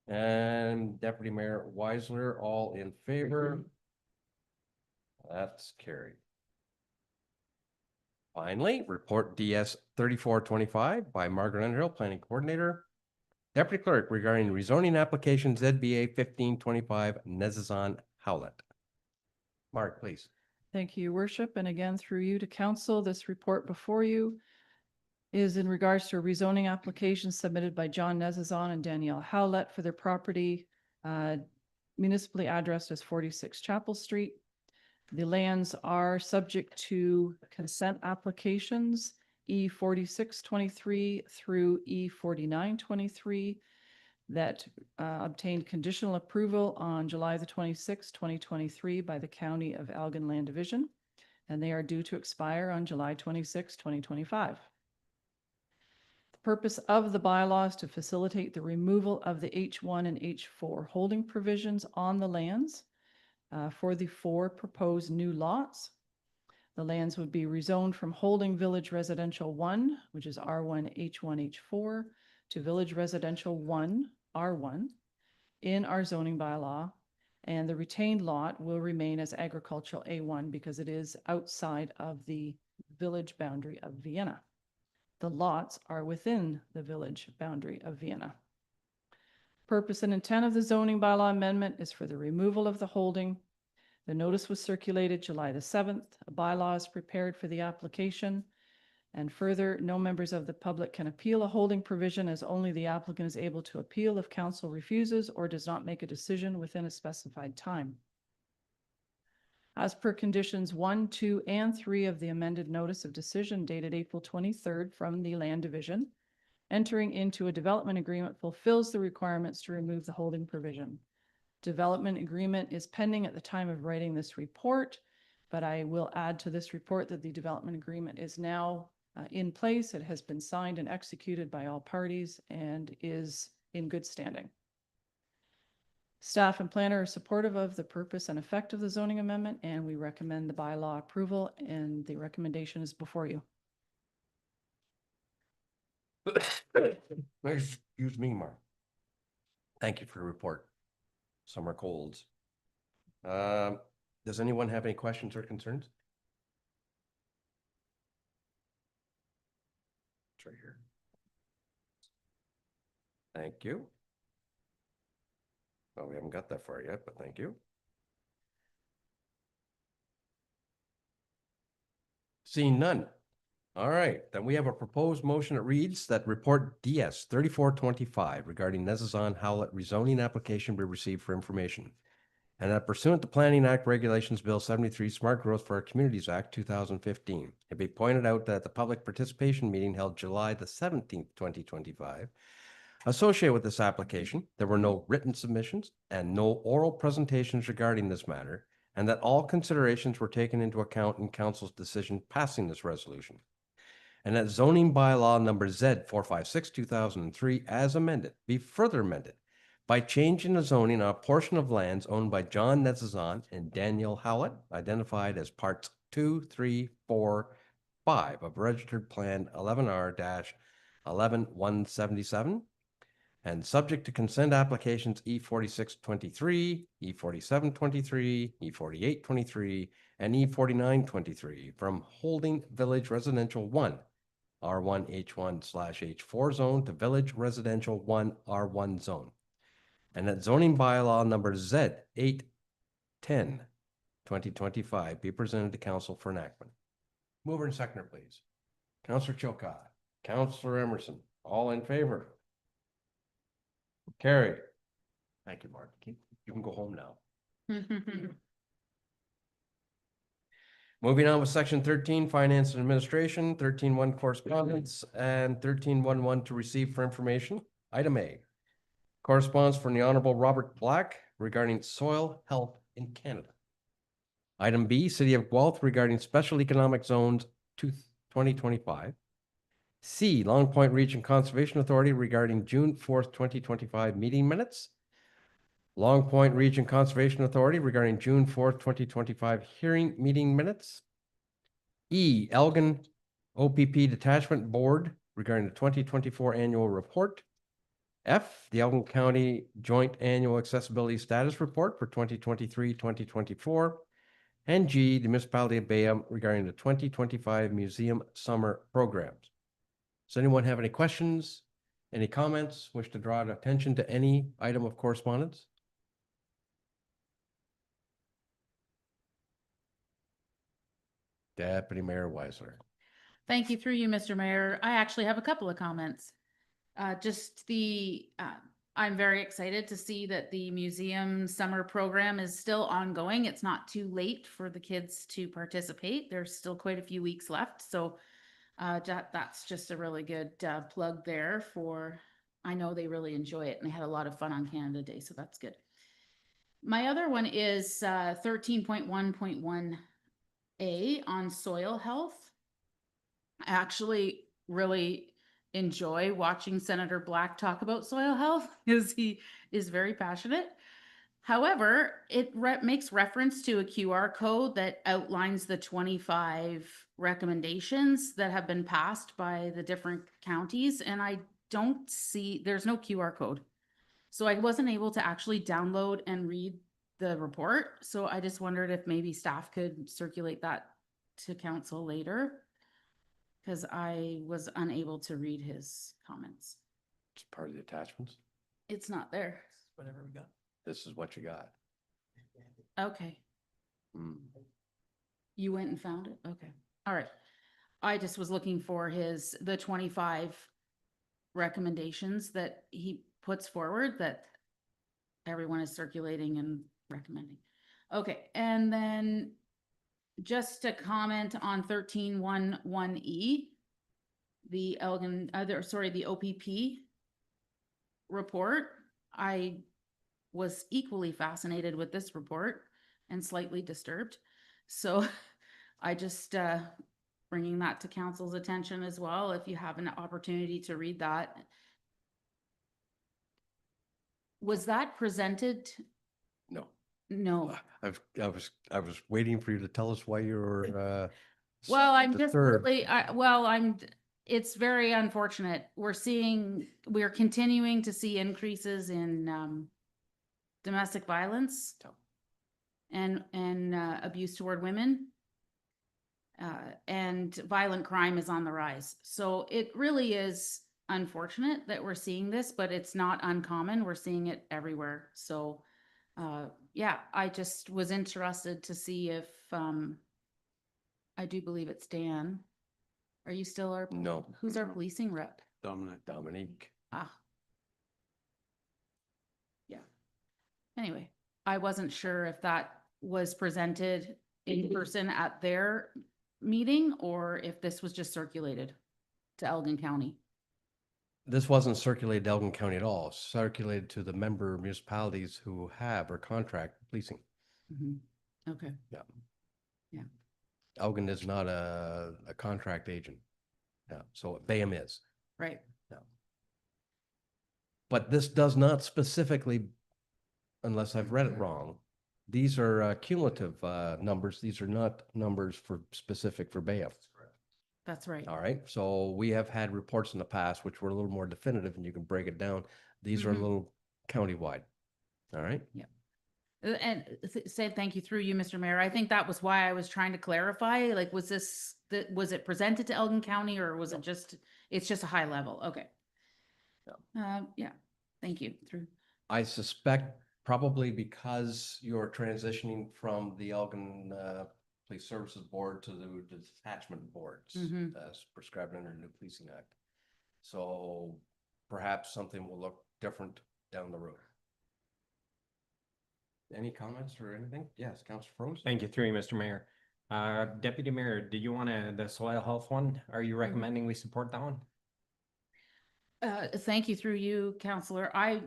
and Deputy Mayor Weisler, all in favor. That's carried. Finally, report DS 3425 by Margaret Underhill, Planning Coordinator. Deputy Clerk regarding rezoning application ZBA 1525 Nezazan Howlett. Mark, please. Thank you, your worship. And again, through you to council, this report before you is in regards to a rezoning application submitted by John Nezazan and Danielle Howlett for their property municipally addressed as 46 Chapel Street. The lands are subject to consent applications E 4623 through E 4923 that obtained conditional approval on July the 26th, 2023 by the County of Elgin Land Division, and they are due to expire on July 26, 2025. The purpose of the bylaw is to facilitate the removal of the H1 and H4 holding provisions on the lands for the 4 proposed new lots. The lands would be rezoned from Holding Village Residential 1, which is R1, H1, H4, to Village Residential 1, R1, in our zoning bylaw, and the retained lot will remain as agricultural A1 because it is outside of the village boundary of Vienna. The lots are within the village boundary of Vienna. Purpose and intent of the zoning bylaw amendment is for the removal of the holding. The notice was circulated July the 7th. A bylaw is prepared for the application. And further, no members of the public can appeal a holding provision as only the applicant is able to appeal if council refuses or does not make a decision within a specified time. As per conditions 1, 2, and 3 of the amended notice of decision dated April 23rd from the Land Division, entering into a development agreement fulfills the requirements to remove the holding provision. Development agreement is pending at the time of writing this report, but I will add to this report that the development agreement is now in place. It has been signed and executed by all parties and is in good standing. Staff and planner are supportive of the purpose and effect of the zoning amendment, and we recommend the bylaw approval, and the recommendation is before you. Excuse me, Mark. Thank you for the report. Summer colds. Does anyone have any questions or concerns? It's right here. Thank you. Well, we haven't got that far yet, but thank you. Seeing none. All right, then we have a proposed motion that reads that report DS 3425 regarding Nezazan Howlett rezoning application be received for information. And that pursuant to Planning Act Regulations Bill 73 Smart Growth for Our Communities Act 2015, it be pointed out that the public participation meeting held July the 17th, 2025, associated with this application, there were no written submissions and no oral presentations regarding this matter, and that all considerations were taken into account in council's decision passing this resolution. And that zoning bylaw number Z 456 2003 as amended be further amended by changing the zoning on a portion of lands owned by John Nezazan and Daniel Howlett, identified as parts 2, 3, 4, 5 of registered plan 11R-11177, and subject to consent applications E4623, E4723, E4823, and E4923 from Holding Village Residential 1, R1H1/H4 zone to Village Residential 1, R1 zone. And that zoning bylaw number Z810, 2025 be presented to council for enactment. Mover and seconder, please. Councillor Chilcott, Councillor Emerson, all in favor? Carried. Thank you, Mark. You can go home now. Moving on with section 13, finance and administration, 13.1 correspondence, and 13.11 to receive for information. Item A, correspondence from the Honorable Robert Black regarding soil health in Canada. Item B, City of Guelph regarding special economic zones 2025. C, Long Point Region Conservation Authority regarding June 4th, 2025 meeting minutes. Long Point Region Conservation Authority regarding June 4th, 2025 hearing meeting minutes. E, Elgin OPP Detachment Board regarding the 2024 annual report. F, the Elgin County Joint Annual Accessibility Status Report for 2023-2024. And G, the Municipality of Bayham regarding the 2025 Museum Summer Programs. Does anyone have any questions, any comments, wish to draw attention to any item of correspondence? Deputy Mayor Weisler. Thank you, through you, Mr. Mayor. I actually have a couple of comments. I'm very excited to see that the museum summer program is still ongoing. It's not too late for the kids to participate. There's still quite a few weeks left. So that's just a really good plug there for, I know they really enjoy it and they had a lot of fun on Canada Day. So that's good. My other one is 13.1.1A on soil health. I actually really enjoy watching Senator Black talk about soil health because he is very passionate. However, it makes reference to a QR code that outlines the 25 recommendations that have been passed by the different counties, and I don't see, there's no QR code. So I wasn't able to actually download and read the report. So I just wondered if maybe staff could circulate that to council later, because I was unable to read his comments. It's part of the attachments. It's not there. Whatever we got. This is what you got. Okay. Mm. You went and found it? Okay. All right. I just was looking for the 25 recommendations that he puts forward that everyone is circulating and recommending. Okay. And then just to comment on 13.1.1E, the the OPP report. I was equally fascinated with this report and slightly disturbed. So I just bringing that to council's attention as well. If you have an opportunity to read that. Was that presented? No. No. I was waiting for you to tell us why you were Well, I'm just disturbed. really, it's very unfortunate. We're continuing to see increases in domestic violence and abuse toward women. And violent crime is on the rise. So it really is unfortunate that we're seeing this, but it's not uncommon. We're seeing it everywhere. So yeah, I just was interested to see if, I do believe it's Dan. Are you still our? No. Who's our policing rep? Dominique. Ah. Yeah. Anyway, I wasn't sure if that was presented in person at their meeting or if this was just circulated to Elgin County. This wasn't circulated to Elgin County at all. It's circulated to the member municipalities who have or contract policing. Mm-hmm. Okay. Yeah. Yeah. Elgin is not a contract agent. Yeah. So Bayham is. Right. Yeah. But this does not specifically, unless I've read it wrong, these are cumulative numbers. These are not numbers specific for Bayham. That's right. All right, so we have had reports in the past which were a little more definitive and you can break it down. These are a Mhm. little countywide. All right, And say thank you through you, Mr. Mayor. I think that was why I was trying to clarify, like, was was it presented to Elgin County or was it just, it's just a high level? Okay. Yeah, thank you through. I suspect probably because you're transitioning from the Elgin Police Services Board to the detachment boards Mhm. as prescribed under the new policing act. So perhaps something will look different down the road. Any comments or anything? Yes, Councilor Froese. Thank you through you, Mr. Mayor. Deputy Mayor, do you want the soil health one? Are you recommending we support that one? Thank you through you, Counselor. I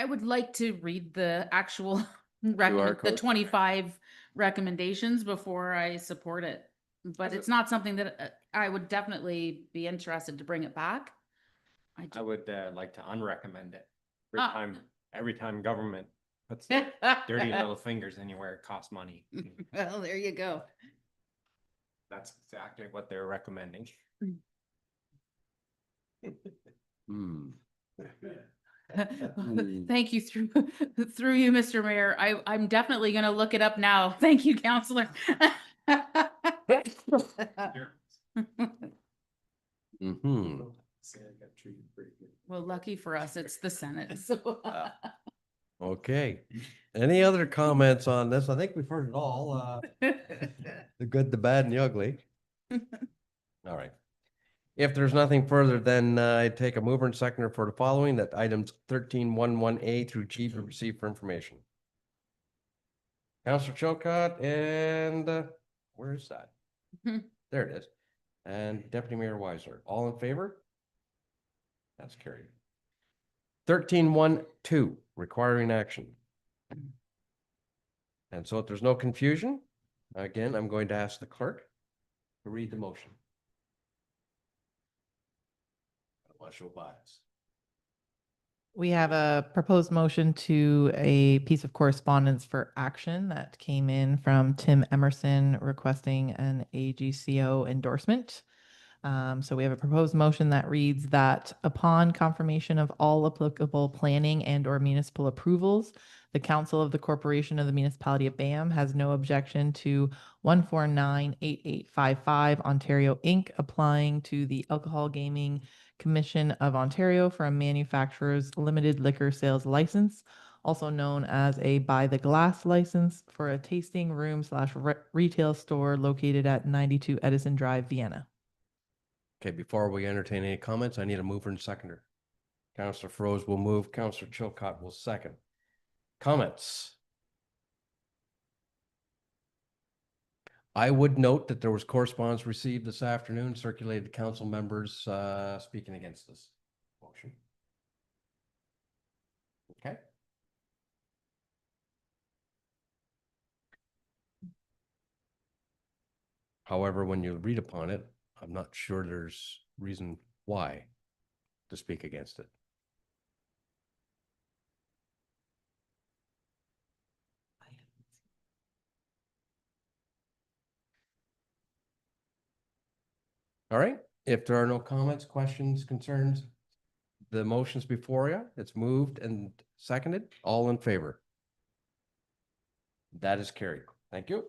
would like to read the actual the code? 25 recommendations before I support it. But it's not something that I would definitely be interested to bring it back. I would like to unrecommend it. Ah. Every time government puts dirty little fingers anywhere, it costs money. Well, there you go. That's exactly what they're recommending. Hmm. Thank you through you, Mr. Mayor. I'm definitely gonna look it up now. Thank you, Counselor. Mm-hmm. Well, lucky for us, it's the Senate. So. Okay. Any other comments on this? I think we've heard it all. The good, the bad, and the ugly. All right. If there's nothing further, then I take a mover and seconder for the following, that items 1311A through G be received for information. Councilor Chilcott and where is that? There it is. And Deputy Mayor Weiser. All in favor? That's carried. 1312, requiring action. And so if there's no confusion, again, I'm going to ask the clerk to read the motion. Unless you'll bias. We have a proposed motion to a piece of correspondence for action that came in from Tim Emerson requesting an AGCO endorsement. So we have a proposed motion that reads that upon confirmation of all applicable planning and or municipal approvals, the Council of the Corporation of the Municipality of Bayham has no objection to 1498855 Ontario Inc. applying to the Alcohol Gaming Commission of Ontario for a manufacturer's limited liquor sales license, also known as a by the glass license, for a tasting room / retail store located at 92 Edison Drive, Vienna. Okay, before we entertain any comments, I need a mover and seconder. Councilor Froese will move, Councilor Chilcott will second. Comments? I would note that there was correspondence received this afternoon, circulated to council members speaking against this motion. Okay. However, when you read upon it, I'm not sure there's reason why to speak against it. All right, if there are no comments, questions, concerns, the motion's before you. It's moved and seconded. All in favor? That is carried. Thank you.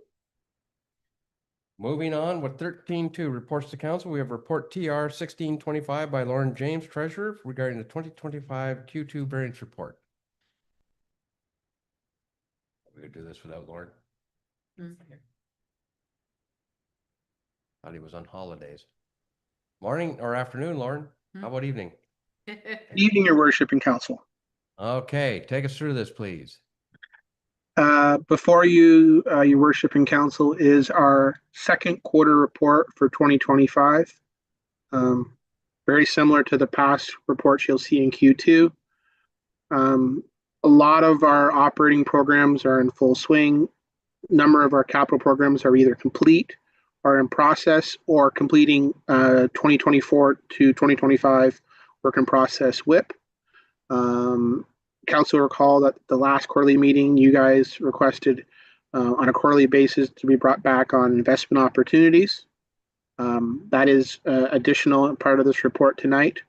Moving on with 13.2 reports to council. We have report TR 1625 by Lauren James, Treasurer, regarding the 2025 Q2 variance report. We could do this without Lauren. Thought he was on holidays. Morning or afternoon, Lauren. How about evening? Evening, Your Worship and Council. Okay, take us through this, please. Before you, Your Worship and Council, is our second quarter report for 2025. Very similar to the past reports you'll see in Q2. A lot of our operating programs are in full swing. Number of our capital programs are either complete, are in process, or completing 2024 to 2025 work in process WIP. Council recall that the last quarterly meeting, you guys requested on a quarterly basis to be brought back on investment opportunities. That is additional part of this report tonight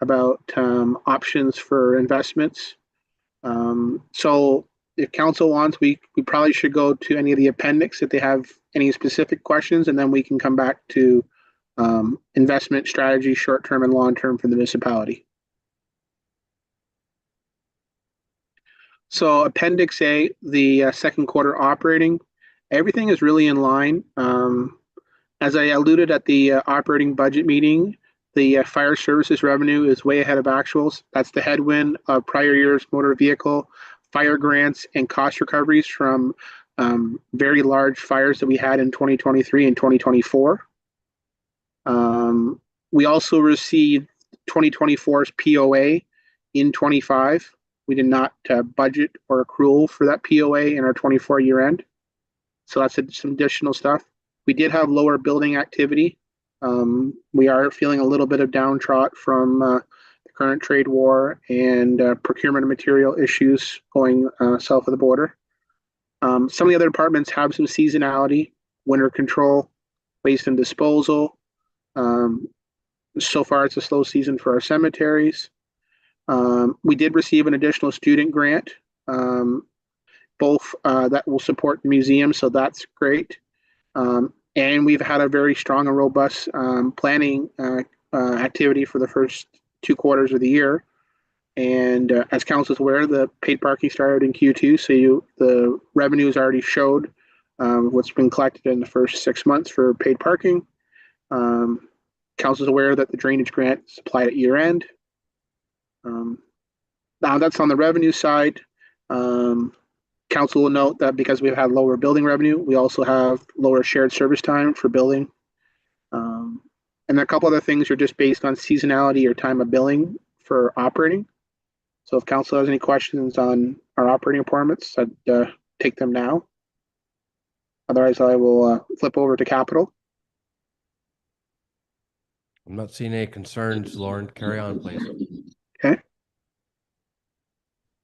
about options for investments. So if council wants, we probably should go to any of the appendix if they have any specific questions, and then we can come back to investment strategy, short-term and long-term for the municipality. So Appendix A, the second quarter operating, everything is really in line. As I alluded at the operating budget meeting, the fire services revenue is way ahead of actuals. That's the headwind of prior year's motor vehicle, fire grants, and cost recoveries from very large fires that we had in 2023 and 2024. We also received 2024's POA in 25. We did not budget or accrual for that POA in our 24 year end. So that's some additional stuff. We did have lower building activity. We are feeling a little bit of downtrot from the current trade war and procurement of material issues going south of the border. Some of the other departments have some seasonality, winter control, waste and disposal. So far, it's a slow season for our cemeteries. We did receive an additional student grant, both that will support the museum, so that's great. And we've had a very strong and robust planning activity for the first 2 quarters of the year. And as council is aware, the paid parking started in Q2, so the revenues already showed what's been collected in the first 6 months for paid parking. Council is aware that the drainage grant is applied at year end. Now that's on the revenue side. Council will note that because we've had lower building revenue, we also have lower shared service time for building. And a couple other things are just based on seasonality or time of billing for operating. So if council has any questions on our operating requirements, I'd take them now. Otherwise, I will flip over to capital. I'm not seeing any concerns, Lauren. Carry on, please. Okay.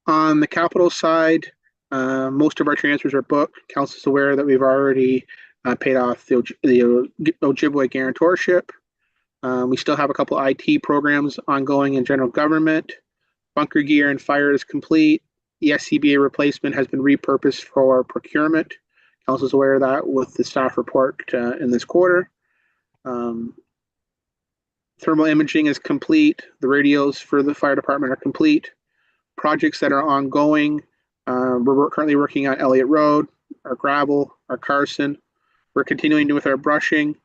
On the capital side, most of our transfers are booked. Council is aware that we've already paid off the Ojibwe guarantorship. We still have a couple IT programs ongoing in general government. Bunker gear and fire is complete. The SCBA replacement has been repurposed for procurement. Council is aware of that with the staff report in this quarter. Thermal imaging is complete. The radios for the fire department are complete. Projects that are ongoing, we're currently working on Elliott Road, our gravel, our Carson. We're continuing with our brushing.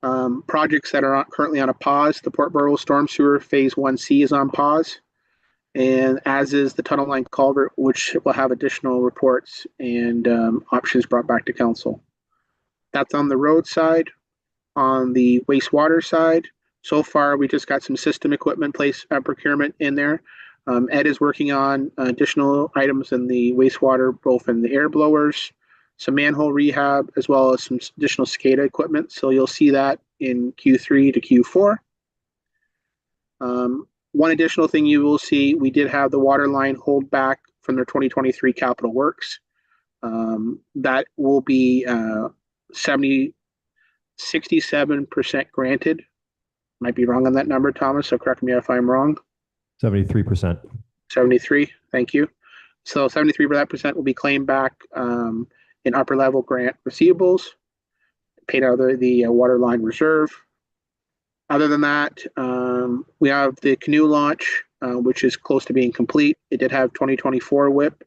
Projects that are currently on a pause, the Port Burwell Storm Sewer Phase 1C is on pause, and as is the Tunnel Line Culvert, which will have additional reports and options brought back to council. That's on the road side. On the wastewater side, so far we just got some system equipment procurement in there. Ed is working on additional items in the wastewater, both in the air blowers, some manhole rehab, as well as some additional SCADA equipment. So you'll see that in Q3 to Q4. One additional thing you will see, we did have the water line hold back from their 2023 capital works. That will be 67% granted. Might be wrong on that number, Thomas, so correct me if I'm wrong. 73%. 73, thank you. So 73% will be claimed back in upper level grant receivables, paid out of the water line reserve. Other than that, we have the canoe launch, which is close to being complete. It did have 2024 WIP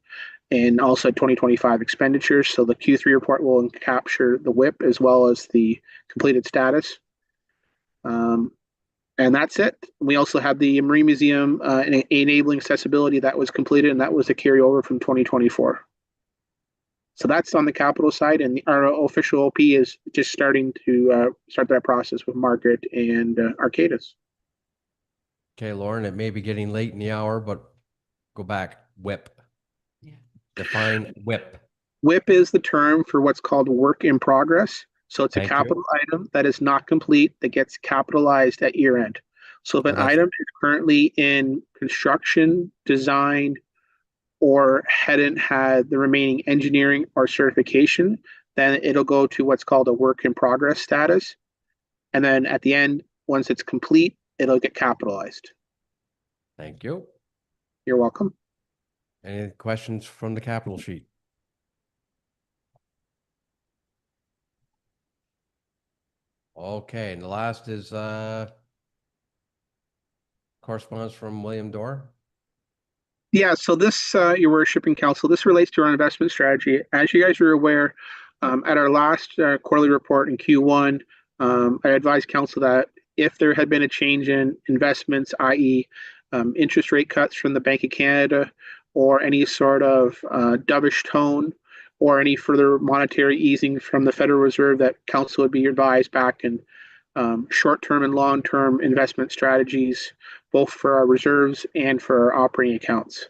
and also 2025 expenditures. So the Q3 report will capture the WIP as well as the completed status. And that's it. We also have the Marine Museum enabling accessibility that was completed, and that was a carryover from 2024. So that's on the capital side, and our official OP is just starting to start that process with Margaret and Arcadis. Okay, Lauren, it may be getting late in the hour, but go back. WIP. Yeah. Define WIP. WIP is the term for what's called work in progress. So it's Thank a capital item that is not complete that gets capitalized at year end. So if an item is currently in construction, design, or hadn't had the remaining engineering or certification, then it'll go to what's called a work in progress status. And then at the end, once it's complete, it'll get capitalized. Thank you. You're welcome. Any questions from the capital sheet? Okay, and the last is correspondence from William Dorr. Yeah, so this, Your Worship and Council, this relates to our investment strategy. As you guys are aware, at our last quarterly report in Q1, I advised council that if there had been a change in investments, i.e., interest rate cuts from the Bank of Canada, or any sort of dovish tone, or any further monetary easing from the Federal Reserve, that council would be advised back in short-term and long-term investment strategies, both for our reserves and for our operating accounts.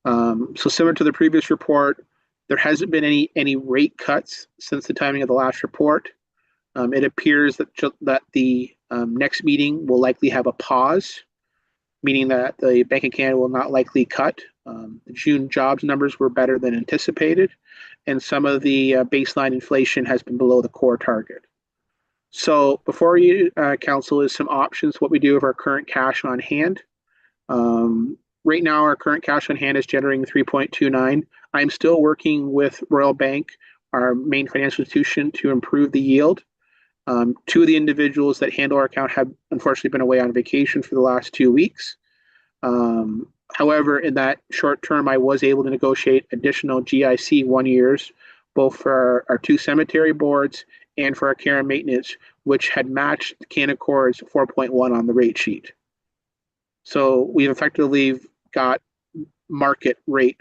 So similar to the previous report, there hasn't been any rate cuts since the timing of the last report. It appears that the next meeting will likely have a pause, meaning that the Bank of Canada will not likely cut. The June jobs numbers were better than anticipated, and some of the baseline inflation has been below the core target. So before you, council, is some options what we do with our current cash on hand. Right now, our current cash on hand is generating 3.29. I'm still working with Royal Bank, our main financial institution, to improve the yield. Two of the individuals that handle our account have unfortunately been away on vacation for the last 2 weeks. However, in that short term, I was able to negotiate additional GIC 1 years, both for our 2 cemetery boards and for our care and maintenance, which had matched COR's 4.1 on the rate sheet. So we've effectively got market rate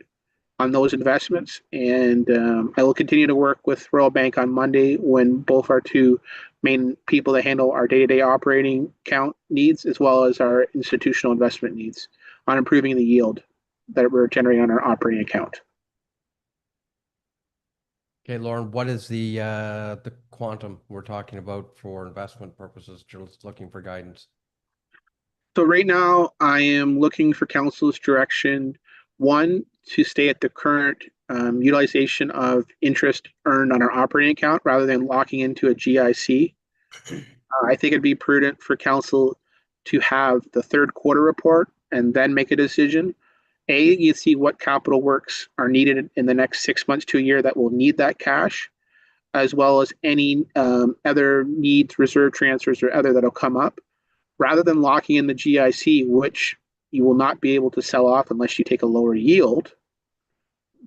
on those investments, and I will continue to work with Royal Bank on Monday when both our 2 main people that handle our day-to-day operating account needs, as well as our institutional investment needs, on improving the yield that we're generating on our operating account. Okay, Lauren, what is the quantum we're talking about for investment purposes? Just looking for guidance. So right now, I am looking for council's direction. 1, to stay at the current utilization of interest earned on our operating account rather than locking into a GIC. I think it'd be prudent for council to have the third quarter report and then make a decision. You see what capital works are needed in the next 6 months to a year that will need that cash, as well as any other needs, reserve transfers, or other that'll come up, rather than locking in the GIC, which you will not be able to sell off unless you take a lower yield.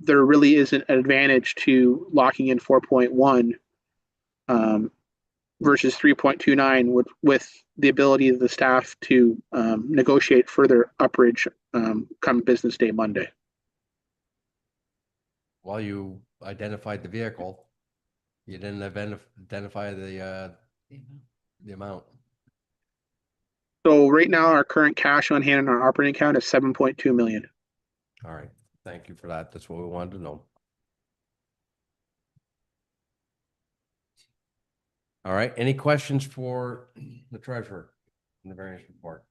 There really isn't an advantage to locking in 4.1 versus 3.29 with the ability of the staff to negotiate further upridge come business day Monday. While you identified the vehicle, you didn't identify the amount. So right now, our current cash on hand in our operating account is 7.2 million. All right, thank you for that. That's what we wanted to know. All right, any questions for the treasurer in the variance report?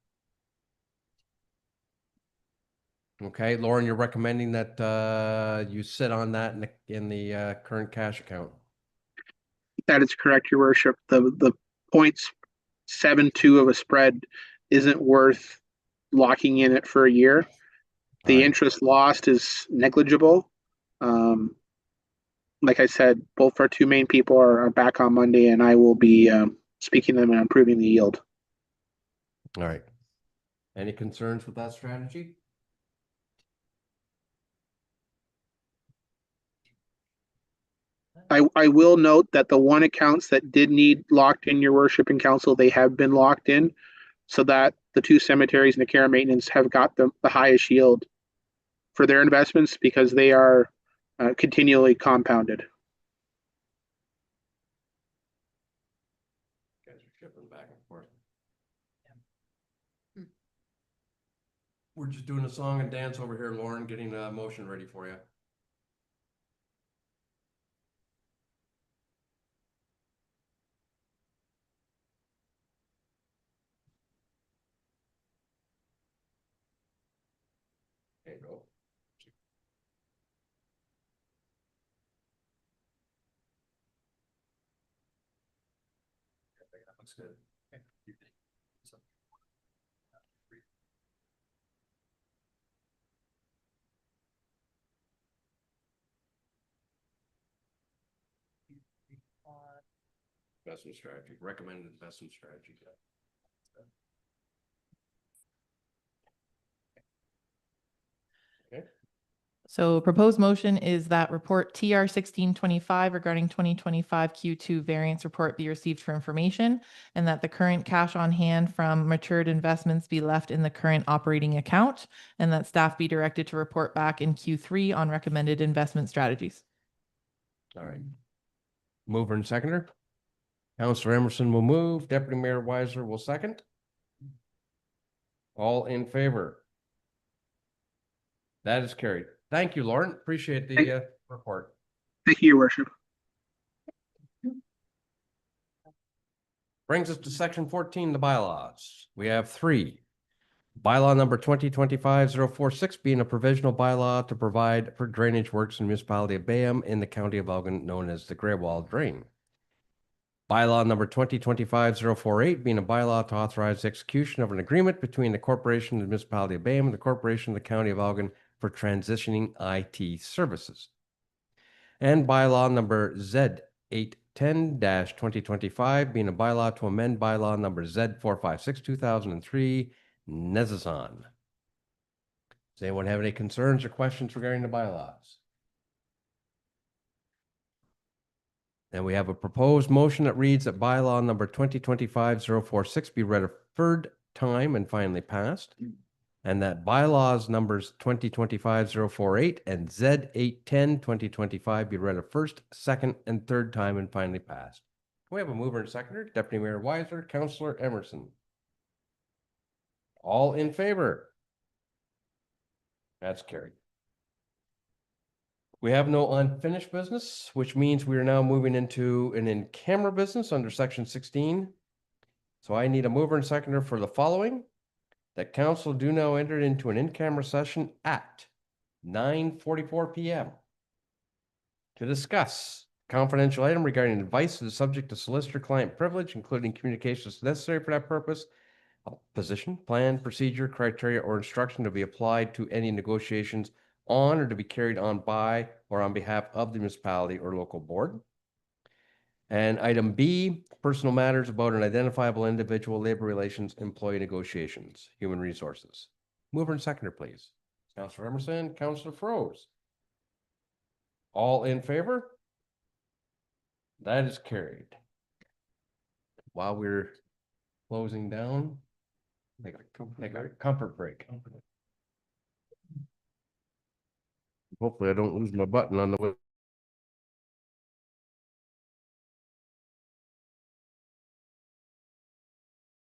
Okay, Lauren, you're recommending that you sit on that in the current cash account. That is correct, Your Worship. The 0.72 of a spread isn't worth locking in it for a year. The interest lost is negligible. Like I said, both our 2 main people are back on Monday, and I will be speaking to them and improving the yield. All right. Any concerns with that strategy? I will note that the 1 accounts that did need locked in, Your Worship and Council, they have been locked in, so that the 2 cemeteries and the care and maintenance have got the highest yield for their investments because they are continually compounded. Guys are shipping back and forth. We're just doing a song and dance over here, Lauren, getting a motion ready for you. Okay, go. That looks good. Investment strategy, recommended investment strategy. Okay. So proposed motion is that report TR 1625 regarding 2025 Q2 variance report be received for information, and that the current cash on hand from matured investments be left in the current operating account, and that staff be directed to report back in Q3 on recommended investment strategies. All right. Mover and seconder. Counselor Emerson will move. Deputy Mayor Weiser will second. All in favor? That is carried. Thank you, Lauren. Appreciate the report. Thank you, Your Worship. Brings us to section 14, the bylaws. We have 3. Bylaw number 2025-046 being a provisional bylaw to provide for drainage works in the municipality of Bayham in the county of Elgin, known as the Grey Wall Drain. Bylaw number 2025-048 being a bylaw to authorize execution of an agreement between the corporation of the municipality of Bayham and the corporation of the county of Elgin for transitioning IT services. And bylaw number Z810-2025 being a bylaw to amend bylaw number Z456-2003, Nezazon. Does anyone have any concerns or questions regarding the bylaws? And we have a proposed motion that reads that bylaw number 2025-046 be read a third time and finally passed, and that bylaws numbers 2025-048 and Z810-2025 be read a first, second, and third time and finally passed. We have a mover and seconder, Deputy Mayor Weiser, Councillor Emerson. All in favor? That's carried. We have no unfinished business, which means we are now moving into an in-camera business under section 16. So I need a mover and seconder for the following: that council do now enter into an in-camera session at 9:44 p.m. to discuss confidential item regarding advice that is subject to solicitor-client privilege, including communications necessary for that purpose, a position, plan, procedure, criteria, or instruction to be applied to any negotiations on or to be carried on by or on behalf of the municipality or local board. And item B, personal matters about an identifiable individual, labor relations, employee negotiations, human resources. Mover and seconder, please. Councillor Emerson, Councillor Froese. All in favor? That is carried. While we're closing down, take a comfort break. Hopefully I don't lose my button on the way.